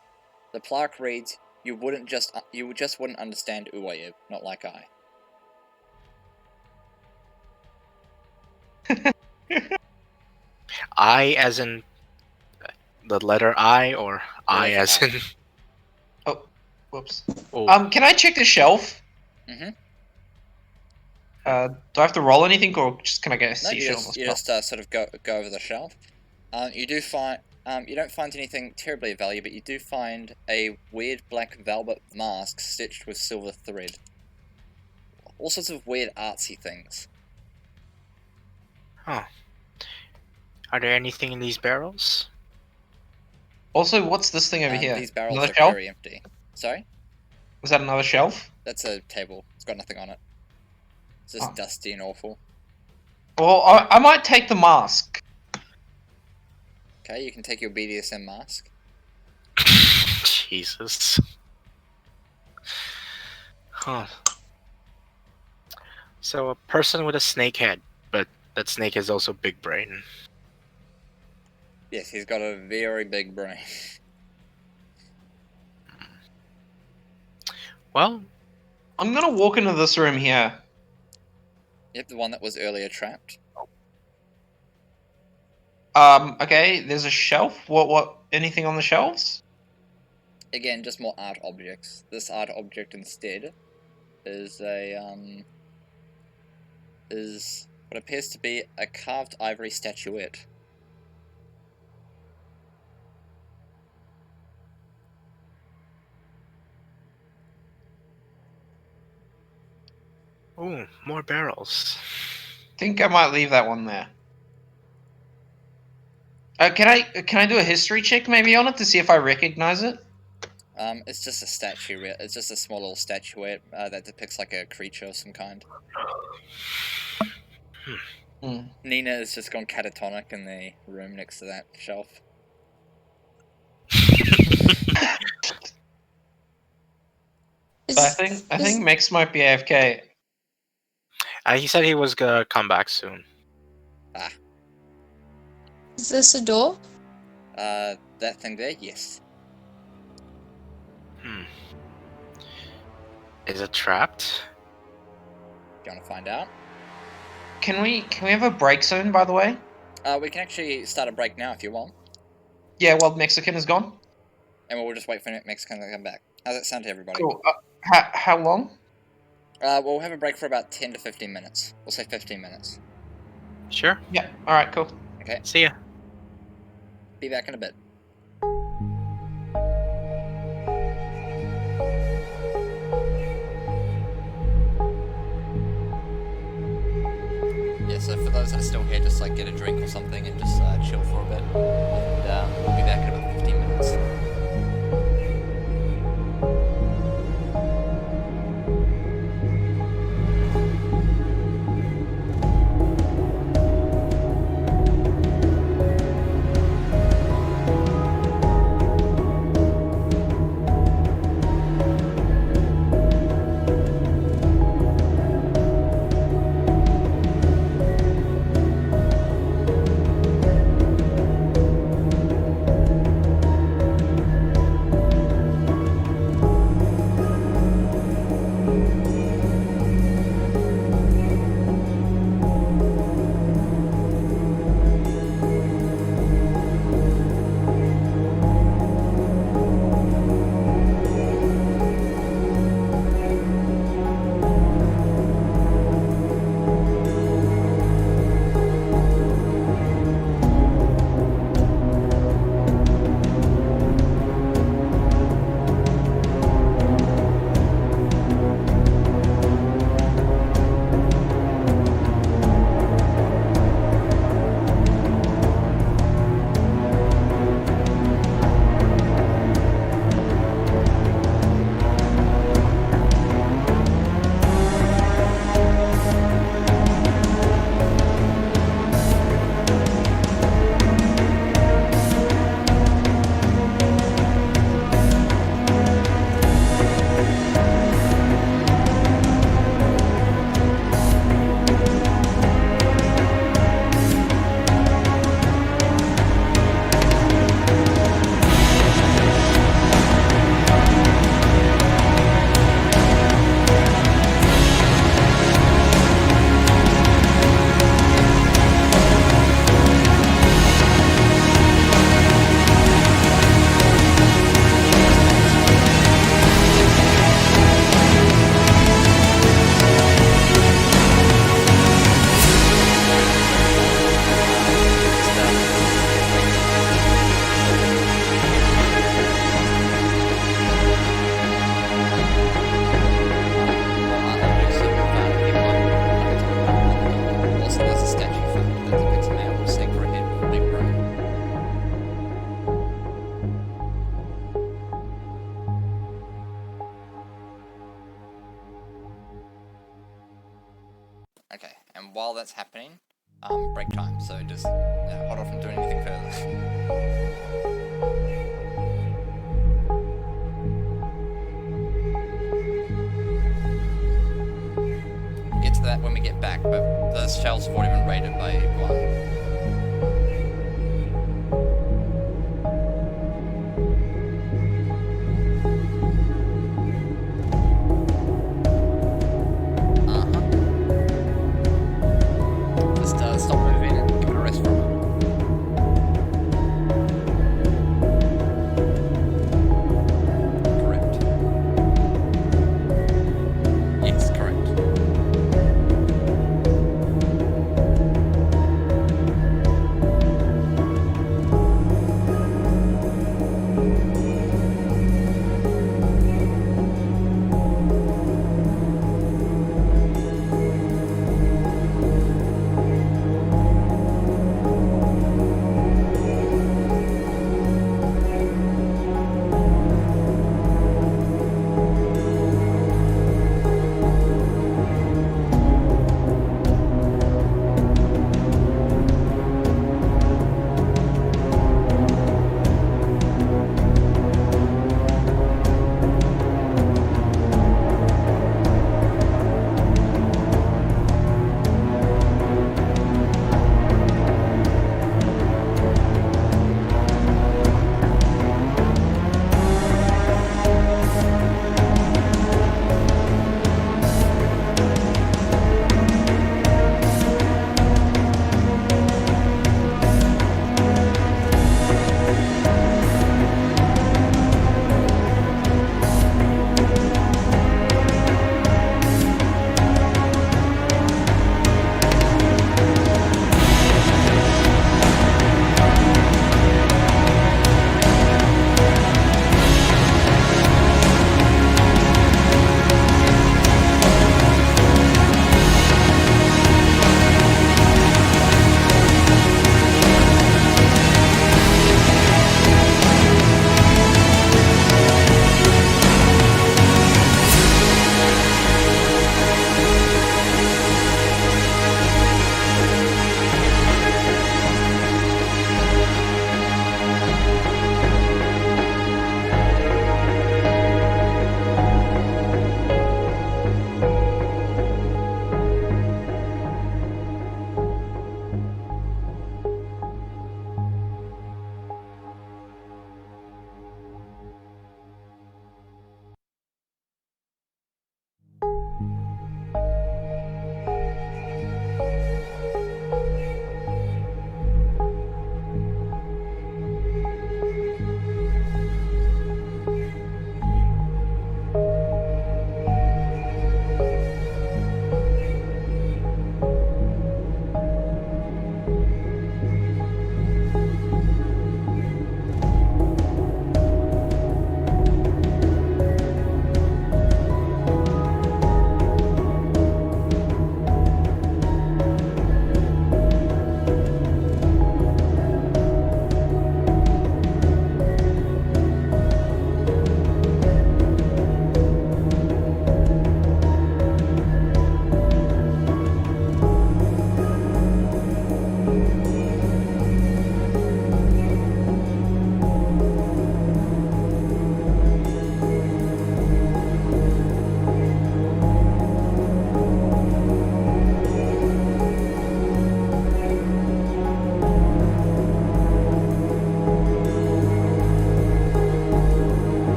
The plaque reads, you just wouldn't understand Uwayev, not like I. I as in the letter I, or I letter as I. in... Oh, whoops. Oh. Can I check the shelf? Mm-hmm. Do I have to roll anything, or just can I get a No, see you shit on just, the you spell? just sort of go over the shelf. You do find, you don't find anything terribly of value, but you do find a weird black velvet mask stitched with silver thread. All sorts of weird artsy things. Huh. Are there anything in these barrels? Also, what's this thing over here? These barrels Another are shelf? very empty. Sorry? Was that another shelf? That's a table. It's got nothing on it. It's just Oh. dusty and awful. Well, I might take the mask. Okay, you can take your BDSM mask. Jesus. Huh. So a person with a snake head, but that snake has also big brain. Yes, he's got a very big brain. Well, I'm gonna walk into this room here. Yep, the one that was earlier trapped. Okay, there's a shelf. What, anything on the shelves? Again, just more art objects. This art object instead is is what appears to be a carved ivory statuette. ooh, more barrels. Think I might leave that one there. Can I do a history check maybe on it to see if I recognize it? It's just a statue. It's just a small little statuette that depicts like a creature of some kind. Hmm. Nina has just gone catatonic in the room next to that shelf. So I think Mex might be AFK. He said he was gonna come back soon. Is this a door? That thing there, yes. Is it trapped? Do you want to find out? Can we have a break soon, by the way? We can actually start a break now if you want. Yeah, well, Mexican is gone. And we'll just wait for Mexican to come back. How's that sound to everybody? Cool. How long? We'll have a break for about 10 to 15 minutes. We'll say 15 minutes. Sure. Yeah. All right. Cool. Okay, See ya. be back in a bit. Yeah, so for those that are still here, just like get a drink or something and just chill for a bit. And we'll be back in about 15 minutes. And while that's happening, break time. So just hold off from doing anything further. Get to that when we get back, but those shells have already been raided by Guan. Stop moving and give it a rest for a moment. Correct. Yes, correct.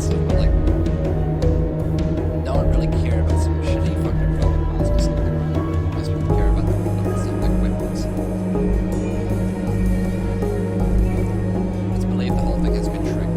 stuff, but like, no one really cared about some shitty fucking velvet mask or something, right? Most people care about the stuff like weapons. It's believed the whole thing has been tricked.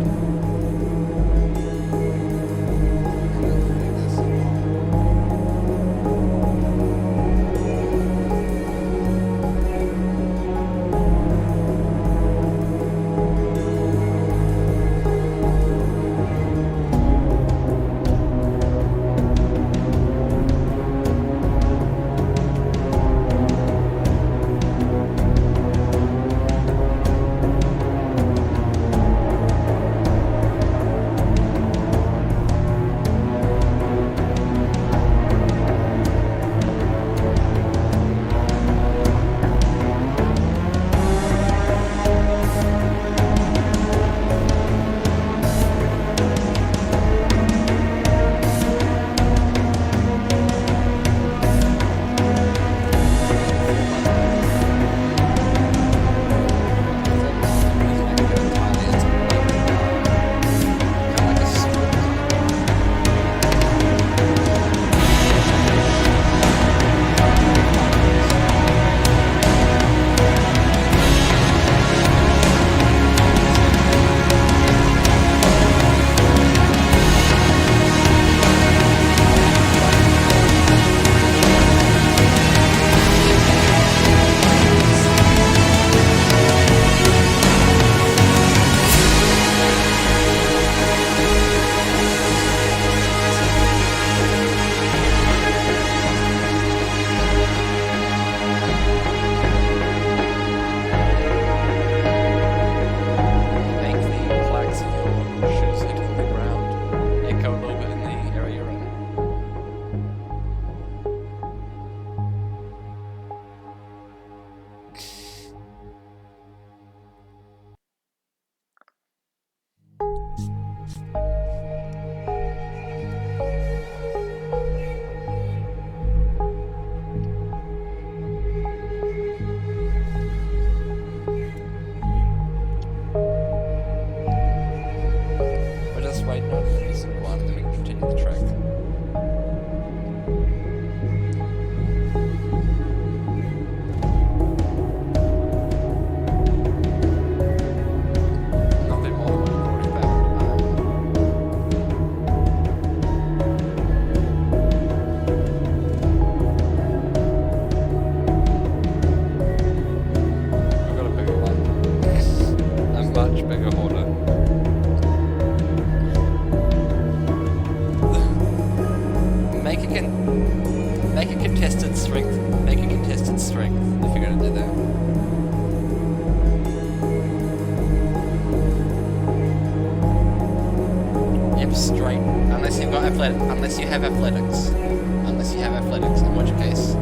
Unless you have athletics. Unless you have athletics, in which case.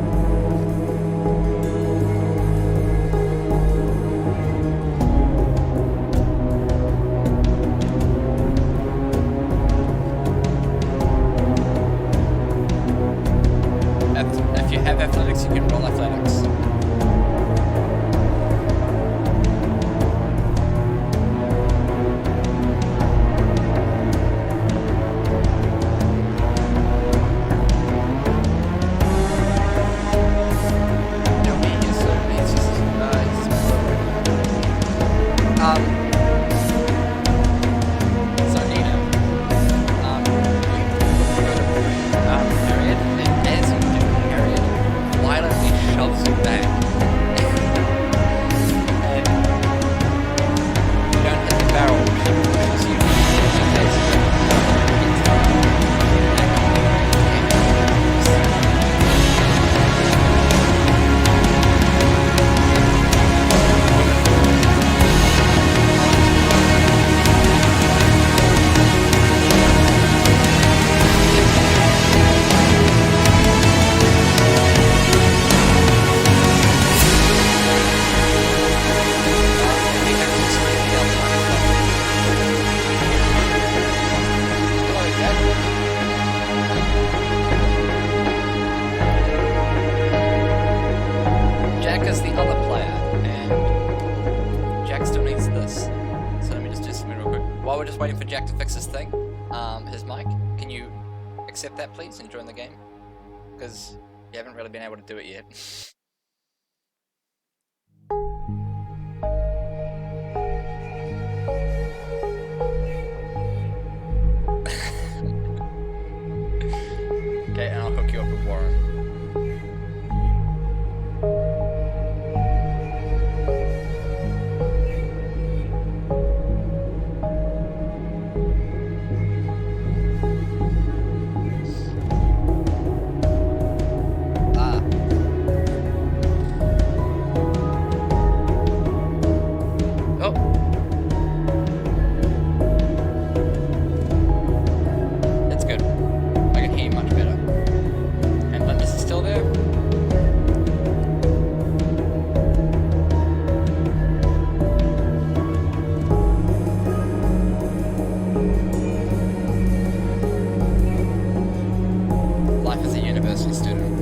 If you have athletics, you can roll athletics. Harriet, and as you do, Harriet violently shoves his mic. Can you accept that, please, and join the game? Because you haven't really been able to do it yet. Okay, and I'll hook you up with Warren. Oh. That's good. I can hear you much better. And Lindis is still there? Life as a university student.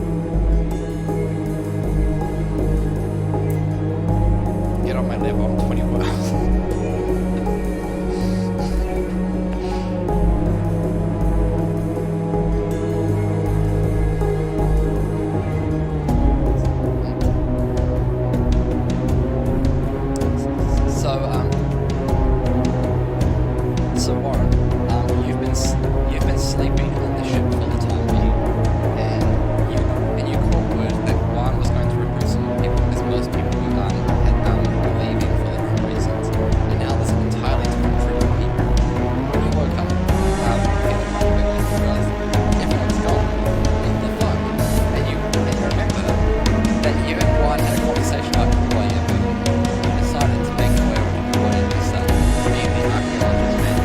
Get on my level, I'm 21. So Warren, you've been sleeping on the ship for the time being, and you caught word that Guan was going to recruit some more people because most people were leaving for different reasons, and now there's an entirely different group of people. When you woke up, feeling much better, you realized everyone's gone. What the fuck? And you remember that you and Guan had a conversation about why you decided to make your way to this being the archaeologist man.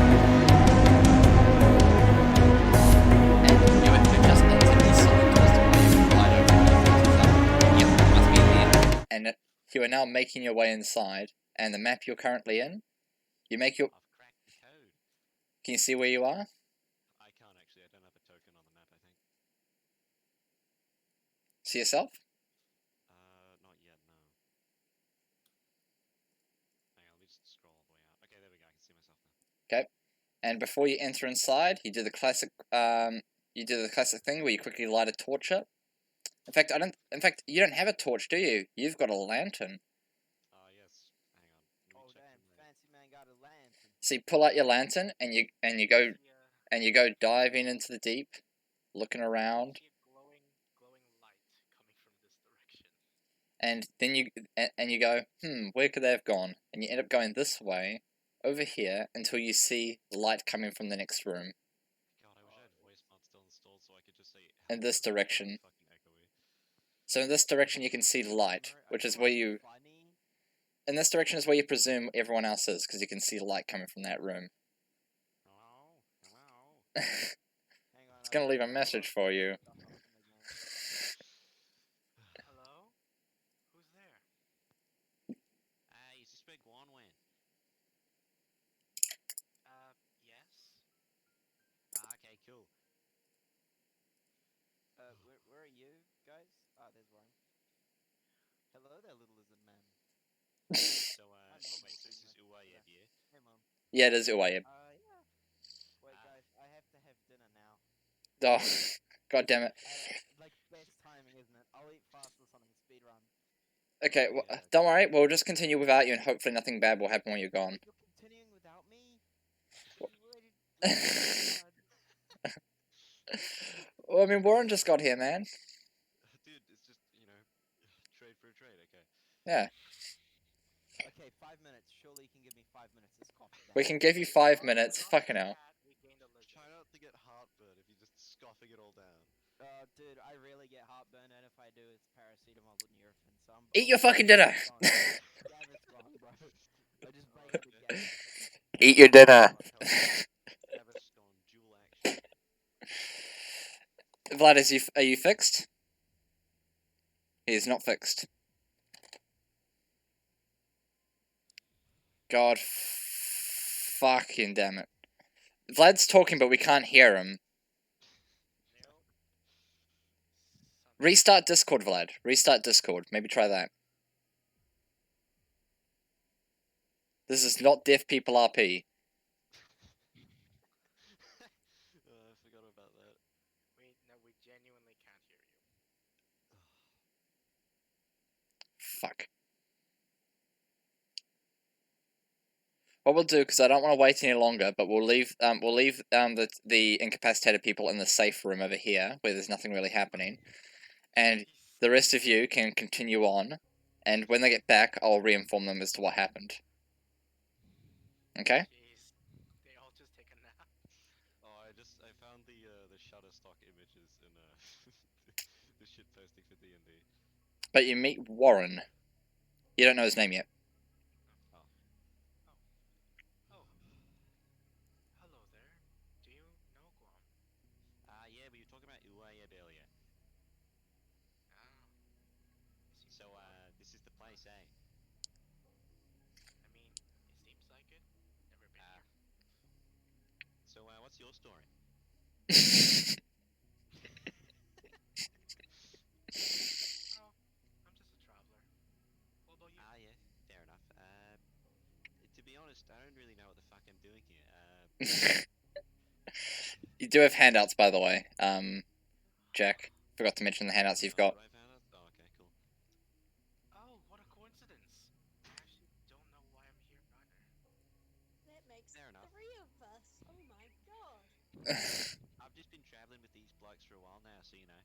And you had just entered the solid doors to where you could glide over and yep, that must be there. And you are now making your way inside, and the map you're currently in, you make your... I've cracked the code. Can you see where you are? I can't actually. I don't have a token on the map, I think. See yourself? Not yet, no. Hang on, let me just scroll all the way out. Okay, there we go. I can see myself now. Okay. And before you enter inside, you do the classic thing where you quickly light a torch up. In fact, you don't have a torch, do you? You've got a lantern. Yes. Hang on. Let me Oh check damn, in there. fancy man got a lantern. So you pull out your lantern and you go diving into the deep, looking around, See a glowing light coming from this direction. and then you go, where could they have gone? And you end up going this way, over here, until you see light coming from the next room. God, I wish I had voice mod still installed so I could just say. In this direction. Fucking echoey. So in this direction you can see light, which is where you... In this direction is where you presume everyone else is, because you can see light coming from that room. Hello? Hello? It's gonna leave a message for you. Hello? Who's there? Hey, is this where Guan went? Yes. Okay, cool. Where are you guys? Ah, there's Warren. Hello there, little lizard man. So, wait, so this is Uwayeb, yeah? Hey, mom. Yeah, it is Uwayeb. Yeah. Wait, guys, I have to have dinner now. Oh, god damn it. Like, best timing, isn't it? I'll eat fast or something, speed run. Okay, well, don't worry, we'll just continue without you and hopefully nothing bad will happen when you're gone. You're continuing without me? You Well, I mean, Warren just got here, man. Dude, it's just, trade for a trade, okay. Yeah. Okay, 5 minutes. Surely you can give me 5 minutes to scoff it down. We can give you 5 minutes. Fucking hell. Try not to get heartburn if you're just scoffing it all down. Dude, I really get heartburn, and if I do, it's paracetamol and Nurofen. So I'm... Eat your fucking dinner! Gavin's gone, bro. I just break it again. Eat your dinner! Gaviscon, dual action. Vlad, are you fixed? He is not fixed. God fucking damn it. Vlad's talking, but we can't hear him. Restart Discord, Vlad. Restart Discord. Maybe try that. This is not Deaf People RP. about that. We genuinely can't hear you. Fuck. What we'll do, because I don't want to wait any longer, but we'll leave the incapacitated people in the safe room over here, where there's nothing really happening, and the rest of you can continue on, and when they get back, I'll re-inform them as to what happened. Okay? Jeez. They all just take a nap. Oh, I found the Shutterstock images in the shit posting for D&D. But you meet Warren. You don't know his name yet. Oh. Hello there. Do you know Guan? Yeah, we were talking about Uayeb earlier. Ah. So, this is the place, eh? I mean, it seems like it. Never been here. So, what's your story? Oh, I'm just a traveler. What about you? Yeah, fair enough. To be honest, I don't really know what the fuck I'm doing here. You do have handouts, by the way. Jack. Forgot to mention the handouts you've got. What I found out? Oh, okay, cool. Oh, what a coincidence. I actually don't know why I'm here either. That makes Fair enough. 3 of us. Oh my god. I've just been traveling with these blokes for a while now, so you know.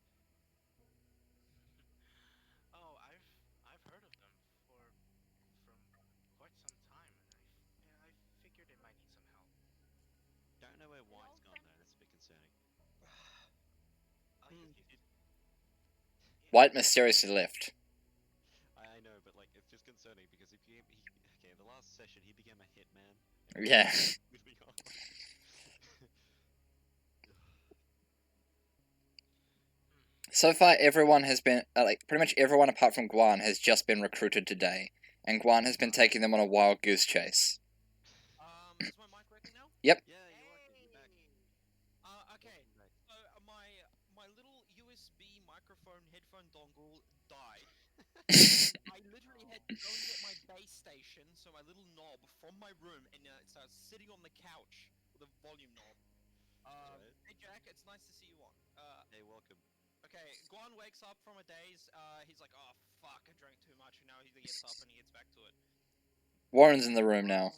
Oh, I've heard of them from quite some time, and I figured they might need some help. Don't know where White's gone though. That's a bit concerning. White mysteriously left. I know, but like it's just concerning because if he okay, in the last session he became a hitman. Yeah. Moving on. So far, everyone has been, pretty much everyone apart from Guan has just been recruited today. And Guan has been taking them on a wild goose chase. Is my mic working now? Yep. Yeah, you're working. You're back. Okay. So my little USB microphone headphone dongle died. I literally had to go and get my base station, so my little knob from my room, and so I was sitting on the couch with a volume knob. Hey Jack, it's nice to see you on. Hey, welcome. Okay, Guan wakes up from a daze. He's like, oh fuck, I drank too much, and now he gets up and he gets back to it. Warren's in the room now.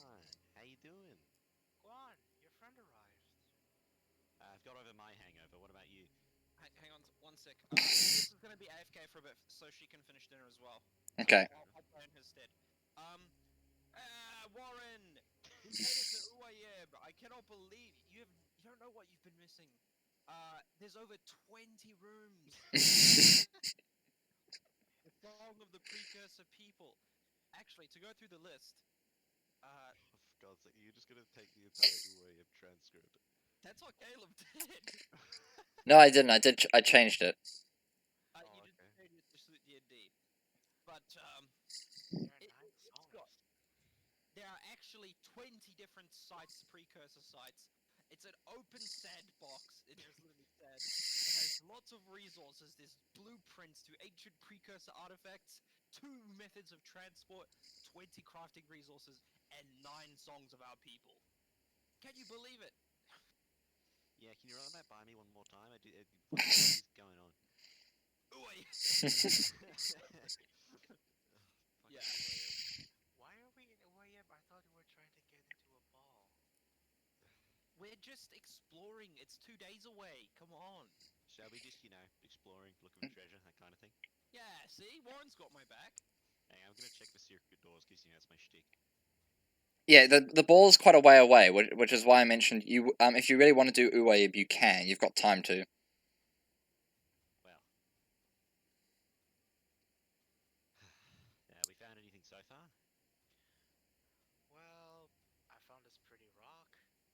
How you doing? Guan, your friend arrived. I've got over my hangover. What about you? Hang on one sec. This is gonna be AFK for a bit, so she can finish dinner as well. Okay. I'll play in his stead. Warren, we made it to Uayeb. I cannot believe you don't know what you've been missing. There's over 20 rooms. The song of the precursor people. Actually, to go through the list. Oh, for God's sake, you're just gonna take the entire Uayeb transcript. That's what Caleb did. No, I didn't. I changed it. You didn't say it to suit D&D. But, there are actually 20 different sites, precursor sites. It's an open sandbox. It is literally said. It has lots of resources. There's blueprints to ancient precursor artifacts, 2 methods of transport, 20 crafting resources, and 9 songs of our people. Can you believe it? Yeah, can you run that by me one more time? What is going on? Yeah. Why are we in Uayeb? I thought we were trying to get into a ball. We're just exploring. It's 2 days away. Come on. Shall we just, exploring, looking for treasure, that kind of thing? Yeah, see? Warren's got my back. Hey, I'm gonna check the secret doors, because, that's my shtick. Yeah, the ball is quite a way away, which is why I mentioned you. If you really want to do Uayeb, you can. You've got time to. Well. We found anything so far? Well, I found this pretty rock,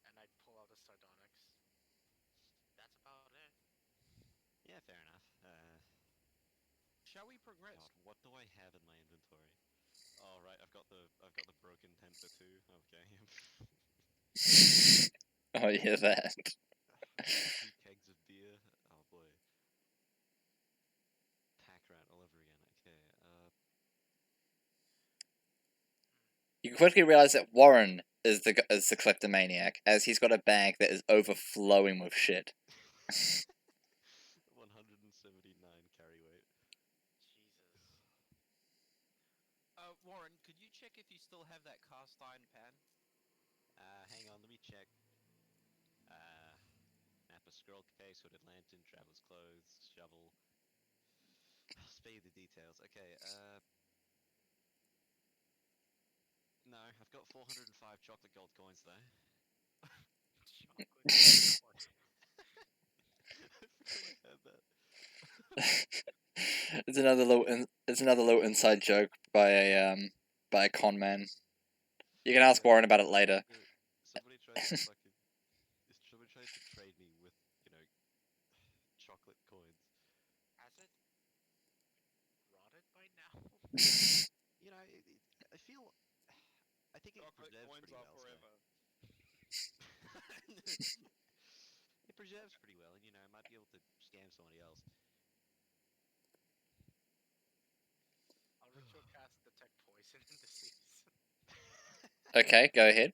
and I'd pull out a sardonyx. That's about it. Yeah, fair enough. Shall we progress? God, what do I have in my inventory? Oh right, I've got the broken tent for 2. Okay. Oh yeah, that. 2 kegs of beer. Oh boy. Pack rat all over again. Okay. You quickly realize that Warren is the kleptomaniac, as he's got a bag that is overflowing with shit. 179 carry weight. Jesus. Warren, could you check if you still have that cast iron pan? Hang on, let me check. Map of scroll case, hooded lantern, traveler's clothes, shovel. Spare the details. Okay, no, I've got 405 chocolate gold coins though. Chocolate gold. I had that. It's another little inside joke by a con man. You can ask Warren about it later. Somebody tried to trade me with, chocolate coins. Has it rotted by now? I feel. I think it Chocolate preserves coins pretty are well. forever. It preserves pretty well, and I might be able to scam somebody else. I'll ritual cast detect poison and disease. Okay, go ahead.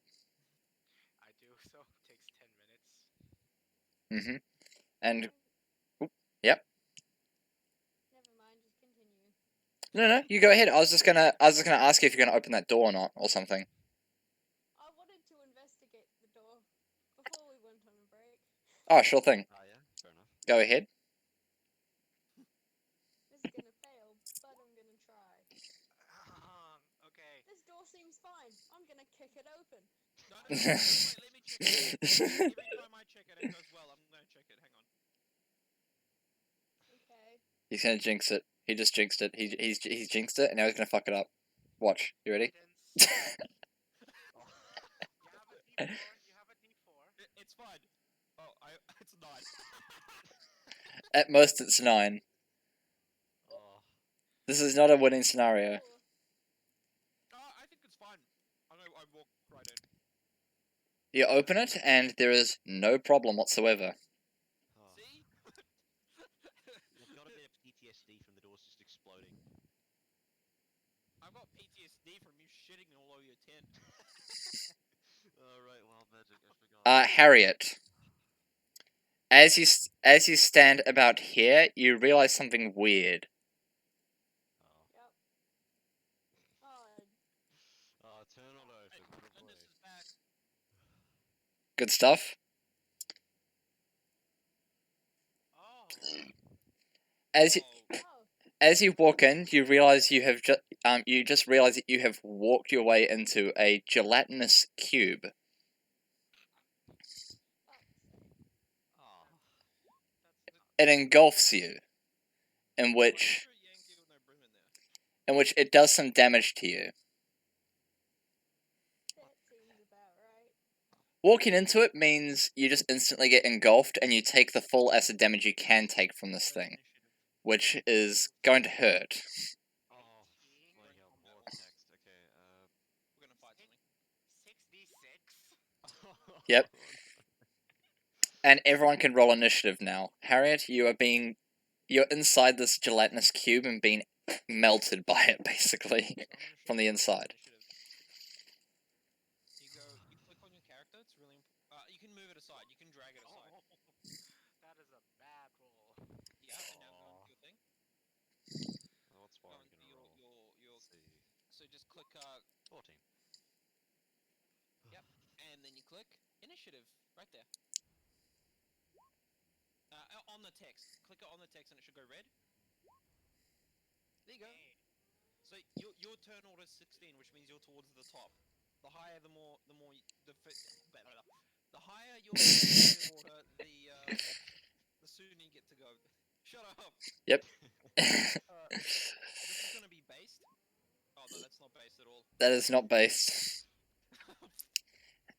I do so. Takes 10 minutes. Mhm. And yep. Never mind, just continue. No, you go ahead. I was just gonna ask you if you're gonna open that door or not, or something. I wanted to investigate the door before we went on a break. Oh, sure thing. Ah, yeah, fair enough. Go ahead. This is gonna fail, but I'm gonna try. Okay. This door seems fine. I'm gonna kick it open. No, wait, let me check it. Every time I check it, it goes well. I'm gonna check it. Hang on. Okay. He's gonna jinx it. He just jinxed it. He's jinxed it, and now he's gonna fuck it up. Watch. You ready? You have a D4. It's fine. Oh, it's 9. At most, it's 9. Oh. This is not a winning scenario. I think it's fine. I walk right in. You open it, and there is no problem whatsoever. Oh. See? I've got a bit of PTSD from the doors just exploding. I've got PTSD from you shitting all over your tent. Oh, right, wild magic, I forgot. Harriet. As you stand about here, you realize something weird. Yep. Oh, Turn it over. Lindis is back. Good stuff. Oh. As you walk in, you realize you have just realize that you have walked your way into a gelatinous cube. Oh. It engulfs you, in which it does some damage to you. that seems about right. Walking into it means you just instantly get engulfed, and you take the full acid damage you can take from this thing, which is going to hurt. Oh, bloody hell, more text. Okay, We're gonna fight something. 6d6. Yep. And everyone can roll initiative now. Harriet, you're inside this gelatinous cube and being melted by it, basically, from the inside. You click on your character. It's really you can move it aside. You can drag it aside. That is a bad roll. Yeah, and now go into your thing. What's Go Warren into gonna roll? your See. So just click 14. Yep, and then you click initiative right there. On the text. Click it on the text and it should go red. There you go. So your turn order is 16, which means you're towards the top. The higher, the higher your initiative order, the sooner you get to go. Shut up. Yep. This is gonna be based. Oh no, that's not based at all. That is not based.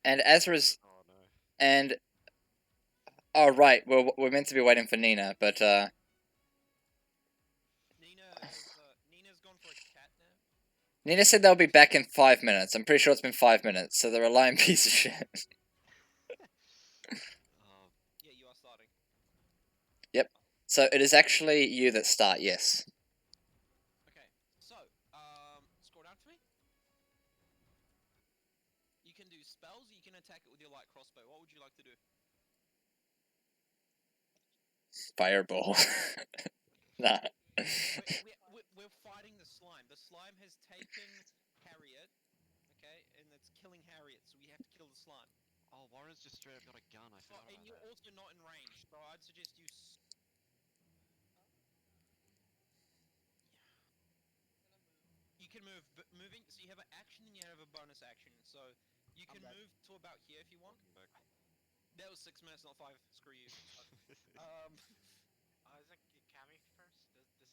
And as a res- Oh, no. and oh right, we're meant to be waiting for Nina, but Nina's gone for a cat nap. Nina said they'll be back in 5 minutes. I'm pretty sure it's been 5 minutes, so they're a lying piece of shit. Yeah, you are starting. Yep. So it is actually you that start, yes. Okay, so scroll down for me. You can do spells, or you can attack it with your light crossbow. What would you like to do? Fireball. Nah. We're fighting the slime. The slime has taken Harriet, okay, and it's killing Harriet, so we have to kill the slime. Oh, Warren's just straight up got a gun. I forgot And about you're that. also not in range, so I'd suggest you. You can move, but moving. So you have an action and you have a bonus action. So you can move to about here if you want. Welcome back. That was 6 minutes, not 5. Screw you. Isn't Cammi first?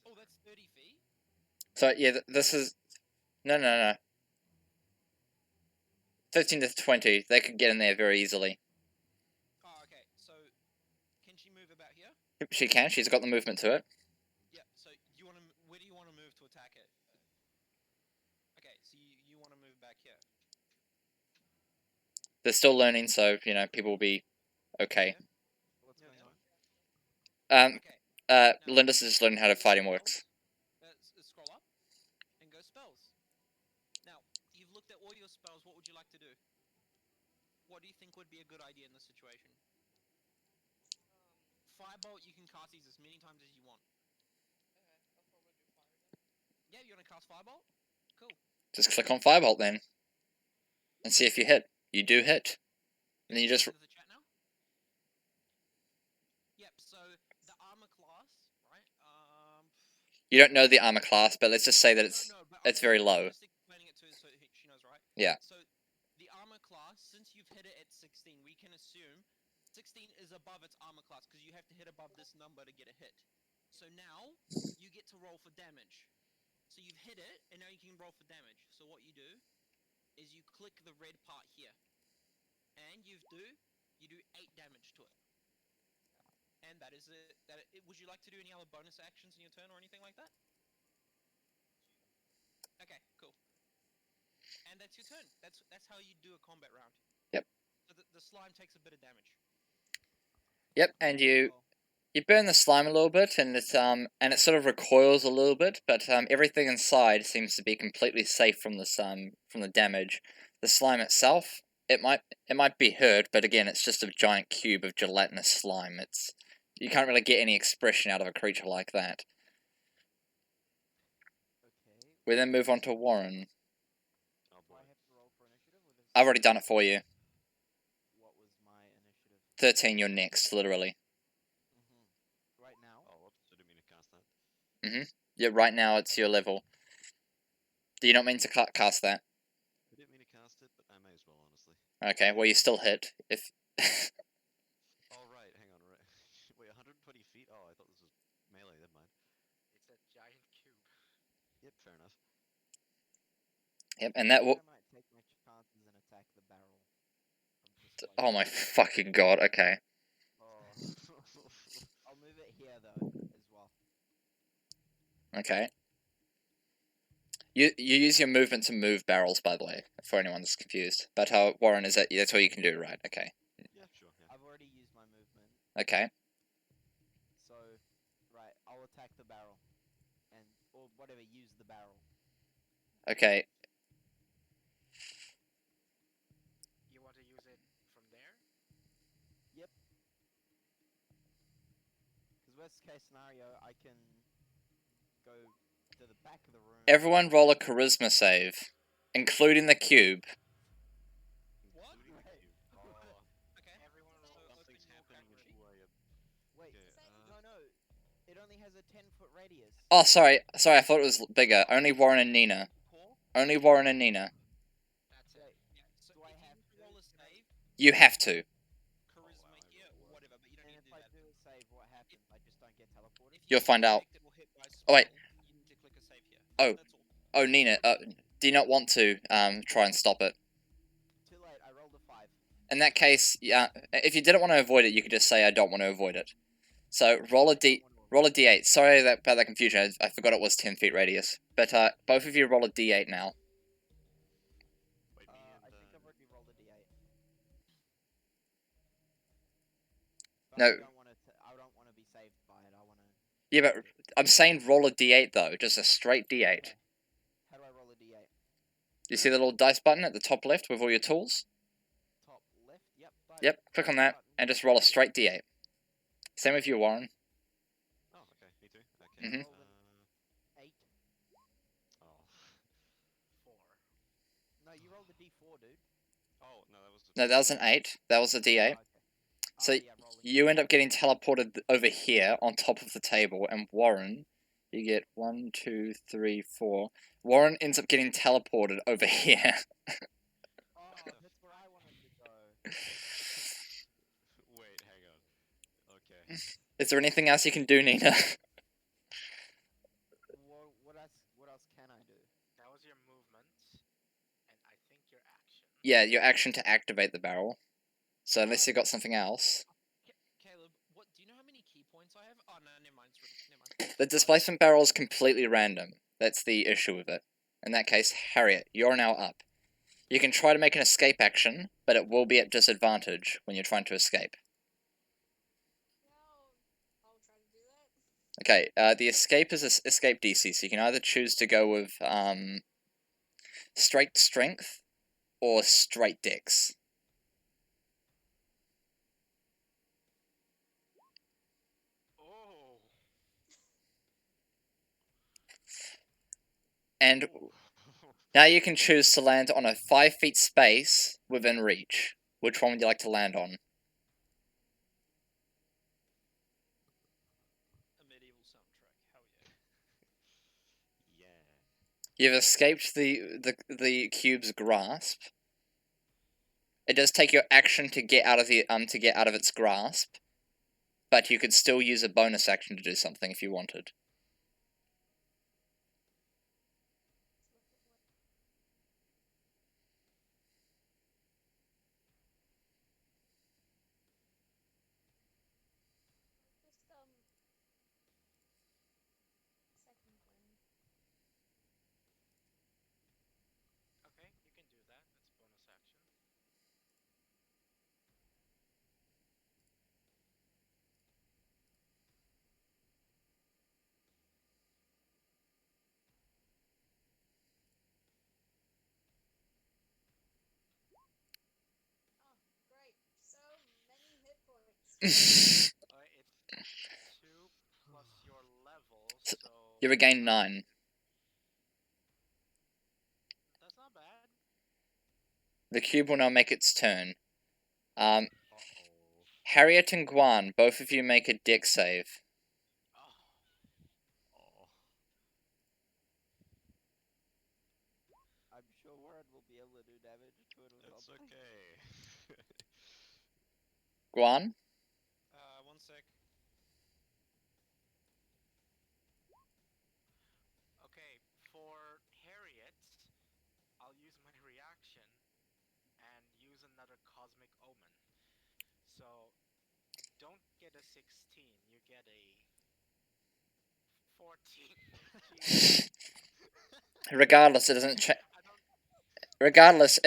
Oh, that's 30 feet. So yeah, this is no. 15 to 20. They could get in there very easily. Oh, okay. So can she move about here? Yep, she can. She's got the movement to it. Yeah. So you want to? Where do you want to move to attack it? Okay. So you want to move back here. They're still learning, so people will be okay. What's going on? Lindis is learning how to fighting works. Scroll up and go spells. Now, you've looked at all your spells. What would you like to do? What do you think would be a good idea in this situation? Firebolt, you can cast these as many times as you want. Yeah, you want to cast Firebolt? Cool. Just click on Firebolt then, and see if you hit. You do hit. And then you just. The chat now? Yep. So the armor class, right? You don't know the armor class, but let's just say that it's very low. Just explaining it to her so she knows, right? Yeah. So the armor class, since you've hit it at 16, we can assume 16 is above its armor class because you have to hit above this number to get a hit. So now you get to roll for damage. So you've hit it, and now you can roll for damage. So what you do is you click the red part here, and you do 8 damage to it. And that is it. Would you like to do any other bonus actions in your turn or anything like that? Okay, cool. And that's your turn. That's how you do a combat round. Yep. So the slime takes a bit of damage. Yep, and you burn the slime a little bit, and it sort of recoils a little bit, but everything inside seems to be completely safe from the damage. The slime itself, it might be hurt, but again, it's just a giant cube of gelatinous slime. You can't really get any expression out of a creature like that. Okay. We then move on to Warren. Oh Do boy. I have to roll for initiative? Or I've already done it for you. What was my initiative? 13, you're next, literally. Right now? Oh, whoops. I didn't mean to cast that. Yeah, right now it's your level. Do you not mean to cast that? I didn't mean to cast it, but I may as well, honestly. Okay, well you still hit. If Oh, right. Hang on. Right. Wait, 120 feet? Oh, I thought this was melee. Never mind. It's a giant cube. Yep, fair enough. Yep, and that will. I might take my chances and attack the barrel. Oh my fucking god! Okay. Oh. I'll move it here though, as well. Okay. You use your movement to move barrels, by the way, for anyone that's confused. But Warren, that's all you can do, right? Okay. Yeah, sure. Yeah. I've already used my movement. Okay. So, right, I'll attack the barrel. Or whatever, use the barrel. Okay. You want to use it from there? Yep. Because worst case scenario, I can go to the back of the room. Everyone roll a charisma save, including the cube. What? Including the cube. Oh, Okay. Everyone roll. something's happening in Hawaii. Wait, Okay, no. It only has a 10-foot radius. Oh, sorry, I thought it was bigger. Only Warren and Nina. Only Warren and Nina. That's it. So Do I if have you roll a save, You have to. charisma here or whatever, but you don't And need to if do I that. do a save, what happens? I just don't get teleported? If you You'll find out. detect it or hit by Oh, wait. spell, you need to click a save here. Oh. That's all. Oh, Nina, do you not want to try and stop it? Too late, I rolled a 5. In that case, yeah, if you didn't want to avoid it, you could just say I don't want to avoid it. So roll a d8. Sorry about that confusion. I forgot it was 10 feet radius. But both of you roll a d8 now. Wait, me I and think I've already rolled a d8. But No. I don't want to be saved by it. I want to. Yeah, but I'm saying roll a d8 though, just a straight d8. How do I roll a d8? You see the little dice button at the top left with all your tools? Top left. Yep. Yep, click on that and just roll a straight d8. Same with you, Warren. Okay. Mhm. Rolled an 8. Oh. 4. No, you rolled a d4, dude. Oh no, that was the. No, that was an 8. That was a D8. Oh, okay. So yeah, rolling. you end up getting teleported over here on top of the table, and Warren, you get 1, 2, 3, 4. Warren ends up getting teleported over here. Oh, that's where I wanted to go. Wait, hang on. Okay. Is there anything else you can do, Nina? What else can I do? That was your movement, and I think your action. Yeah, your action to activate the barrel. So unless you got something else. Caleb, what? Do you know how many key points I have? Oh no, never mind. Never mind. The displacement barrel is completely random. That's the issue with it. In that case, Harriet, you're now up. You can try to make an escape action, but it will be at disadvantage when you're trying to escape. Yeah, I'll try to do that. Okay, the escape is escape DC, so you can either choose to go with straight strength or straight dex. Oh. And now you can choose to land on a 5 feet space within reach. Which one would you like to land on? A medieval soundtrack. Hell yeah. Yeah. You've escaped the cube's grasp. It does take your action to get out of its grasp, but you could still use a bonus action to do something if you wanted. Just second wind. Okay, you can do that. That's bonus action. Oh, great. So many hit points. It's 2 plus your level, so You regain 9. that's not bad. The cube will now make its turn. Uh-oh. Harriet and Guan, both of you make a dex save. Oh. I'm sure Warren will be able to do damage to it or It's something. okay. Guan? 1 sec. Okay, for Harriet, I'll use my reaction and use another Cosmic Omen. So, don't get a 16, you get a 14. Jesus. Regardless, it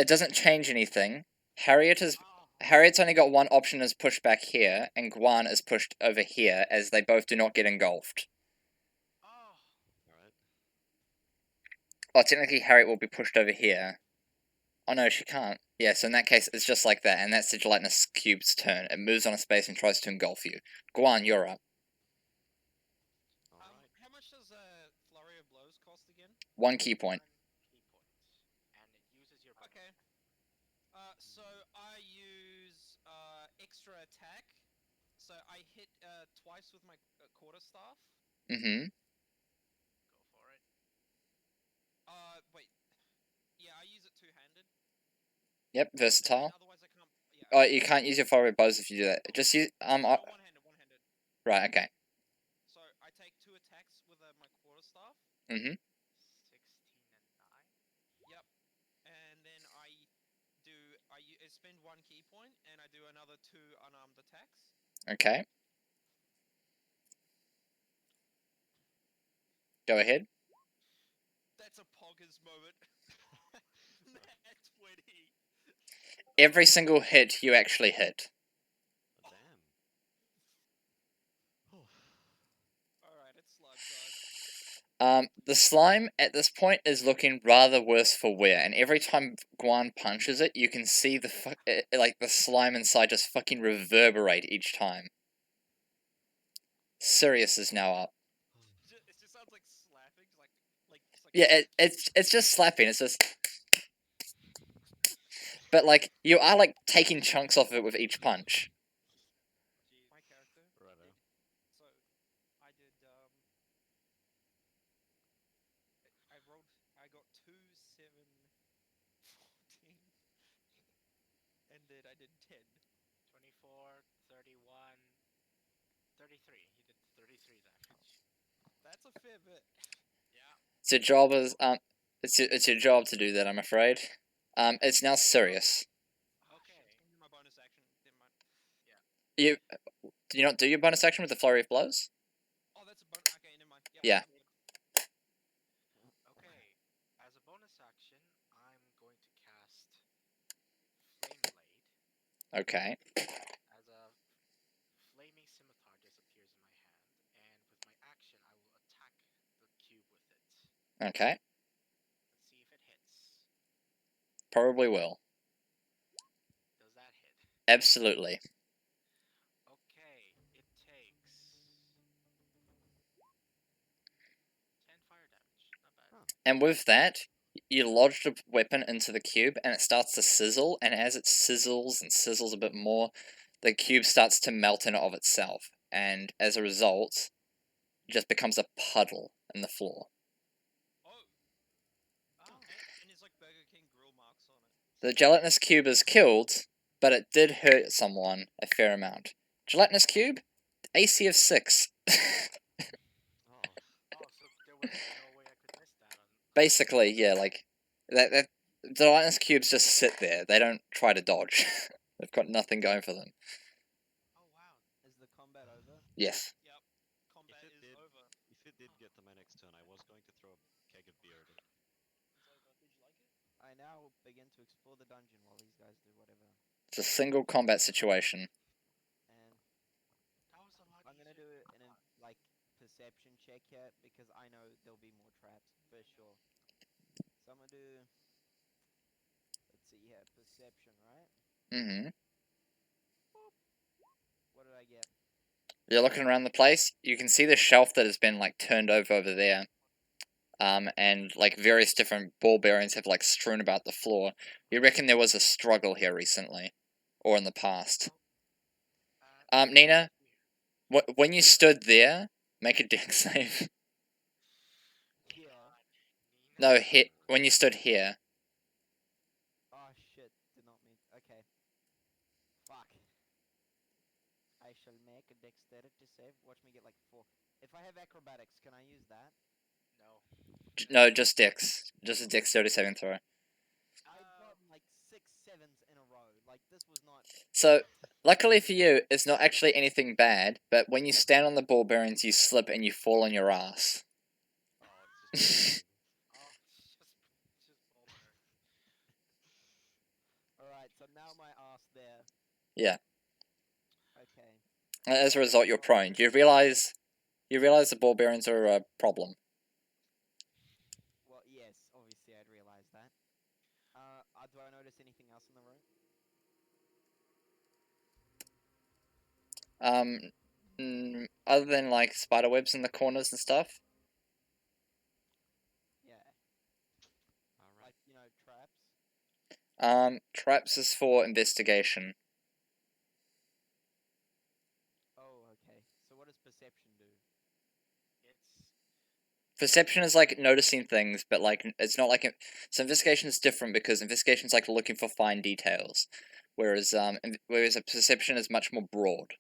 doesn't change anything. Harriet's only got one option as pushed back here, and Guan is pushed over here, as they both do not get engulfed. Oh, Alright. Oh, technically Harriet will be pushed over here. Oh no, she can't. Yeah, so in that case, it's just like that, and that's the gelatinous cube's turn. It moves on a space and tries to engulf you. Guan, you're up. Alright. How much does Flurry of Blows cost again? 1 key point. 1 key point. And it uses your bonus. Okay. So I use extra attack. So I hit twice with my quarterstaff. Mm-hmm. Go for it. Wait. Yeah, I use it two-handed. Yep, versatile. Otherwise I can't. Yeah. Oh, you can't use your forward bows if you do that. Just use One-handed. Right, okay. So I take 2 attacks with my quarterstaff. Mm-hmm. 16 and 9. Yep. And then I spend 1 key point and I do another 2 unarmed attacks. Okay. Go ahead. That's a poggers moment. Nat 20. Every single hit you actually hit. Oh, damn. Alright, it's slime time. The slime at this point is looking rather worse for wear, and every time Guan punches it, you can see the slime inside just fucking reverberate each time. Sirius is now up. Yeah, it's just slapping. It's just, but like you are like taking chunks off of it with each punch. My character Righto. did, so I did I got 2, 7, 14, and then I did 10. 24, 31, 33. He did 33 damage. That's a fair bit. Yeah. It's your job as it's your job to do that. I'm afraid. It's now Sirius. Okay. My bonus action. Never mind. You do you not do your bonus action with the flurry of blows? Oh, that's a bonus. Okay, never mind. Yep, Yeah. Okay. As a bonus action, I'm going to cast Flame Blade. Okay. As a flaming scimitar just appears in my hand, and with my action, I will attack the cube with it. Okay. Let's see if it hits. Probably will. Does that hit? Absolutely. Okay, it takes 10 fire damage. Not bad. And with that, you lodge the weapon into the cube, and it starts to sizzle. And as it sizzles and sizzles a bit more, the cube starts to melt in of itself. And as a result, it just becomes a puddle in the floor. Oh. And it's like Burger King grill marks on it. The gelatinous cube is killed, but it did hurt someone a fair amount. Gelatinous cube, AC of 6. Oh. Oh, so there was no way I could miss that on. Basically, yeah, like that. Gelatinous cubes just sit there. They don't try to dodge. They've got nothing going for them. Oh wow. Is the combat over? Yes. Yep. Combat If it is did- over. If it did get to my next turn, I was going to throw a keg of beer at it. It's over. Did you like it? I now begin to explore the dungeon while these guys do whatever. It's a single combat situation. And That was a lot I'm gonna do easier. an like perception check here because I know there'll be more traps for sure. So I'm gonna do. Let's see here, perception, right? Mm-hmm. What did I get? You're looking around the place. You can see the shelf that has been like turned over there. And like various different ball bearings have like strewn about the floor. You reckon there was a struggle here recently, or in the past? Nina, when you stood there, make a dex save. Here. No, when you stood here. Oh shit, did not mean. Okay. Fuck. I shall make a dexterity save. Watch me get like 4. If I have acrobatics, can I use that? No. No, just dex. Just a dexterity saving throw. I've gotten like 6 7s in a row. Like this was not. So, luckily for you, it's not actually anything bad, but when you stand on the ball bearings, you slip and you fall on your ass. Oh, it's just Oh, it's just ball bearings. Alright, so now my ass there. Yeah. Okay. As a result, you're prone. You realize the ball bearings are a problem. Well, yes, obviously I'd realize that. Do I notice anything else in the room? Other than like spider webs in the corners and stuff. Yeah. Alright. Like, you know, traps? Traps is for investigation. Oh, okay. So what does perception do? It's Perception is like noticing things, but like it's not like so investigation is different because investigation is like looking for fine details, whereas a perception is much more broad.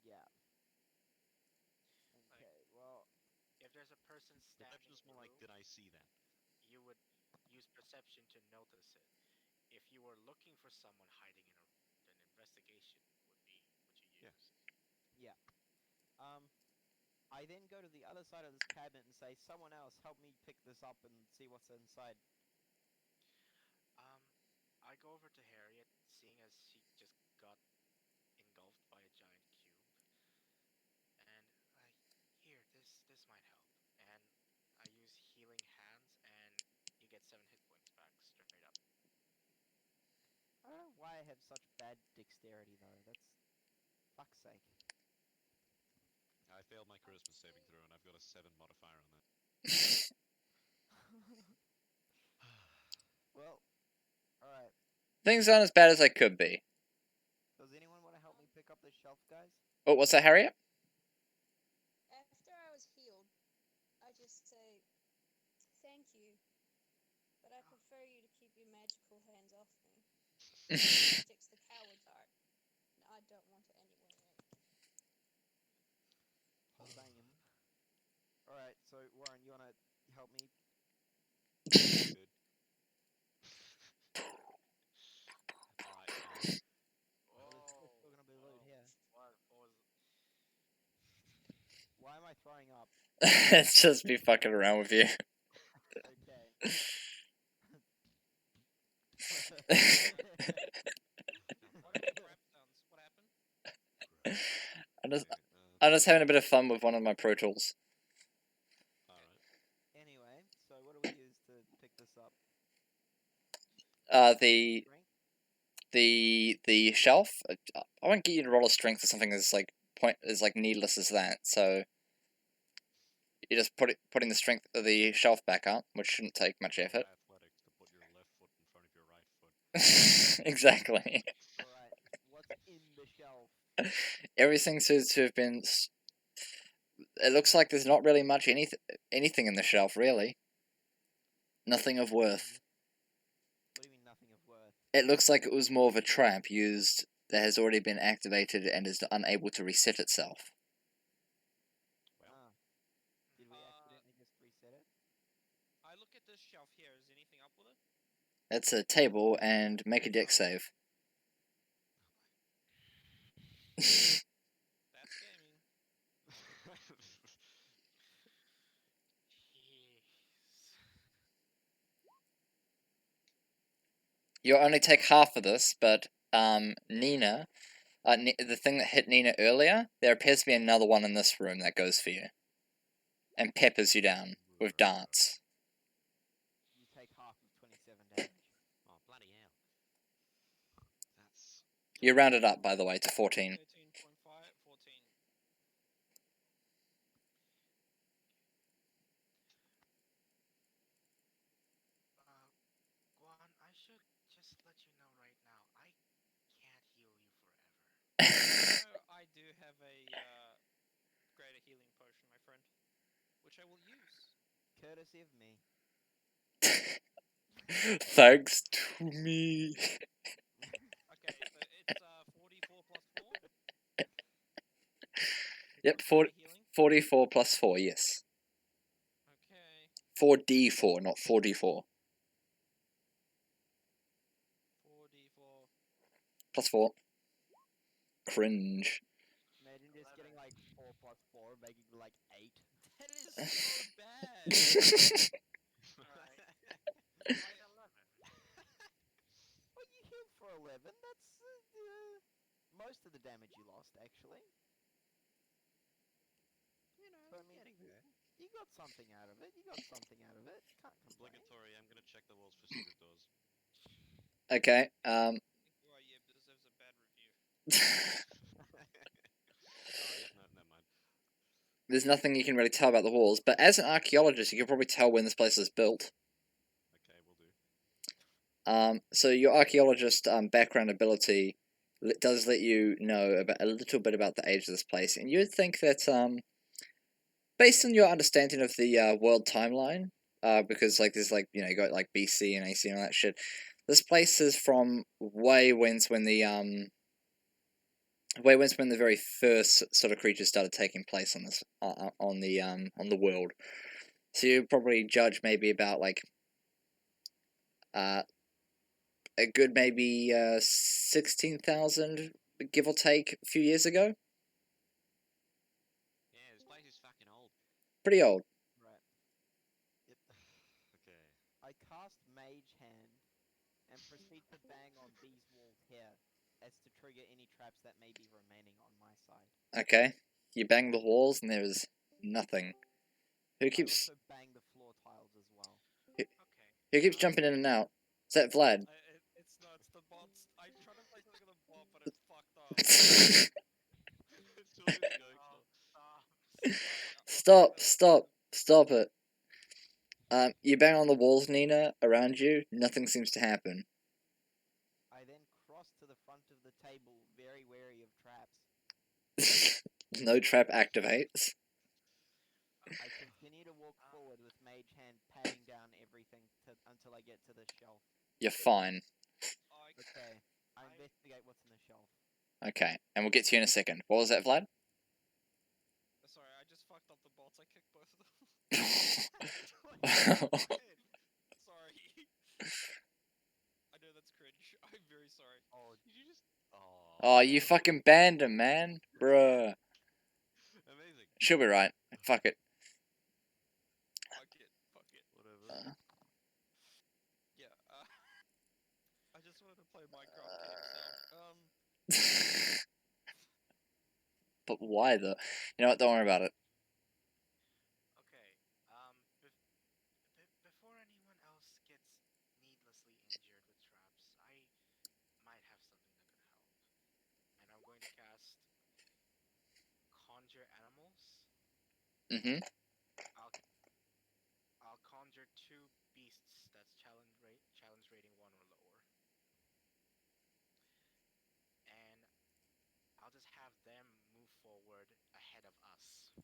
Yeah. Okay, well, if there's a person standing Perception is in more the like, room, did I see that? you would use perception to notice it. If you were looking for someone hiding in an investigation, would be what you Yeah. use. yeah. I then go to the other side of this cabinet and say, someone else help me pick this up and see what's inside. I go over to Harriet, seeing as she just got engulfed by a giant cube, and here, this might help. And I use healing hands, and you get 7 hit points back straight up. I don't know why I have such bad dexterity, though. That's... fuck's sake. I failed my charisma saving throw and I've got a 7 modifier on that. Well, alright. Things aren't as bad as they could be. Does anyone want to help me pick up this shelf, guys? Oh, what's that, Harriet? After I was healed, I just say, thank you, but I prefer you to keep your magical hands off me. Sticks the coward's art. I don't want it anywhere near me. I'll bang him. Alright, so Warren, you want to help me? Good. Alright, fine. There's still going to be loot here. What was Why am I throwing up? It's just me fucking around with you. Okay. what are the crap sounds? What happened? I'm just having a bit of fun with one of my Pro Tools. Alright. Anyway, so what do we use to pick this up? The shelf. I won't get you to roll a strength or something as like needless as that. So you're just putting the strength of the shelf back up, which shouldn't take much effort. Athletics to put your left foot in front of your right foot. Exactly. Alright, what's in the shelf? Everything seems to have been. It looks like there's not really much anything in the shelf, really. Nothing of worth. What do you mean nothing of worth? It looks like it was more of a trap used that has already been activated and is unable to reset itself. Did we accidentally just reset it? I look at this shelf here. Is anything up with it? That's a table, and make a deck save. That's gaming. You'll only take half of this, but Nina, the thing that hit Nina earlier, there appears to be another one in this room that goes for you. And peppers you down with darts. You take half of 27 damage. Oh, bloody hell. That's... You round it up, by the way, to 14. 13.5, 14. Guan, I should just let you know right now, I can't heal you forever. So I do have a greater healing potion, my friend, which I will use. Courtesy of me. Thanks to me. Okay, so it's 44 plus 4? Yep, 44 plus 4, yes. Okay. 4d4, not 4d4. 4d4. Plus 4. Cringe. Imagine just getting like 4 plus 4, making like 8. That is so bad! Why 11? Well, you healed for 11. That's most of the damage you lost, actually. You know, so, I mean, you got something out of it. Can't complain. Obligatory, I'm gonna check the walls for secret doors. Okay, UIE deserves a bad review. Never mind. There's nothing you can really tell about the walls, but as an archaeologist, you can probably tell when this place was built. Okay, will do. So your archaeologist background ability does let you know about a little bit about the age of this place, and you would think that based on your understanding of the world timeline, because like there's like you got like BC and AC and all that shit, this place is from way when the very first sort of creatures started taking place on this on the world. So you probably judge maybe about like a good maybe 16,000 give or take a few years ago. Yeah, this place is fucking old. Pretty old. Right. Yep. Okay. I cast Mage Hand and proceed to bang on these walls here as to trigger any traps that may be remaining on my side. Okay. You bang the walls and there is nothing. Who I keeps also bang the floor tiles as well. who keeps jumping in and out? Is that Vlad? It's not, it's the bots. I tried to play something on the bot, but it's fucked up. It's still going Oh, Stop it. You bang on the walls, Nina, around you. Nothing seems to happen. I then cross to the front of the table, very wary of traps. No trap activates. I continue to walk forward with mage hand patting down everything until I get to the shelf. You're fine. Okay, I investigate what's in the shelf. Okay, and we'll get to you in a second. What was that, Vlad? Sorry, I just fucked up the bots. I kicked both of them. Sorry. I know that's cringe. I'm very sorry. Oh, did you just? Oh, you fucking banned him, man. Bruh. Amazing. She'll be right. Fuck it. Fuck it. Whatever. Yeah, I just wanted to play Minecraft games, so, But why, though? You know what? Don't worry about it. Okay, before anyone else gets needlessly injured with traps, I might have something that could help. And I'm going to cast Conjure Animals. Mm-hmm. I'll conjure 2 beasts that's challenge rating 1 or lower. And I'll just have them move forward ahead of us.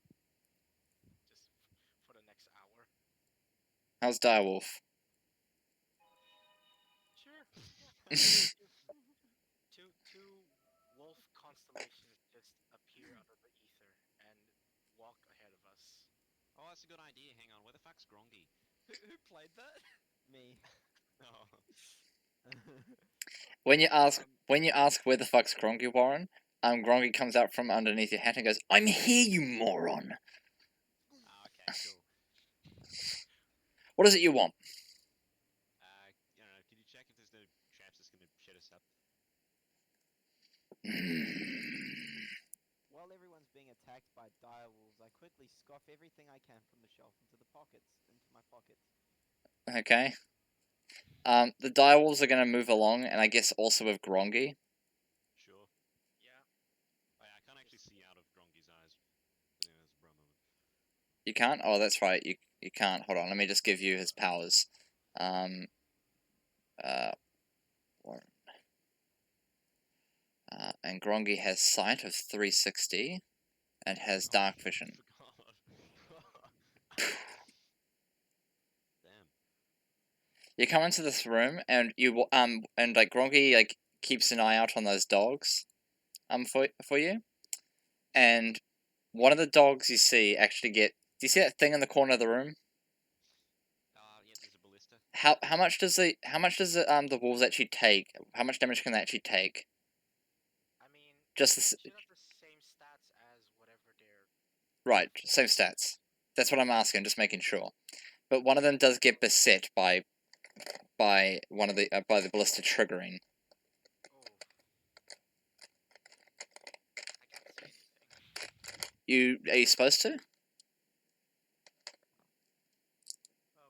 Just for the next hour. How's Direwolf? Sure. Two wolf constellations just appear out of the ether and walk ahead of us. Oh, that's a good idea. Hang on, where the fuck's Grongy? Who played that? Me. Oh. When you ask where the fuck's Grongy, Warren, Grongy comes out from underneath your hat and goes, "I'm here, you moron." Ah, okay, cool. What is it you want? You know, can you check if there's no traps that's gonna shut us up? While everyone's being attacked by direwolves, I quickly scoff everything I can from the shelf into my pockets. Okay. The direwolves are gonna move along, and I guess also with Grongy. Sure. Yeah. Oh, yeah, I can't actually see out of Grongy's eyes. Yeah, that's a bro moment. You can't? Oh, that's right. You can't. Hold on. Let me just give you his powers. Warren. And Grongy has sight of 360, and has dark vision. Damn. You come into this room, and and like Grongy like keeps an eye out on those dogs, for you, and one of the dogs you see actually get. Do you see that thing in the corner of the room? Yeah, there's a ballista. How much does the wolves actually take? How much damage can they actually take? I mean, Just it should have the same stats as whatever they're... right, same stats. That's what I'm asking, just making sure. But one of them does get beset by one of the by the ballista triggering. Oh. I can't see anything. Are you supposed to? Well,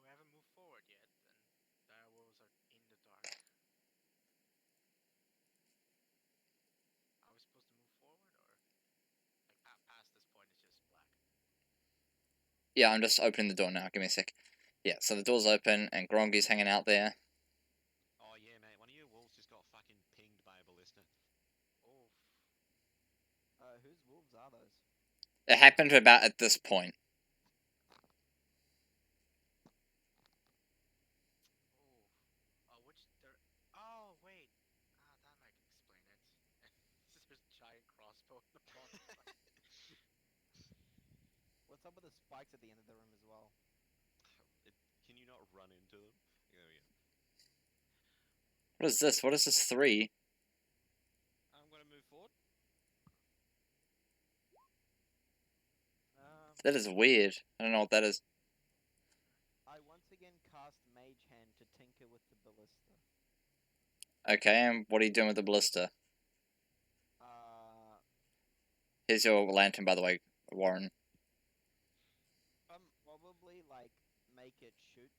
we haven't moved forward yet, and direwolves are in the dark. Are we supposed to move forward, or like past this point it's just black? Yeah, I'm just opening the door now. Give me a sec. Yeah, so the door's open, and Grongy's hanging out there. Oh yeah, mate. One of your wolves just got fucking pinged by a ballista. Oh. Whose wolves are those? It happened about at this point. Oh, wait. That might explain it. There's a giant crossbow in the front. What's up with the spikes at the end of the room as well? Can you not run into them? There we go. What is this? What is this 3? I'm gonna move forward. That is weird. I don't know what that is. I once again cast Mage Hand to tinker with the ballista. Okay, and what are you doing with the ballista? Uh, Here's your lantern, by the way, Warren. Probably like make it shoot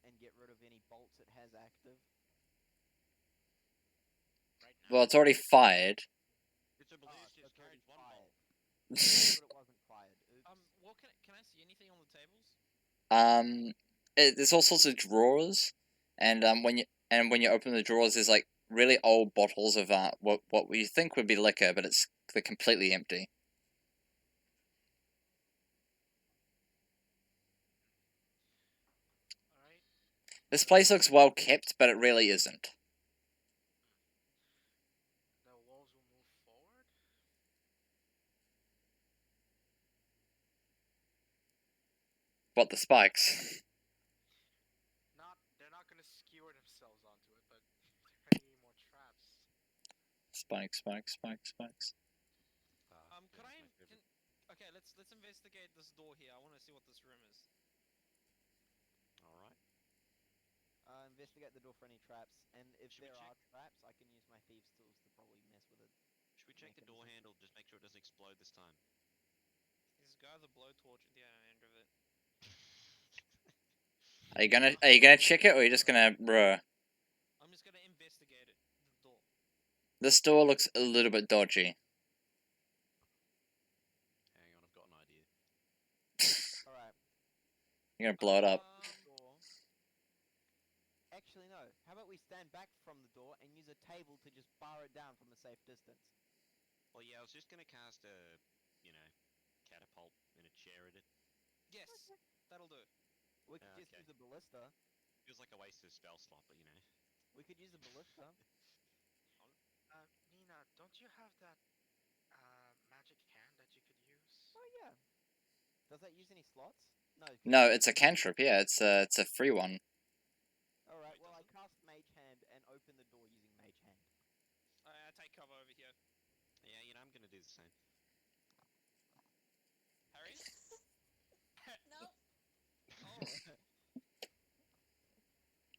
and get rid of any bolts it has active. Right now. Well, it's already fired. It's a ballista. It's carried one bolt. But it wasn't fired. Oops. Well, can I see anything on the tables? There's all sorts of drawers, and when you open the drawers, there's like really old bottles of what we think would be liquor, but they're completely empty. Alright. This place looks well kept, but it really isn't. The walls will move forward. What, the spikes? They're not gonna skewer themselves onto it, but there may be more traps. Spikes. Could I? Okay, let's investigate this door here. I want to see what this room is. Alright. Investigate the door for any traps, and if Should we there check? are traps, I can use my thieves' tools to probably mess with it. Should we check the door handle? Just make sure it doesn't explode this time. This guy with a blowtorch at the end of it. Are you gonna check it, or are you just gonna bruh? I'm just gonna investigate it. The door. This door looks a little bit dodgy. Hang on, I've got an idea. Alright. You're gonna blow it up. Door. Actually, no. How about we stand back from the door and use a table to just bar it down from a safe distance? Well, yeah, I was just gonna cast a, catapult and a chair at it. Yes, that'll do. We could just Okay. use a ballista. Feels like a waste of spell slot, but We could use a ballista. Nina, don't you have that magic hand that you could use? Oh yeah. Does that use any slots? No. No, it's a cantrip. Yeah, it's a free one. Alright, well I cast Mage Hand and open the door using Mage Hand. I take cover over here. Yeah, I'm gonna do the same. Harry? Nope. Oh.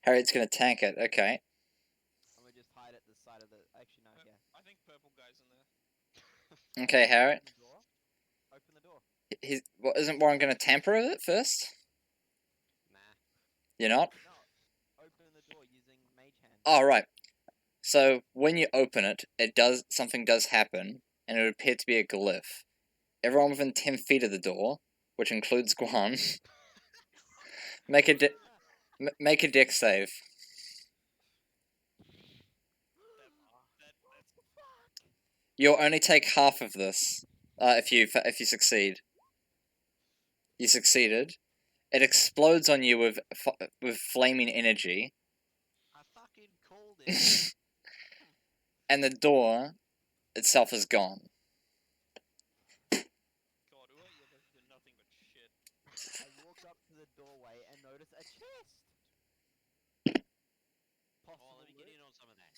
Harriet's gonna tank it. Okay. I'm gonna just hide at the side of the. Actually, no, yeah. I think purple guy's in there. Okay, Harriet. Open the door. Isn't Warren gonna tamper with it first? Nah. You're not? No. Open the door using Mage Hand. Oh, right. So when you open it, something does happen, and it would appear to be a glyph. Everyone within 10 feet of the door, which includes Guan, make a dex save. You'll only take half of this if you succeed. You succeeded. It explodes on you with flaming energy. I fucking called it. And the door itself is gone. God, you're nothing but shit. I walk up to the doorway and notice a chest. Oh, let me get in on some of that.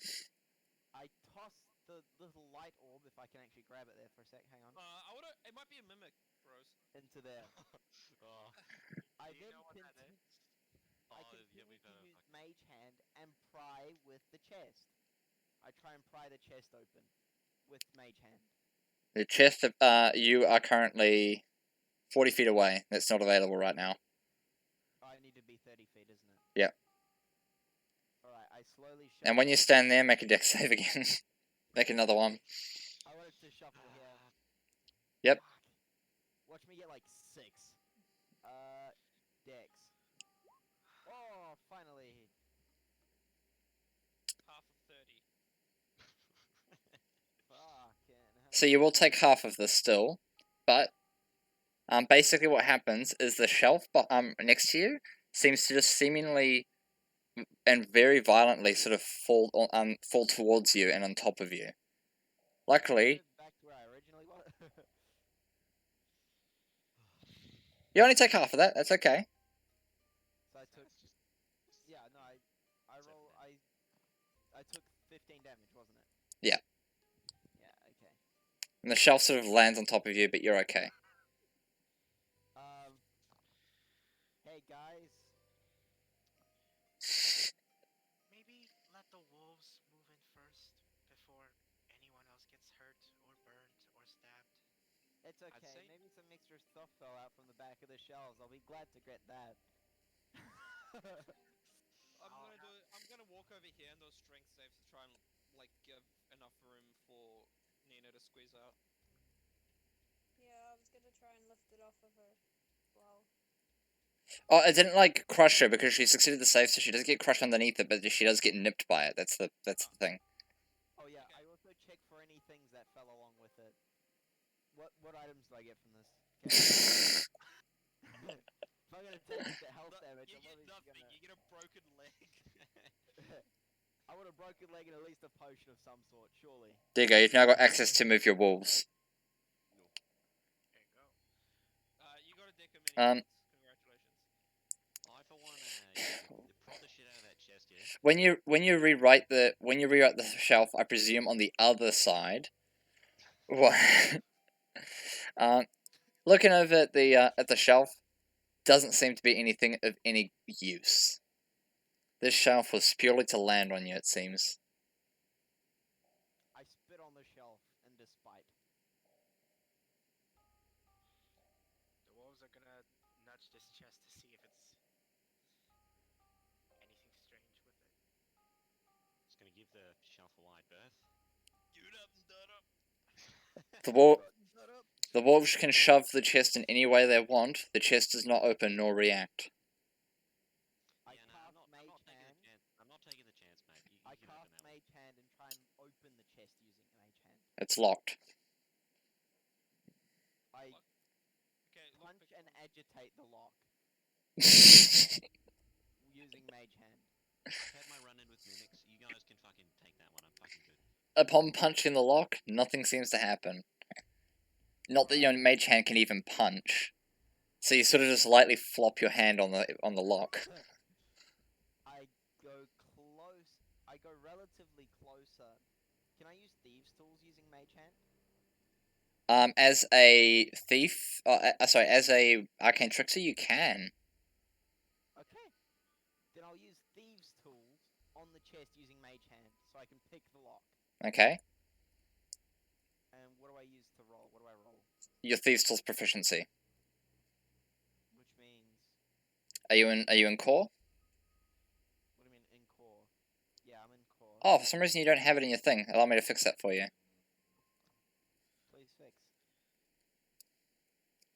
I toss the little light orb, if I can actually grab it there for a sec. Hang on. It might be a mimic, bros. Into there. Oh. I Do you then know what that is? I Oh, yeah, continue we've to use Mage Hand and pry with the chest. I try and pry the chest open with Mage Hand. The chest, you are currently 40 feet away. That's not available right now. I need to be 30 feet, isn't it? Yeah. Alright, I slowly shuffle. And when you stand there, make a dex save again. Make another one. I wanted to shuffle here. Yep. Watch me get like 6. Dex. Oh, finally. Half of 30. Fucking hell. So you will take half of this still, but basically what happens is the shelf next to you seems to just seemingly and very violently sort of fall towards you and on top of you. Luckily, Back to where I originally was. you only take half of that. That's okay. So I took. Yeah, no, I took 15 damage, wasn't it? Yeah. Yeah, okay. And the shelf sort of lands on top of you, but you're okay. Hey guys. Maybe let the wolves move in first before anyone else gets hurt or burnt or stabbed. It's okay. Maybe some extra stuff fell out from the back of the shelves. I'll be glad to get that. I'm gonna walk over here and those strength saves to try and give enough room for Nina to squeeze out. Yeah, I was gonna try and lift it off of her as well. Oh, it didn't like crush her because she succeeded the save, so she does get crushed underneath it, but she does get nipped by it. That's the thing. Oh yeah, I also check for any things that fell along with it. What items do I get from this? Okay. If I'm gonna take the health damage, You I'm get obviously nothing. gonna. You get a broken leg. I want a broken leg and at least a potion of some sort, surely. There you go. You've now got access to move your wolves. There you go. You got a deck of mini cards. Congratulations. I for one, prod the shit out of that chest, yeah. When you rewrite the shelf, I presume on the other side. What? Looking over at the shelf, doesn't seem to be anything of any use. This shelf was purely to land on you, it seems. I spit on the shelf in despite. The wolves are gonna nudge this chest to see if it's anything strange with it. It's gonna give the shelf a wide berth. Dude up and done up. The wolves can shove the chest in any way they want. The chest does not open nor react. I Yeah, no, cast I'm not Mage taking Hand. the chance. I'm not taking the chance, mate. You I can open cast that one. Mage Hand and try and open the chest using Mage Hand. It's locked. I Okay, punch and agitate the lock using Mage Hand. I've had my run in with mimics. You guys can fucking take that one. I'm fucking good. Upon punching the lock, nothing seems to happen. Not that your mage hand can even punch. So you sort of just lightly flop your hand on the lock. I go close. I go relatively closer. Can I use Thieves' Tools using Mage Hand? As a thief, sorry, as a Arcane Trickster, you can. Okay. Then I'll use Thieves' Tools on the chest using Mage Hand, so I can pick the lock. Okay. And what do I use to roll? What do I roll? Your Thieves' Tools proficiency. Which means... Are you in core? What do you mean, in core? Yeah, I'm in core. Oh, for some reason you don't have it in your thing. Allow me to fix that for you. Please fix.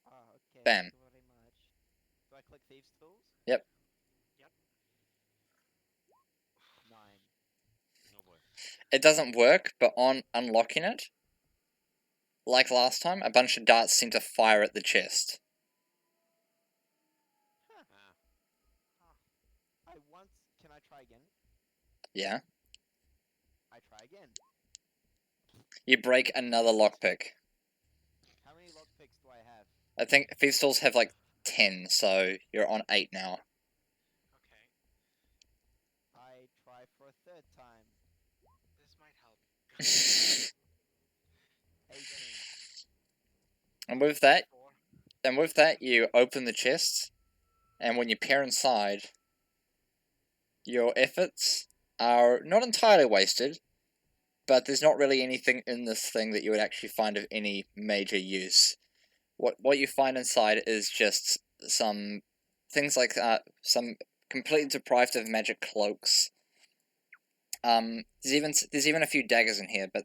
Ah, okay. Bam. Thank you very much. Do I click Thieves' Tools? Yep. Yep. 9. Oh boy. It doesn't work, but on unlocking it, like last time, a bunch of darts seem to fire at the chest. Huh. I once... Can I try again? Yeah. I try again. You break another lockpick. How many lockpicks do I have? I think Thieves' Tools have like 10, so you're on 8 now. Okay. I try for a third time. This might help. 18. And with that, you open the chest, and when you peer inside, your efforts are not entirely wasted, but there's not really anything in this thing that you would actually find of any major use. What you find inside is just some things like some completely deprived of magic cloaks. There's even a few daggers in here, but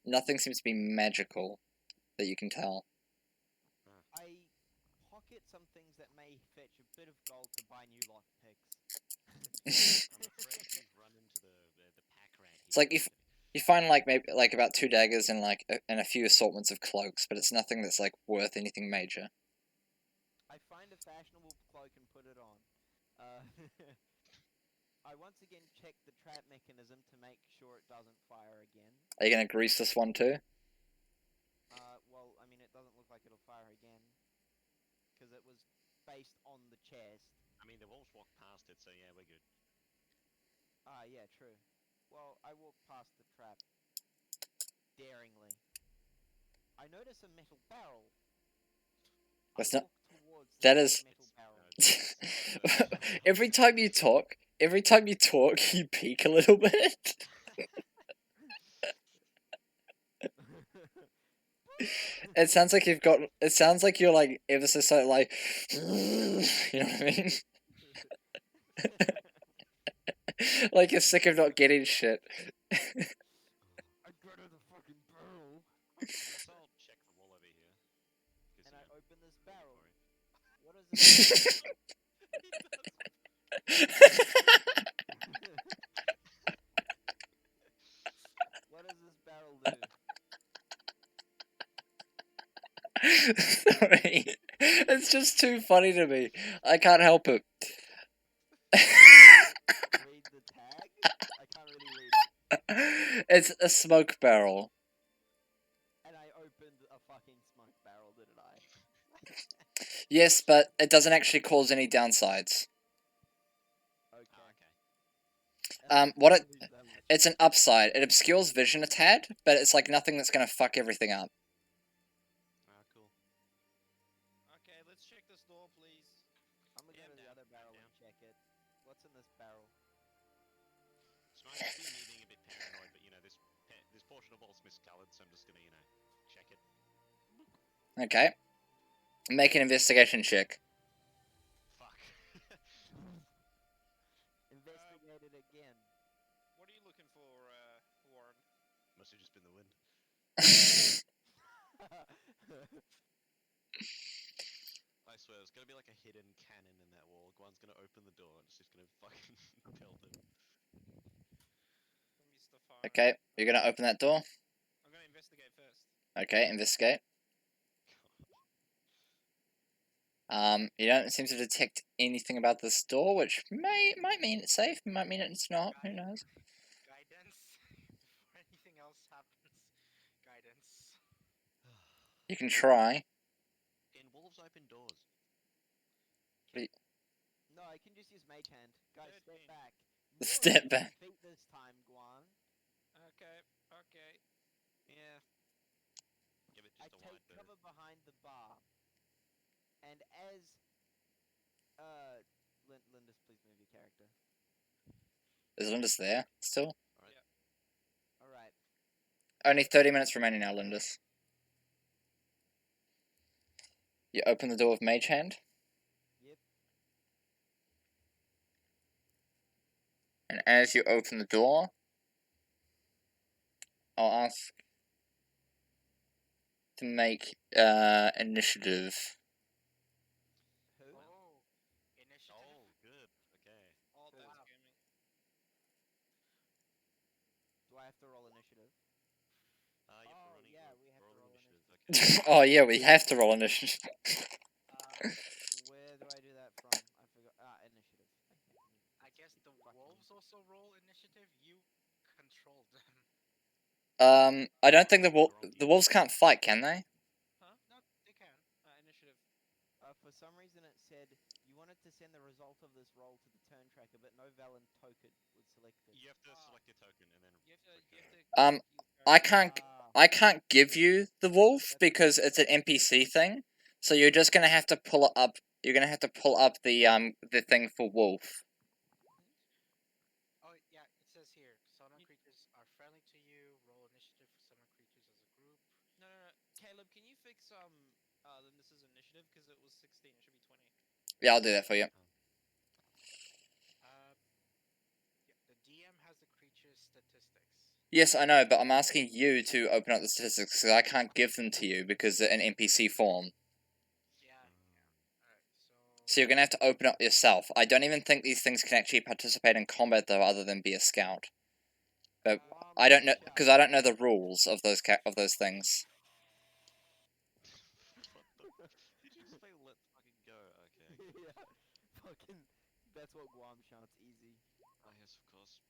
nothing seems to be magical that you can tell. I pocket some things that may fetch a bit of gold to buy new lockpicks. I'm afraid you've run into the pack rat here. It's like you find like maybe like about 2 daggers and like and a few assortments of cloaks, but it's nothing that's like worth anything major. I find a fashionable cloak and put it on. I once again check the trap mechanism to make sure it doesn't fire again. Are you gonna grease this one too? Well, I mean, it doesn't look like it'll fire again. Because it was based on the chest. I mean, the wolves walked past it, so yeah, we're good. Ah, yeah, true. Well, I walk past the trap. Daringly. I notice a metal barrel. That's I not- walk towards that the is- metal barrel. Every time you talk, you peek a little bit. It sounds like you've got. It sounds like you're like ever so slightly like. You know what I mean? Like you're sick of not getting shit. I got the fucking barrel. I guess I'll check the wall over here. 'Cause, And you I know, open this waiting barrel. for it. What is this? What does this barrel do? Sorry. It's just too funny to me. I can't help it. Read the tag? I can't really read it. It's a smoke barrel. And I opened a fucking smoke barrel, didn't I? Yes, but it doesn't actually cause any downsides. Okay. What it's an upside. It obscures vision a tad, but it's like nothing that's gonna fuck everything up. Cool. Okay, let's check this door, please. I'm gonna go to the other barrel and check it. What's in this barrel? So might just be me being a bit paranoid, but you know, this portion of wall's miscolored, so I'm just gonna, you know, check it. Okay. Make an investigation check. Fuck. Investigate it again. What are you looking for, Warren? Must have just been the wind. I swear, there's gonna be like a hidden cannon in that wall. Guan's gonna open the door and it's just gonna fucking pelt him. Mr. Fire. Okay, you're gonna open that door. I'm gonna investigate first. Okay, investigate. You don't seem to detect anything about this door, which might mean it's safe, might mean it's not. Who knows? Guidance. Before anything else happens. Guidance. You can try. In wolves open doors. No, I can just use Mage Hand. Guys, step 13. back. Step More back. feet this time, Guan. Okay, okay. Yeah. Give it I just a take wide berth. cover behind the bar. And as Lindis, please move your character. Is Lindis there still? Alright. Only 30 minutes remaining now, Lindis. You open the door with Mage Hand. Yep. And as you open the door, I'll ask to make initiative. Who? Oh, initiative. Oh, good. Okay. Oh, that's Wow. gaming. Do I have to roll initiative? You have to Oh, roll yeah, we have to roll roll initiative. Okay. Oh yeah, we have to roll initiative. Where do I do that from? I forgot. Initiative. I guess the wolves also roll initiative. You control them. I don't think the wolves can't fight, can they? Huh? No, they can. Initiative. For some reason it said you wanted to send the result of this roll to the turn tracker, but no Valen token was selected. You have to select your token and then. You have to I can't give you the wolf because it's an NPC thing. So you're just gonna have to pull it up. You're gonna have to pull up the thing for wolf. Oh yeah, it says here, summon creatures are friendly to you. Roll initiative for summon creatures as a group. No, no, no. Caleb, can you fix Lindis's initiative because it was 16. It should be 20. Yeah, I'll do that for you. Yeah, the DM has the creature's statistics. Yes, I know, but I'm asking you to open up the statistics because I can't give them to you because they're in NPC form. Yeah. Alright, So you're gonna have to open up yourself. I don't even think these things can actually participate in combat though, other than be a scout. But I don't know because I don't know the rules of those things. What the? Did you just say let fucking go? Okay. Yeah. Fucking. That's what Guam shouts. Easy. Oh yes, of course.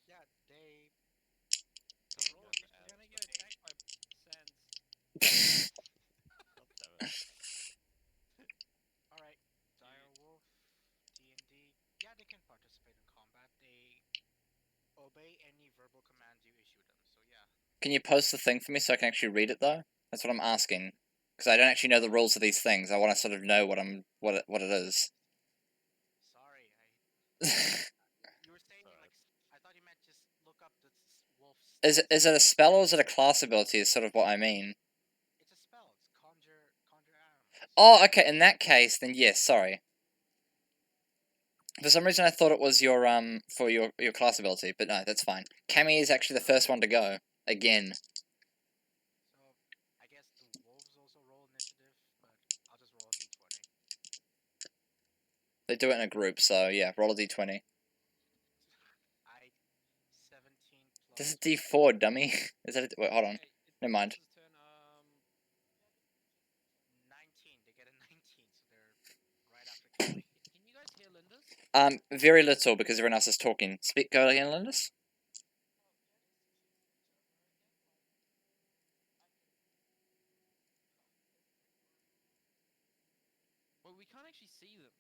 Yeah, they. God, Roll, you you're have to gonna add get it. attacked by sands. God damn it. Alright, Direwolf, DnD. Yeah, they can participate in combat. They obey any verbal commands you issue them. So yeah. Can you post the thing for me so I can actually read it though? That's what I'm asking. Because I don't actually know the rules of these things. I want to sort of know what it is. Sorry, you were saying like I thought you meant just look up the wolf's. Is it a spell or is it a class ability? Is sort of what I mean. It's a spell. It's conjure animals. Oh, okay. In that case, then yes. Sorry. For some reason, I thought it was your for your class ability, but no, that's fine. Cammi is actually the first one to go again. So I guess the wolves also roll initiative, but I'll just roll a d20. They do it in a group, so yeah, roll a d20. 17 plus. This is d4, dummy. Is that? Wait, hold on. Okay, Never mind. Lindis' turn, 19. They get a 19, so they're right after Cammi. Can you guys hear Lindis? Very little because everyone else is talking. Go again, Lindis. Well, we can't actually see them.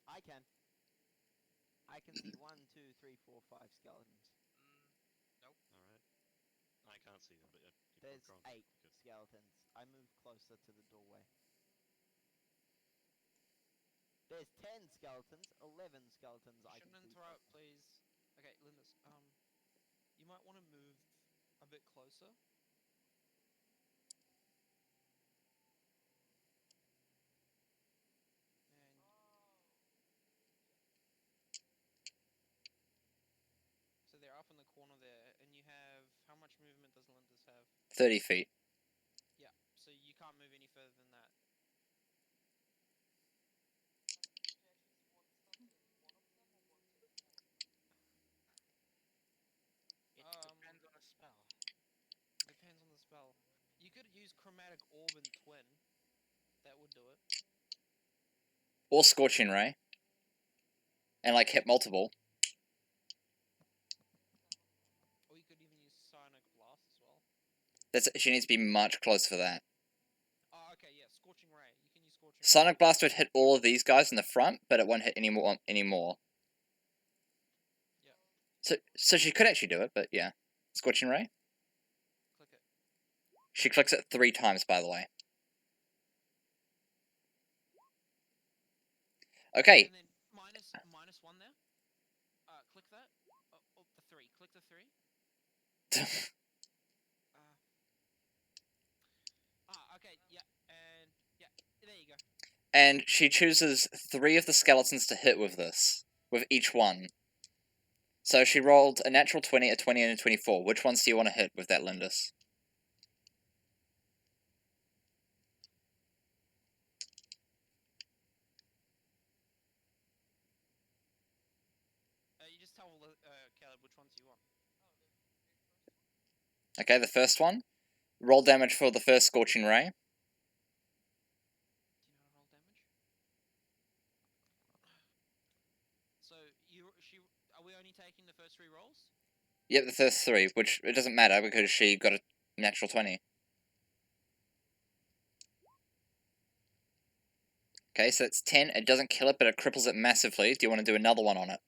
I can. I can see 1, 2, 3, 4, 5 skeletons. Nope. Alright. I can't see them, but yeah. There's Gronk. 8 Good. skeletons. I move closer to the doorway. There's 10 skeletons, 11 skeletons. I can Shouldn't see interrupt, so far. please. Okay, Lindis, you might want to move a bit closer. So they're up in the corner there, and you have... How much movement does Lindis have? 30 feet. Yeah, so you can't move any further than that. It depends on a spell. Depends on the spell. You could use Chromatic Orb and Twin. That would do it. Or Scorching Ray. And like hit multiple. Or you could even use Sonic Blast as well. She needs to be much closer for that. Oh, okay, yeah, Scorching Ray. You can use Scorching Ray. Sonic Blast would hit all of these guys in the front, but it won't hit any more. Yeah. So she could actually do it, but yeah. Scorching Ray? Click it. She clicks it 3 times, by the way. Okay. And then minus 1 there. Click that. Oh, the 3. Click the 3. Okay, yeah, and yeah, there you go. And she chooses 3 of the skeletons to hit with this, with each one. So she rolled a natural 20, a 20, and a 24. Which ones do you want to hit with that, Lindis? You just tell Caleb which ones you want. Okay, the first one. Roll damage for the first Scorching Ray. Do you know how to roll damage? So are we only taking the first 3 rolls? Yep, the first 3, which it doesn't matter because she got a natural 20. Okay, so it's 10. It doesn't kill it, but it cripples it massively. Do you want to do another one on it?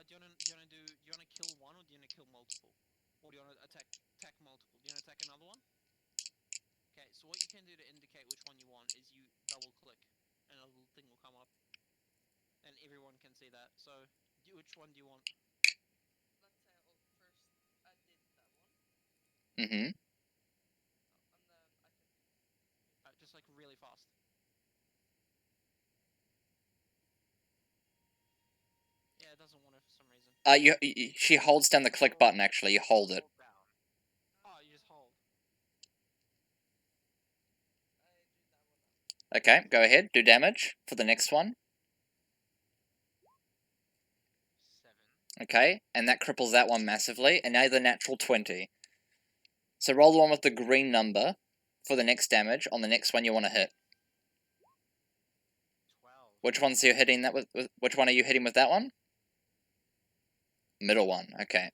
Do you want to kill one, or do you want to kill multiple? Or do you want to attack multiple? Do you want to attack another one? Okay, so what you can do to indicate which one you want is you double click, and a little thing will come up, and everyone can see that. So, which one do you want? Let's say first I did that one. Mm-hmm. Just like really fast. Yeah, it doesn't want it for some reason. She holds down the click button, actually. You hold it. Oh, you just hold. Okay, go ahead. Do damage for the next one. 7. Okay, and that cripples that one massively. And now the natural 20. So roll the one with the green number for the next damage on the next one you want to hit. 12. Which ones are you hitting that with? Which one are you hitting with that one? Middle one. Okay.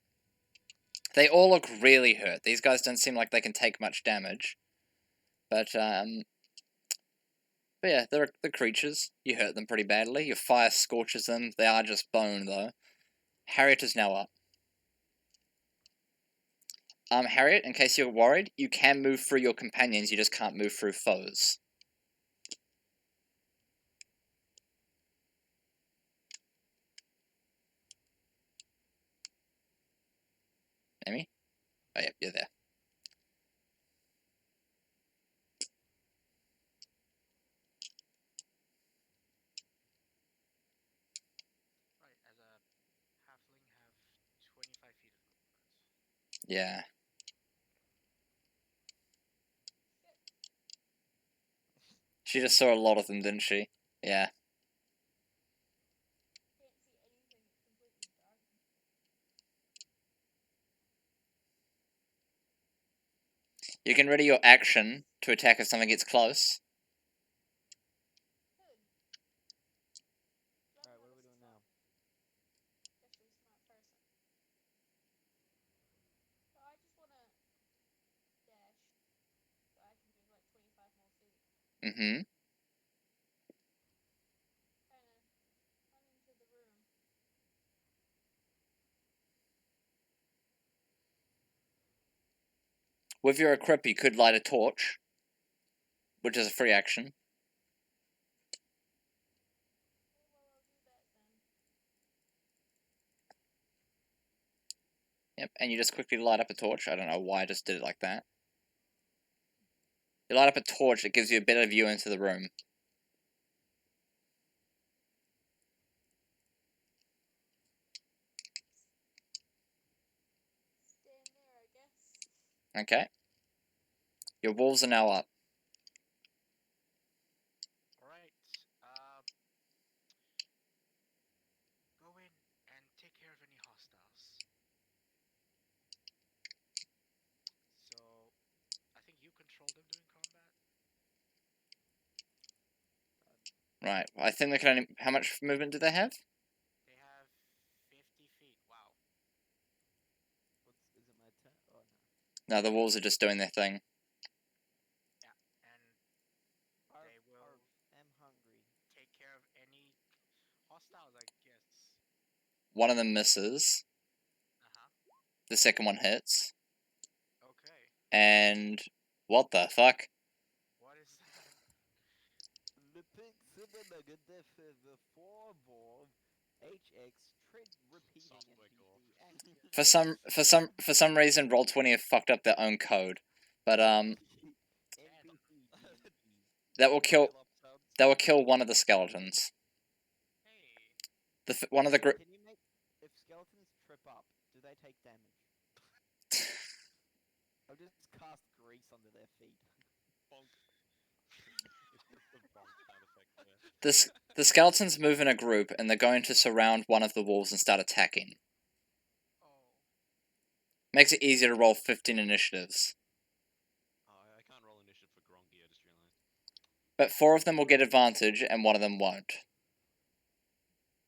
They all look really hurt. These guys don't seem like they can take much damage. But yeah, they're creatures. You hurt them pretty badly. Your fire scorches them. They are just bone, though. Harriet is now up. Harriet, in case you're worried, you can move through your companions, you just can't move through foes. Amy? Oh, yeah, you're there. Right, as a halfling, have 25 feet of movement. Yeah. She just saw a lot of them, didn't she? Yeah. You can ready your action to attack if something gets close. Alright, what are we doing now? Especially smart person. So I just wanna dash so I can move like 25 more feet. Mm-hmm. Kinda run into the room. With your equip, you could light a torch, which is a free action. Okay, well I'll do that then. Yep, and you just quickly light up a torch. I don't know why I just did it like that. You light up a torch, it gives you a better view into the room. Stand there, I guess. Okay. Your wolves are now up. Alright. Go in and take care of any hostiles. So, I think you control them during combat? Right. I think they can only... How much movement do they have? They have 50 feet. Wow. Is it my turn? Oh no. No, the wolves are just doing their thing. Yeah, and they will am hungry. take care of any hostiles, I guess. One of them misses. Uh-huh. The second one hits. Okay. And... What the fuck? What is that? Le pig Sibanaga the four HX tread repeating NPC For some reason, Roll20 have fucked up their own code. But, that will kill one of the skeletons. One of the Can you make, if skeletons trip up, do they take damage? I'll just cast grease under their feet. Bonk. The bonk sound effect there. The skeletons move in a group, and they're going to surround one of the wolves and start attacking. Makes it easier to roll 15 initiatives. Oh, I can't roll initiative for Grongy, I just realized. But 4 of them will get advantage, and 1 of them won't.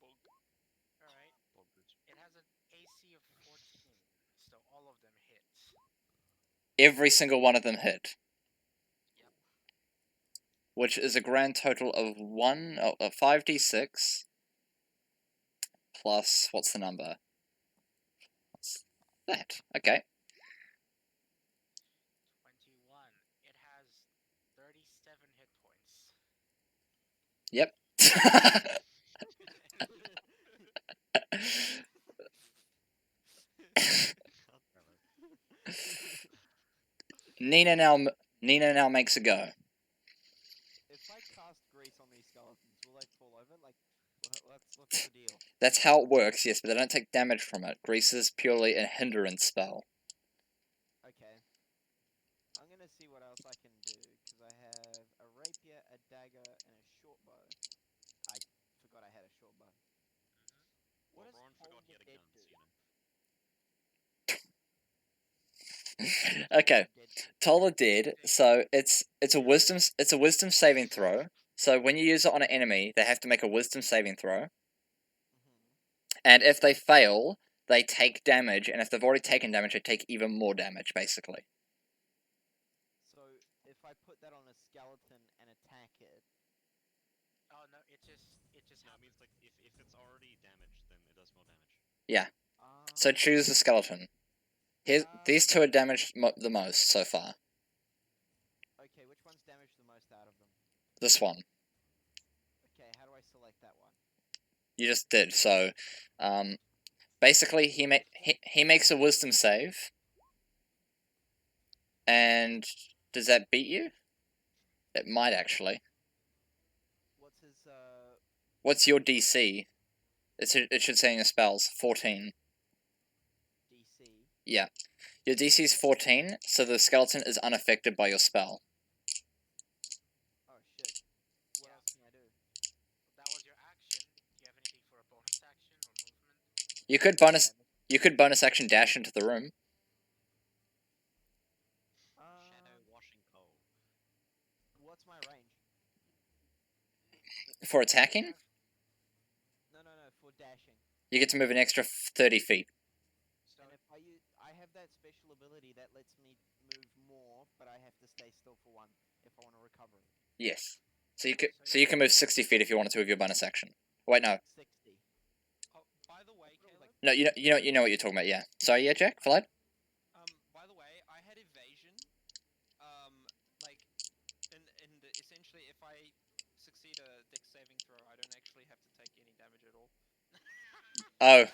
Alright. It has an AC of 14, so all of them hit. Every single one of them hit. Yep. Which is a grand total of 5d6 plus, what's the number? What's that? Okay. 21. It has 37 hit points. Yep. Nina now makes a go. If I cast grease on these skeletons, will they fall over? Like, what's the deal? That's how it works, yes, but they don't take damage from it. Grease is purely a hindrance spell. Okay. I'm gonna see what else I can do, because I have a rapier, a dagger, and a short bow. I forgot I had a short bow. Well, Ron forgot he had a gun, so you know. Okay, Toll the Dead. So it's a wisdom saving throw. So when you use it on an enemy, they have to make a wisdom saving throw. And if they fail, they take damage. And if they've already taken damage, they take even more damage, basically. So if I put that on a skeleton and attack it. Oh no, it just No, it means like if it's already damaged, then it does more damage. Yeah. So choose the skeleton. These 2 are damaged the most so far. Okay, which one's damaged the most out of them? This one. Okay, how do I select that one? You just did. So, basically, he makes a wisdom save. And does that beat you? It might actually. What's his What's your DC? It should say in your spells 14. DC? Yeah. Your DC is 14, so the skeleton is unaffected by your spell. Oh shit. What else can I do? That was your action. Do you have anything for a bonus action or movement? You could bonus action dash into the room. Shadow what's my range? For attacking, No, for dashing. you get to move an extra 30 feet. And if I have that special ability that lets me move more, but I have to stay still for one if I want to recover it. Yes. So you can move 60 feet if you wanted to with your bonus action. Wait, no. 60. Oh, by the way, Caleb. No, you know what you're talking about. Yeah. Sorry, yeah, Jack, Vlad. By the way, I had evasion. Like, and essentially, if I succeed a dex saving throw, I don't actually have to take any damage at all. Oh.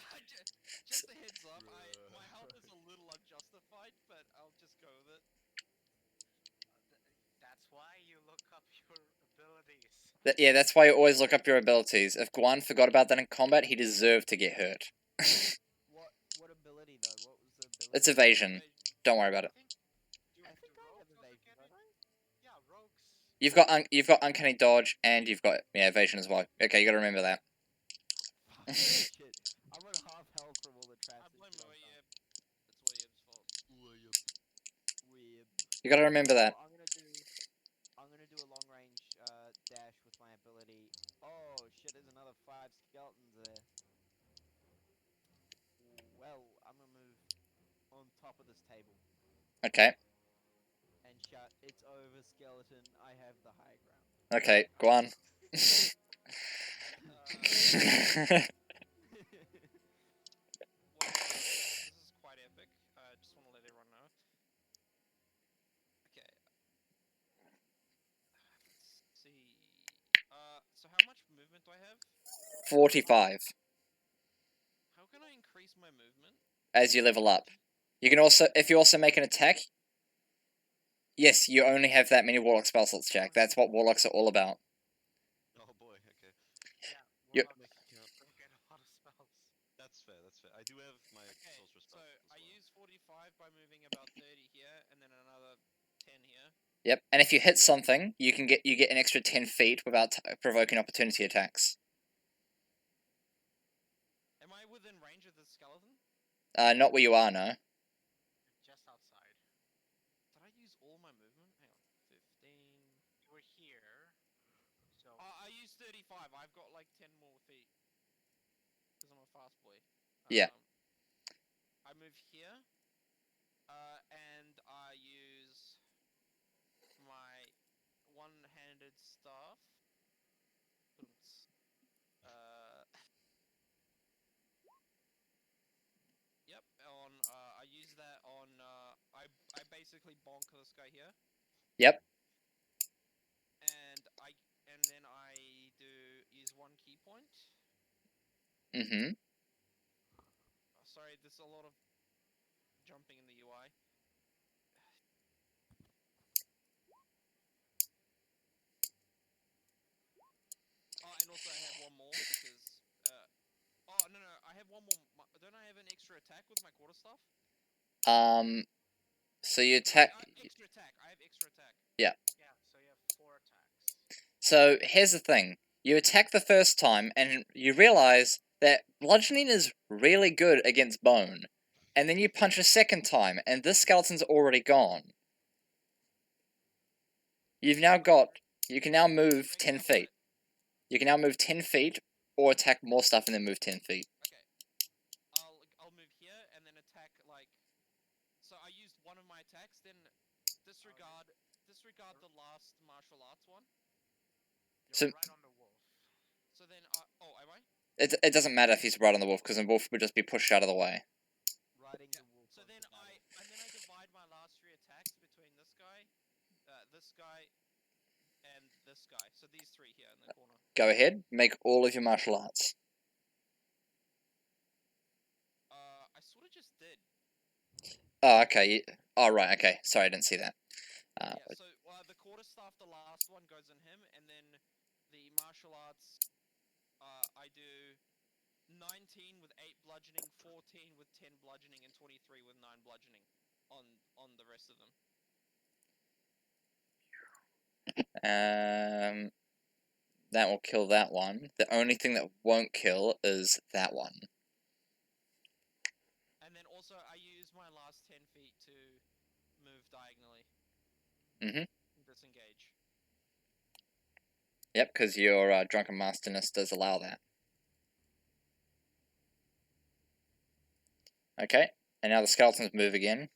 Just a heads up, my health is a little unjustified, but I'll just go with it. That's why you look up your abilities. Yeah, that's why you always look up your abilities. If Guan forgot about that in combat, he deserved to get hurt. What ability though? What was the ability? It's evasion. Don't worry about it. I think I have evasion, don't I? Yeah, rogues. You've got uncanny dodge and you've got evasion as well. Okay, you got to remember that. Shit. I'm on half health from all the traps. I blame Wayeb. It's Wayeb's fault. Weeb. You got to remember that. I'm gonna do a long range dash with my ability. Oh shit! There's another 5 skeletons there. Well, I'm gonna move on top of this table. Okay. And shout, "It's over, skeleton! I have the high ground." Okay, Guan. Well, this is quite epic. I just want to let everyone know. Okay. Let's see. So how much movement do I have? 45. How can I increase my movement? As you level up. You can also, if you also make an attack, yes, you only have that many Warlock spell slots, Jack. That's what Warlocks are all about. Oh boy, okay. You- Don't get a lot of spells. That's fair, that's fair. I do have my sorcerer So spells as I well. use 45 by moving about 30 here, and then another 10 here. Yep, and if you hit something, you get an extra 10 feet without provoking opportunity attacks. Am I within range of the skeleton? Not where you are, no. Just outside. Did I use all my movement? Hang on. 15. You were here. So I used 35. I've got like 10 more feet. Because I'm a fast boy. Yeah. I move here. And I use my one-handed staff. Yep. I use that on. I basically bonk this guy here. Yep. And then I use 1 key point. Mm-hmm. Sorry, there's a lot of jumping in the UI. Oh, and also I have one more because. Oh no, I have one more. Don't I have an extra attack with my quarterstaff? So you attack. Extra attack. I have extra attack. Yeah. yeah, so you have 4 attacks. So here's the thing: you attack the first time, and you realize that bludgeoning is really good against bone, and then you punch a second time, and this skeleton's already gone. You can now move 10 feet. You can now move 10 feet, or attack more stuff and then move 10 feet. Okay. I'll move here and then attack like. So I used one of my attacks. Then disregard the last martial arts one. You're right on the wolf. So then, am I? It doesn't matter if he's right on the wolf, because the wolf would just be pushed out of the way. Riding the wolf. So then I divide my last 3 attacks between this guy, and this guy. So these 3 here in the corner. Go ahead, make all of your martial arts. I sort of just did. Oh, okay. Oh, right, okay. Sorry, I didn't see that. Yeah, so the quarterstaff, the last one goes in him, and then the martial arts, I do 19 with 8 bludgeoning, 14 with 10 bludgeoning, and 23 with 9 bludgeoning on the rest of them. That will kill that one. The only thing that won't kill is that one. And then also, I use my last 10 feet to move diagonally. Mm-hmm. Disengage. Yep, because your Drunken Masterness does allow that. Okay, and now the skeletons move again.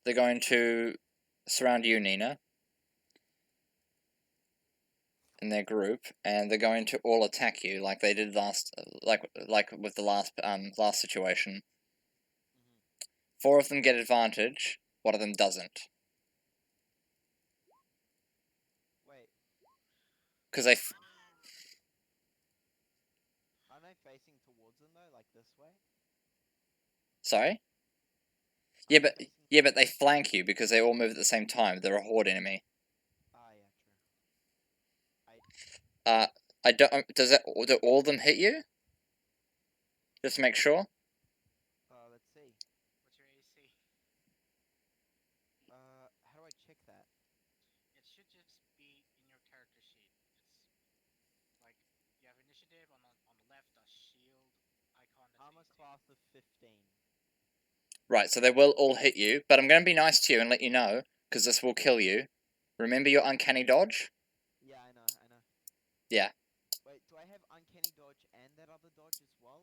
They're going to surround you, Nina, in their group, and they're going to all attack you like they did last, like with the last situation. 4 of them get advantage. 1 of them doesn't. Wait, Because they. are they facing towards them though, like this way? Sorry. Are they facing Yeah, but they flank you because they all move at the same time. They're a horde enemy. Ah, yeah, true. I don't. Do all of them hit you? Just to make sure. Let's see. What's your AC? How do I check that? It should just be in your character sheet. It's like you have initiative on the left, a shield icon. That's Armor AC. class of 15. Right, so they will all hit you, but I'm going to be nice to you and let you know, because this will kill you. Remember your uncanny dodge? Yeah, I know. Yeah. Wait, do I have uncanny dodge and that other dodge as well?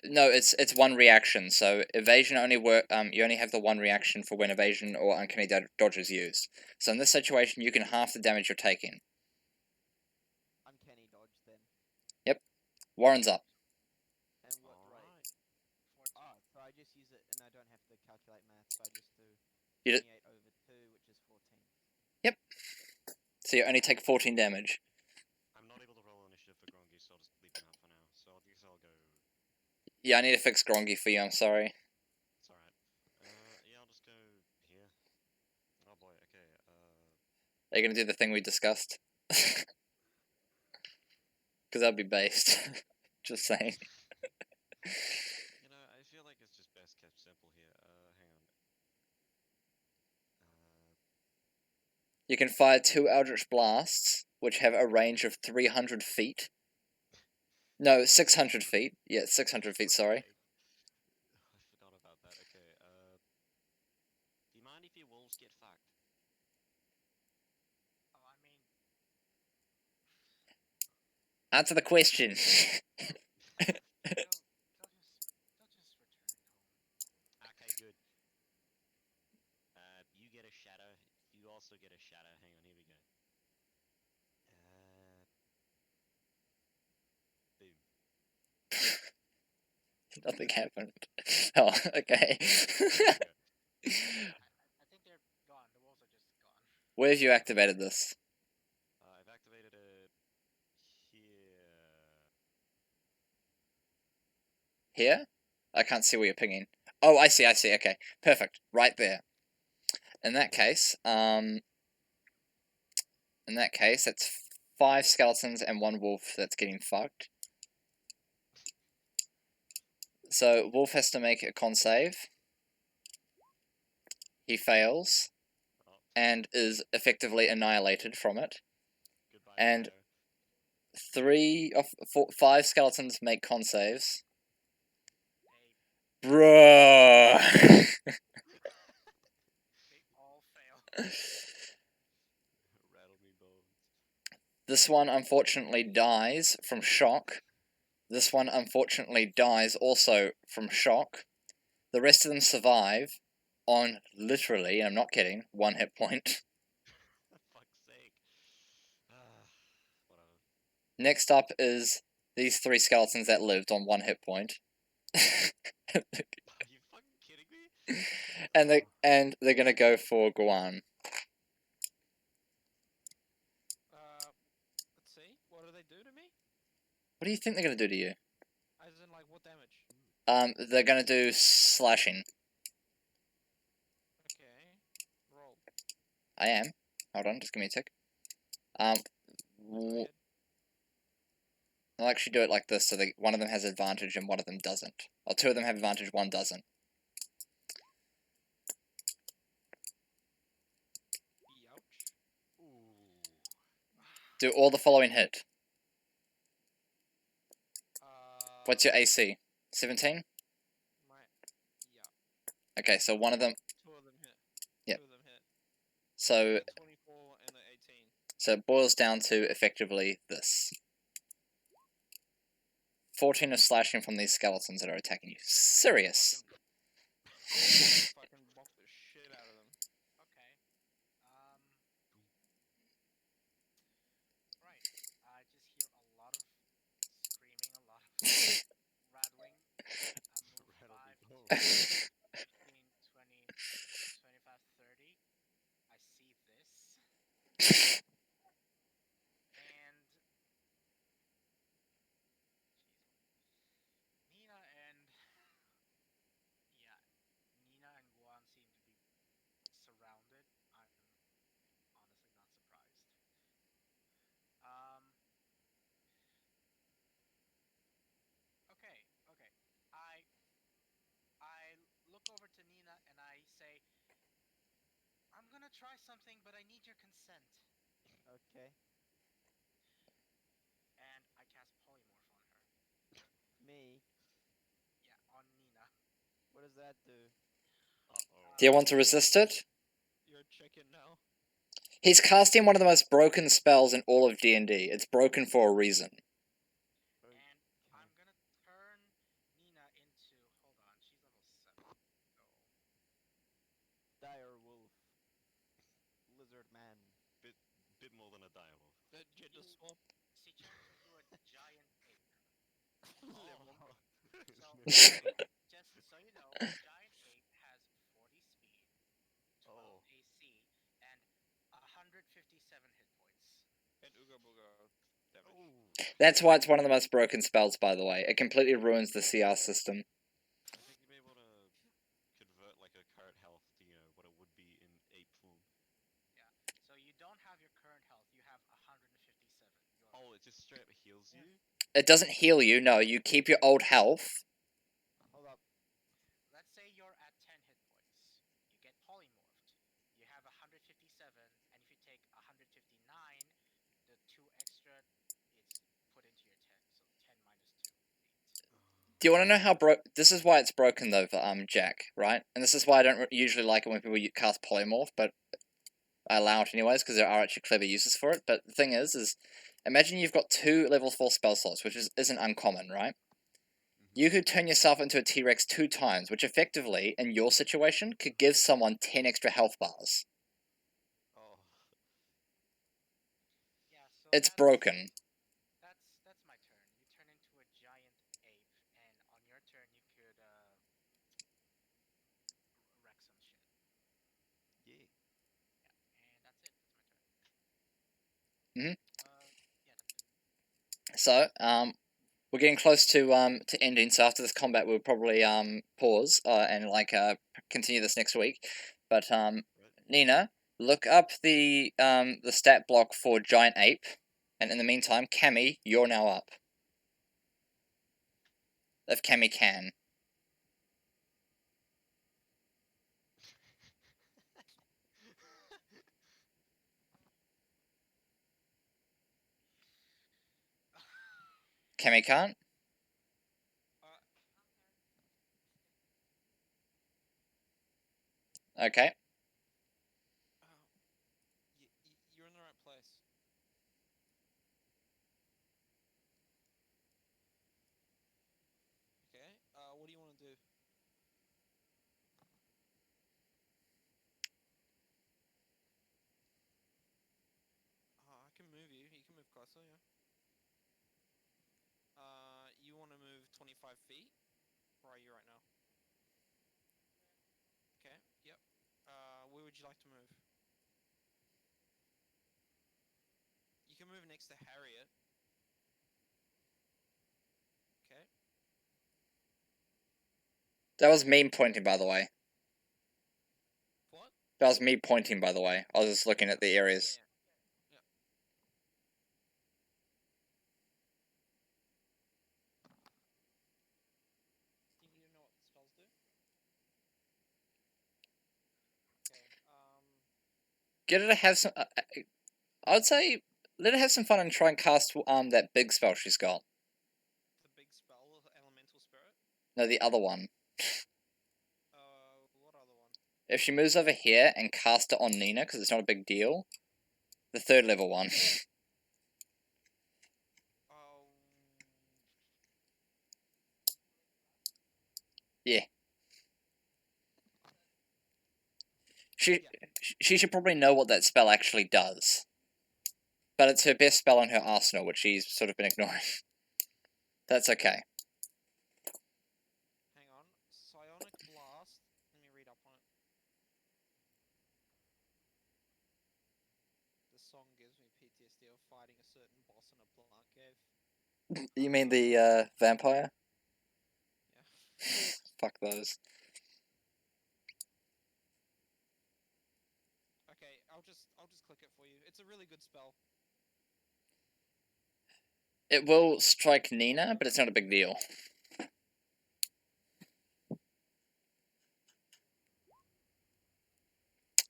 No, it's one reaction. So evasion only work. You only have the one reaction for when evasion or uncanny dodge is used. So in this situation, you can half the damage you're taking. Uncanny dodge then. Yep. Warren's up. And what rate? Oh, so I just use it and I don't have to calculate math, so I just do You 28 over 2, which is 14. Yep. So you only take 14 damage. I'm not able to roll initiative for Grongy, so I'll just leave him out for now. So I guess I'll go. Yeah, I need to fix Grongy for you. I'm sorry. It's alright. Yeah, I'll just go here. Oh boy. Okay. Are you gonna do the thing we discussed? Because that'd be based. Just saying. You know, I feel like it's just best kept simple here. Hang on. You can fire 2 Eldritch Blasts, which have a range of 300 feet. No, 600 feet. Yeah, 600 feet, sorry. I forgot about that. Okay. Do you mind if your wolves get fucked? Oh, I mean, Answer the question. they'll just return home. Okay, good. You get a shadow. You also get a shadow. Hang on, here we go. Boom. Nothing happened. Oh, okay. I think they're gone. The wolves are just gone. Where have you activated this? I've activated it here. Here? I can't see where you're pinging. Oh, I see, okay. Perfect. Right there. In that case, it's 5 skeletons and 1 wolf that's getting fucked. So, wolf has to make a con save. He fails. And is effectively annihilated from it. Goodbye, And shadow. 5 skeletons make con saves. Bruh! They all fail. Rattle me bones. This one unfortunately dies from shock. This one unfortunately dies also from shock. The rest of them survive on literally, and I'm not kidding, 1 hit point. For fuck's sake. Whatever. Next up is these 3 skeletons that lived on 1 hit point. Are you fucking kidding me? and they're gonna go for Guan. Let's see. What do they do to me? What do you think they're gonna do to you? As in, like, what damage? They're gonna do slashing. Okay. Roll. I am. Hold on, just give me a tick. Go ahead. I'll actually do it like this, so one of them has advantage and one of them doesn't. Or 2 of them have advantage, 1 doesn't. Youch. Ooh. Do all the following hit. What's your AC? 17? Yeah. Okay, so one of them... 2 of them hit. Yep. 2 of them hit. So, The 24 and the So it boils down to effectively this. 14 of slashing from these skeletons that are attacking you. Sirius. Fucking block the shit out of them. Okay. Right. I just hear a lot of screaming, a lot of rattling. Move 5 to 15, 20, 25, 30. I see this. And Nina and Nina and Guan seem to be surrounded. I'm honestly not surprised. Okay, okay. I look over to Nina and I say, I'm gonna try something, but I need your consent. Okay. And I cast polymorph on her. Me? Yeah, on Nina. What does that do? Do you want to resist it? You're checking now. He's casting one of the most broken spells in all of D&D. It's broken for a reason. And I'm gonna turn Nina into. Hold on, she's level 7. So. Dire wolf. Lizard man. Bit more than a direwolf. Gender swap. She turns into a giant ape. Oh. So, just so you know, a giant ape has 40 speed, 12 AC, and 157 hit points. And Ooga Booga damage. That's why it's one of the most broken spells, by the way. It completely ruins the CR system. I think you'll be able to convert like a current health to, what it would be in ape form. Yeah. So you don't have your current health, you have 157. Oh, it just straight up heals you? It doesn't heal you, no. You keep your old health. Hold up. Let's say you're at 10 hit points. You get polymorphed. You have 157, and if you take 159, the 2 extra is put into your 10. So 10 minus 2, 8. Do you want to know how this is why it's broken, though, for Jack, right? And this is why I don't usually like it when people cast polymorph, but I allow it anyways, because there are actually clever uses for it. But the thing is imagine you've got 2 level 4 spell slots, which isn't uncommon, right? You could turn yourself into a T-Rex 2 times, which effectively, in your situation, could give someone 10 extra health bars. Oh. Yeah, so it's broken. That's my turn. You turn into a giant ape, and on your turn you could wreck some shit. Yeah. And that's it. That's my turn. Mhm. Yeah, that's it. So, we're getting close to ending. So after this combat, we'll probably pause and continue this next week. But Nina, look up the stat block for giant ape, and in the meantime, Cammi, you're now up. If Cammi can. Cammi can't? Okay. You're in the right place. Okay. What do you want to do? I can move you. You can move closer, yeah. You want to move 25 feet? Where are you right now? Okay, yep. Where would you like to move? You can move next to Harriet. Okay. That was me pointing, by the way. What? That was me pointing, by the way. I was just looking at the areas. Yeah. Do you know what the spells do? Okay, Get her to have some... I would say, let her have some fun and try and cast that big spell she's got. the big spell, Elemental Spirit? No, the other one. What other one? If she moves over here and casts it on Nina, because it's not a big deal, The 3rd level one. Oh. Yeah. She should probably know what that spell actually does. But it's her best spell in her arsenal, which she's sort of been ignoring. That's okay. Hang on. Psionic Blast. Let me read up on it. The song gives me PTSD of fighting a certain boss in a plant cave. You mean the vampire? Yeah. Fuck those. Okay, I'll just click it for you. It's a really good spell. It will strike Nina, but it's not a big deal.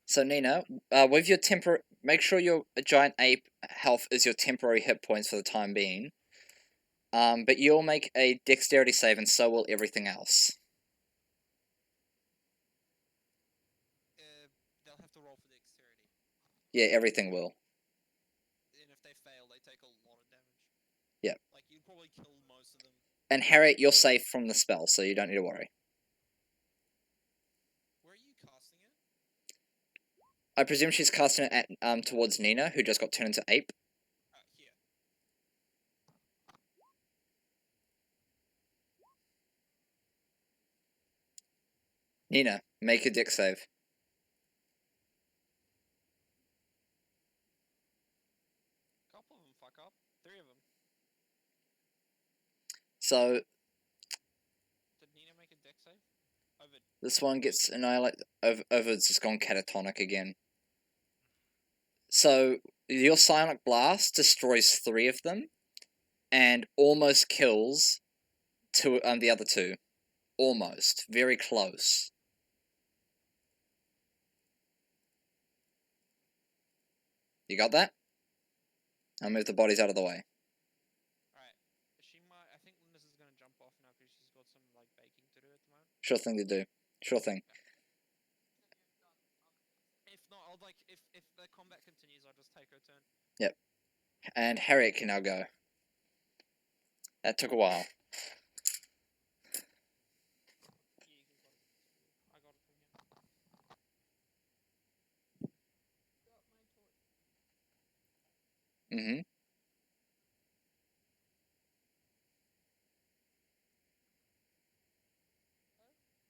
So Nina, with your make sure your giant ape health is your temporary hit points for the time being. But you'll make a dexterity save, and so will everything else. They'll have to roll for dexterity. Yeah, everything will. And if they fail, they take a lot of damage. Yep. Like, you'd probably kill most of them. And Harriet, you're safe from the spell, so you don't need to worry. Where are you casting it? I presume she's casting it at towards Nina, who just got turned into ape. Here. Nina, make a dex save. Couple of them fuck up. 3 of them. So Did Nina make a dex save? Ovid. this one gets annihilated. Ovid's just gone catatonic again. So your Psionic Blast destroys 3 of them, and almost kills the other 2. Almost, very close. You got that? I'll move the bodies out of the way. Alright. She might. I think Lindis is gonna jump off now because she's got some, like, baking to do at the moment. Sure thing to do. Sure thing. If not, I'll, like, if the combat continues, I'll just take her turn. Yep. And Harriet can now go. That took a while. I got it from here. Mm-hmm.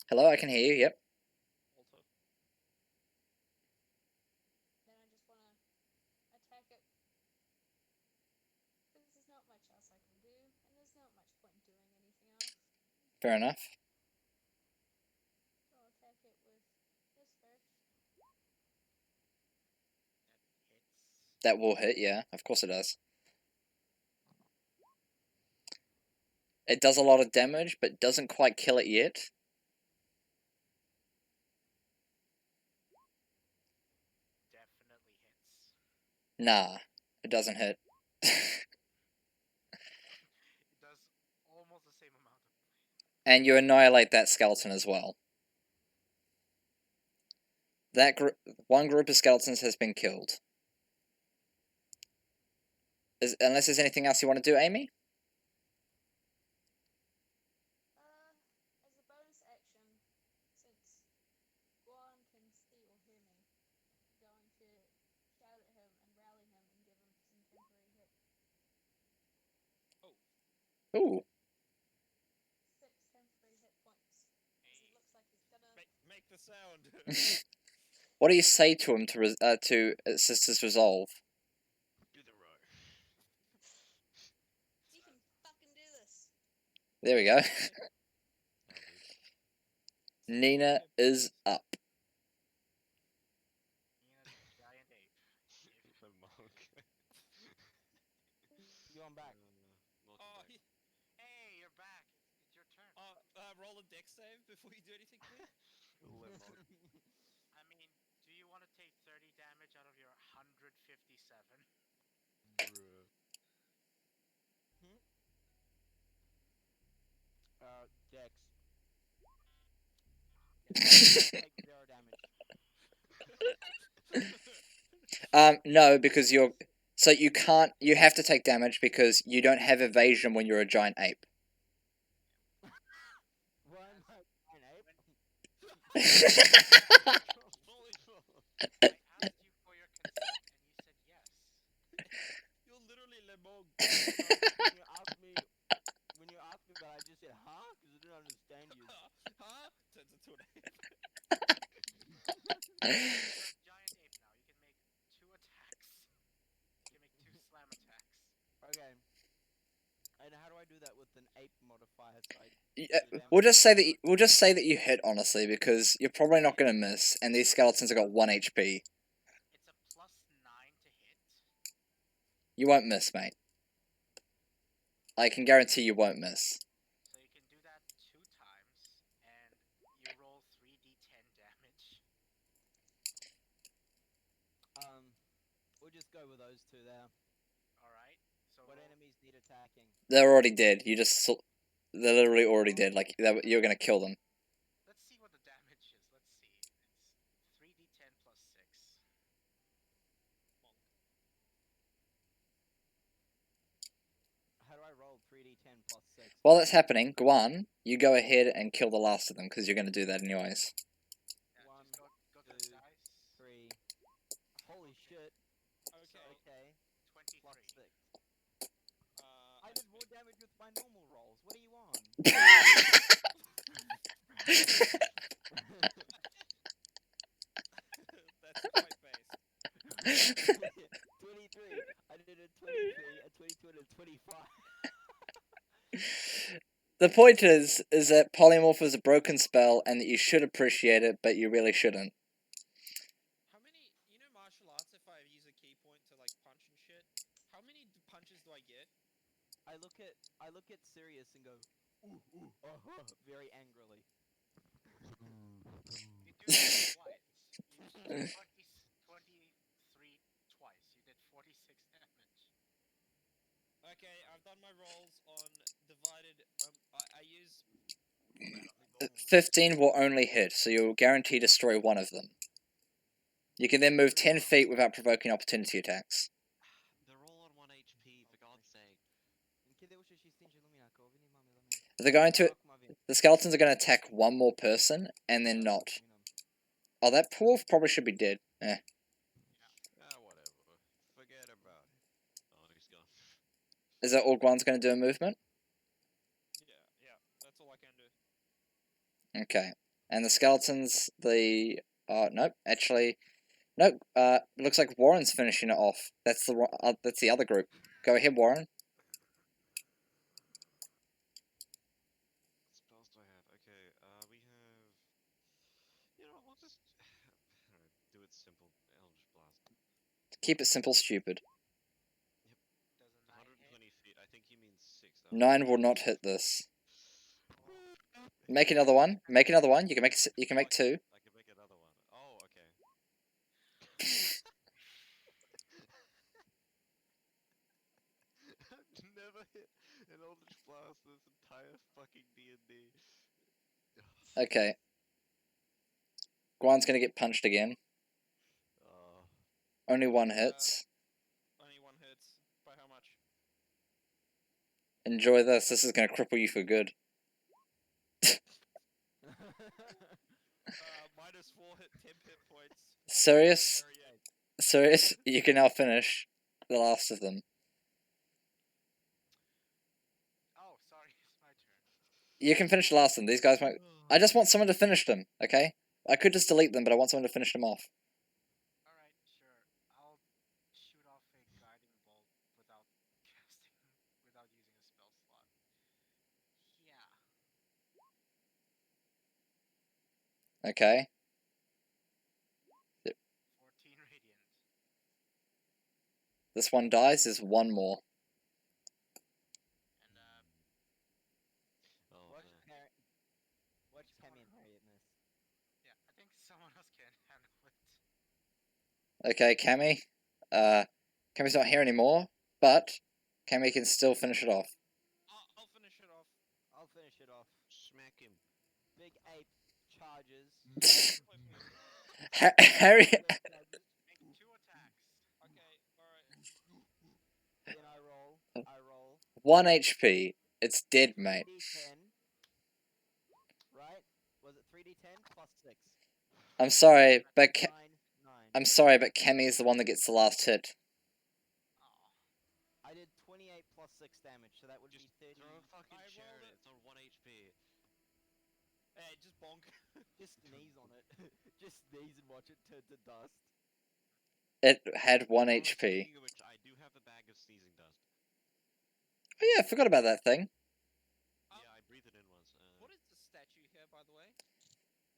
Hello, I can hear you, yep. Then I just wanna attack it. Because there's not much else I can do, and there's not much point in doing anything else. Fair enough. So I'll attack it with this first. That will hit, yeah. Of course it does. It does a lot of damage, but doesn't quite kill it yet. Definitely hits. Nah, it doesn't hit. It does almost the same amount of. And you annihilate that skeleton as well. That one group of skeletons has been killed. Unless there's anything else you want to do, Amy? As a bonus action, since Guan can see or hear me, I'm going to shout at him and rally him and give him some temporary hit. Ooh. 6 temporary hit points. Because it looks like he's gonna make the sound. What do you say to him to assist his resolve? Do the row. You can fucking do this. There we go. Nina is up. Nina's giant ape. The monk. You on back? Not Oh, back. Hey, you're back. It's your turn. Roll a dex save before you do anything, please. Let monk. I mean, do you want to take 30 damage out of your 157? Bruh. Dex. Take 0 damage. No, because you're... So you can't... You have to take damage because you don't have evasion when you're a giant ape. Why am I an ape? I asked you for your consent and you said yes. You're literally Lemon. When you asked me, but I just said, huh? Because I didn't understand you. Huh? Turns into an ape. You're a giant ape now. You can make 2 attacks. You can make 2 slam attacks. Okay. And how do I do that with an ape modifier? We'll just say that you hit, honestly, because you're probably not gonna miss, and these skeletons have got 1 HP. It's a +9 to hit. You won't miss, mate. I can guarantee you won't miss. So you can do that 2 times, and you roll 3d10 damage. We'll just go with those 2 there. Alright. So What roll- enemies need attacking? They're already dead. They're literally already dead. Like, you're gonna kill them. Let's see what the damage is. Let's see. It's 3d10 plus 6. How do I roll 3d10 plus 6? While that's happening, Guan, you go ahead and kill the last of them, because you're gonna do that anyways. Yeah, 1, just go to the 2, dice. 3. Holy shit. Okay. Okay. 23. Plus 6. I did more damage with my normal rolls. What do you want? That's quite based. 23. I did a 23, a 22, and a 25. The point is that polymorph is a broken spell, and that you should appreciate it, but you really shouldn't. How many, martial arts, if I use a key point to, like, punch and shit, how many punches do I get? I look at Sirius and go, ooh, ooh, very angrily. You do that twice. You did 23 twice. You did 46 damage. Okay, I've done my rolls on divided, I use... 15 will only hit, so you'll guarantee destroy one of them. You can then move 10 feet without provoking opportunity attacks. They're all on 1 HP, for God's sake. They're going to... The skeletons are going to attack one more person, and then not. Oh, that poor wolf probably should be dead. Eh. Ah, whatever. Forget about it. Oh, he's gone. Is that all Guan's going to do a movement? Yeah, that's all I can do. Okay. And the skeletons, nope, actually... Nope, looks like Warren's finishing it off. That's the other group. Go ahead, Warren. What spells do I have? Okay, we have... we'll just... Alright, do it simple. Eldritch Blast. Keep it simple, stupid. Yep. 120 feet. I think he means 6. 9 will not hit this. Make another one. Make another one. You can make 2. I can make another one. Oh, okay. I've never hit an Eldritch Blast this entire fucking D&D. Okay. Guan's gonna get punched again. Only 1 hits. Only 1 hits. By how much? Enjoy this. This is gonna cripple you for good. Minus 4 10 hit points. Sirius, you can now finish the last of them. Oh, sorry, it's my turn. You can finish the last of them. These guys might... I just want someone to finish them, okay? I could just delete them, but I want someone to finish them off. Alright, sure. I'll shoot off a guiding bolt without without using a spell slot. Yeah. Okay. 14 radiant. This one dies. There's 1 more. And Watch Cammi and Harriet miss. yeah, I think someone else can handle it. Okay, Cammi. Cammi's not here anymore, but Cammi can still finish it off. I'll finish it off. I'll finish it off. Smack him. Big ape charges. Harriet... Make 2 attacks. 1 HP. It's dead, mate. 3d10. Right? Was it 3d10 plus 6? I'm sorry, but 9, 9. I'm sorry, but Cammi is the one that gets the last hit. I did 28 plus 6 damage, so that would Just be 30. throw a fucking I chair rolled at it. it. It's on 1 HP. Hey, just bonk. Just sneeze on it. Just sneeze and watch it turn to dust. It had 1 Oh, HP. speaking of which, I do have a bag of sneezing dust. Oh yeah, I forgot about that thing. Yeah, I breathed it in once. What is the statue here, by the way?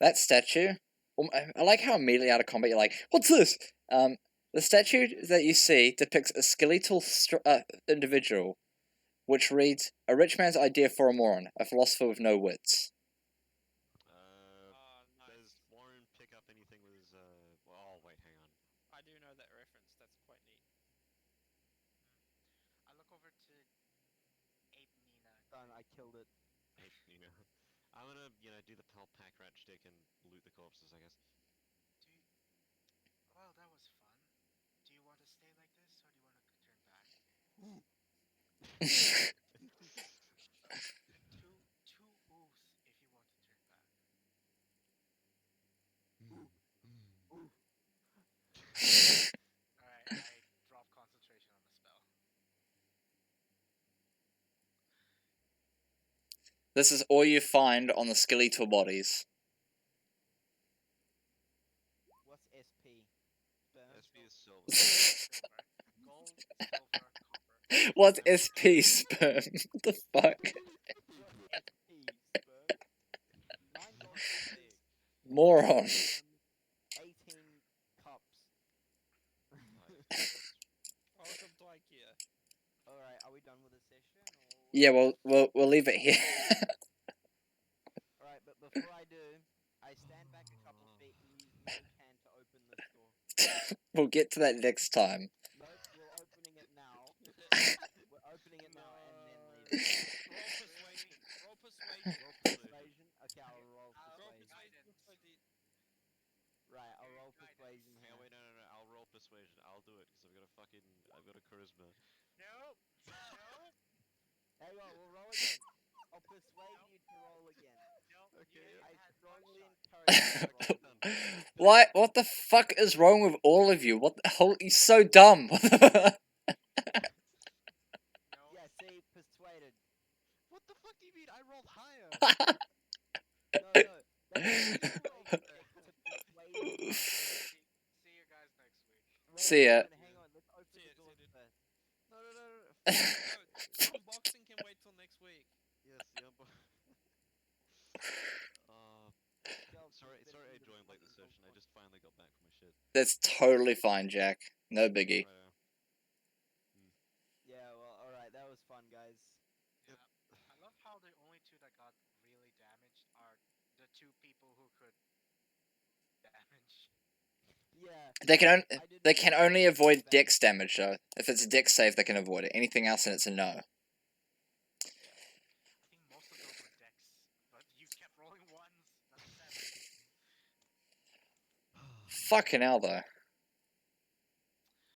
That statue. I like how immediately out of combat you're like, what's this? The statue that you see depicts a skeletal individual, which reads, "A rich man's idea for a moron, a philosopher with no wits." Nice. Does Warren pick up anything with his, oh, wait, hang on. I do know that reference. That's quite neat. I look over to Ape Nina. Done, I killed it. Hey, you know, I'm gonna, do the whole pack rat shtick and loot the corpses, I guess. Well, that was fun. Do you want to stay like this, or do you want to turn back? two oofs if you want to turn back. Alright, I drop concentration on the spell. This is all you find on the skeletal bodies. What's SP? Sperm? SP is silver. Gold, silver, copper. What's SP sperm? What the fuck? What's SP? Sperm? 9 gold pieces. Moron. 18 cups. Welcome to IKEA. Alright, are we done with the session? Or... Yeah, we'll leave it here. Alright, but before I do, I stand back a couple of feet and use mage hand to open this door. We'll get to that next time. Nope, we're opening it now. We're opening it now and then leaving. Roll persuasion. Roll persuasion? Okay, I'll roll persuasion. Right, I'll roll persuasion Hang here. on, wait, no, I'll roll persuasion. I'll do it, because I've got a charisma. No. Hang on, we'll roll again. I'll persuade you to roll again. Okay. I strongly encourage you to roll again. Why? What the fuck is wrong with all of you? What the hell? You're so dumb. Yeah, see, persuaded. What the fuck do you mean? I rolled higher! No, that's to persuade you. See you guys next week. Wait, See ya. Hang on, let's open the door first. No. Unboxing can wait till next week. Yes, yeah, but... sorry I joined late this session. I just finally got back from my shit. That's totally fine, Jack. No biggie. Yeah, well, alright, that was fun, guys. Yep. I love how the only two that got really damaged are the two people who could damage. Yeah. They can only avoid dex damage though. If it's a dex save, they can avoid it. Anything else, and it's a no. I think most of those were dex, but you kept rolling ones. That's 7. Fucking hell, though.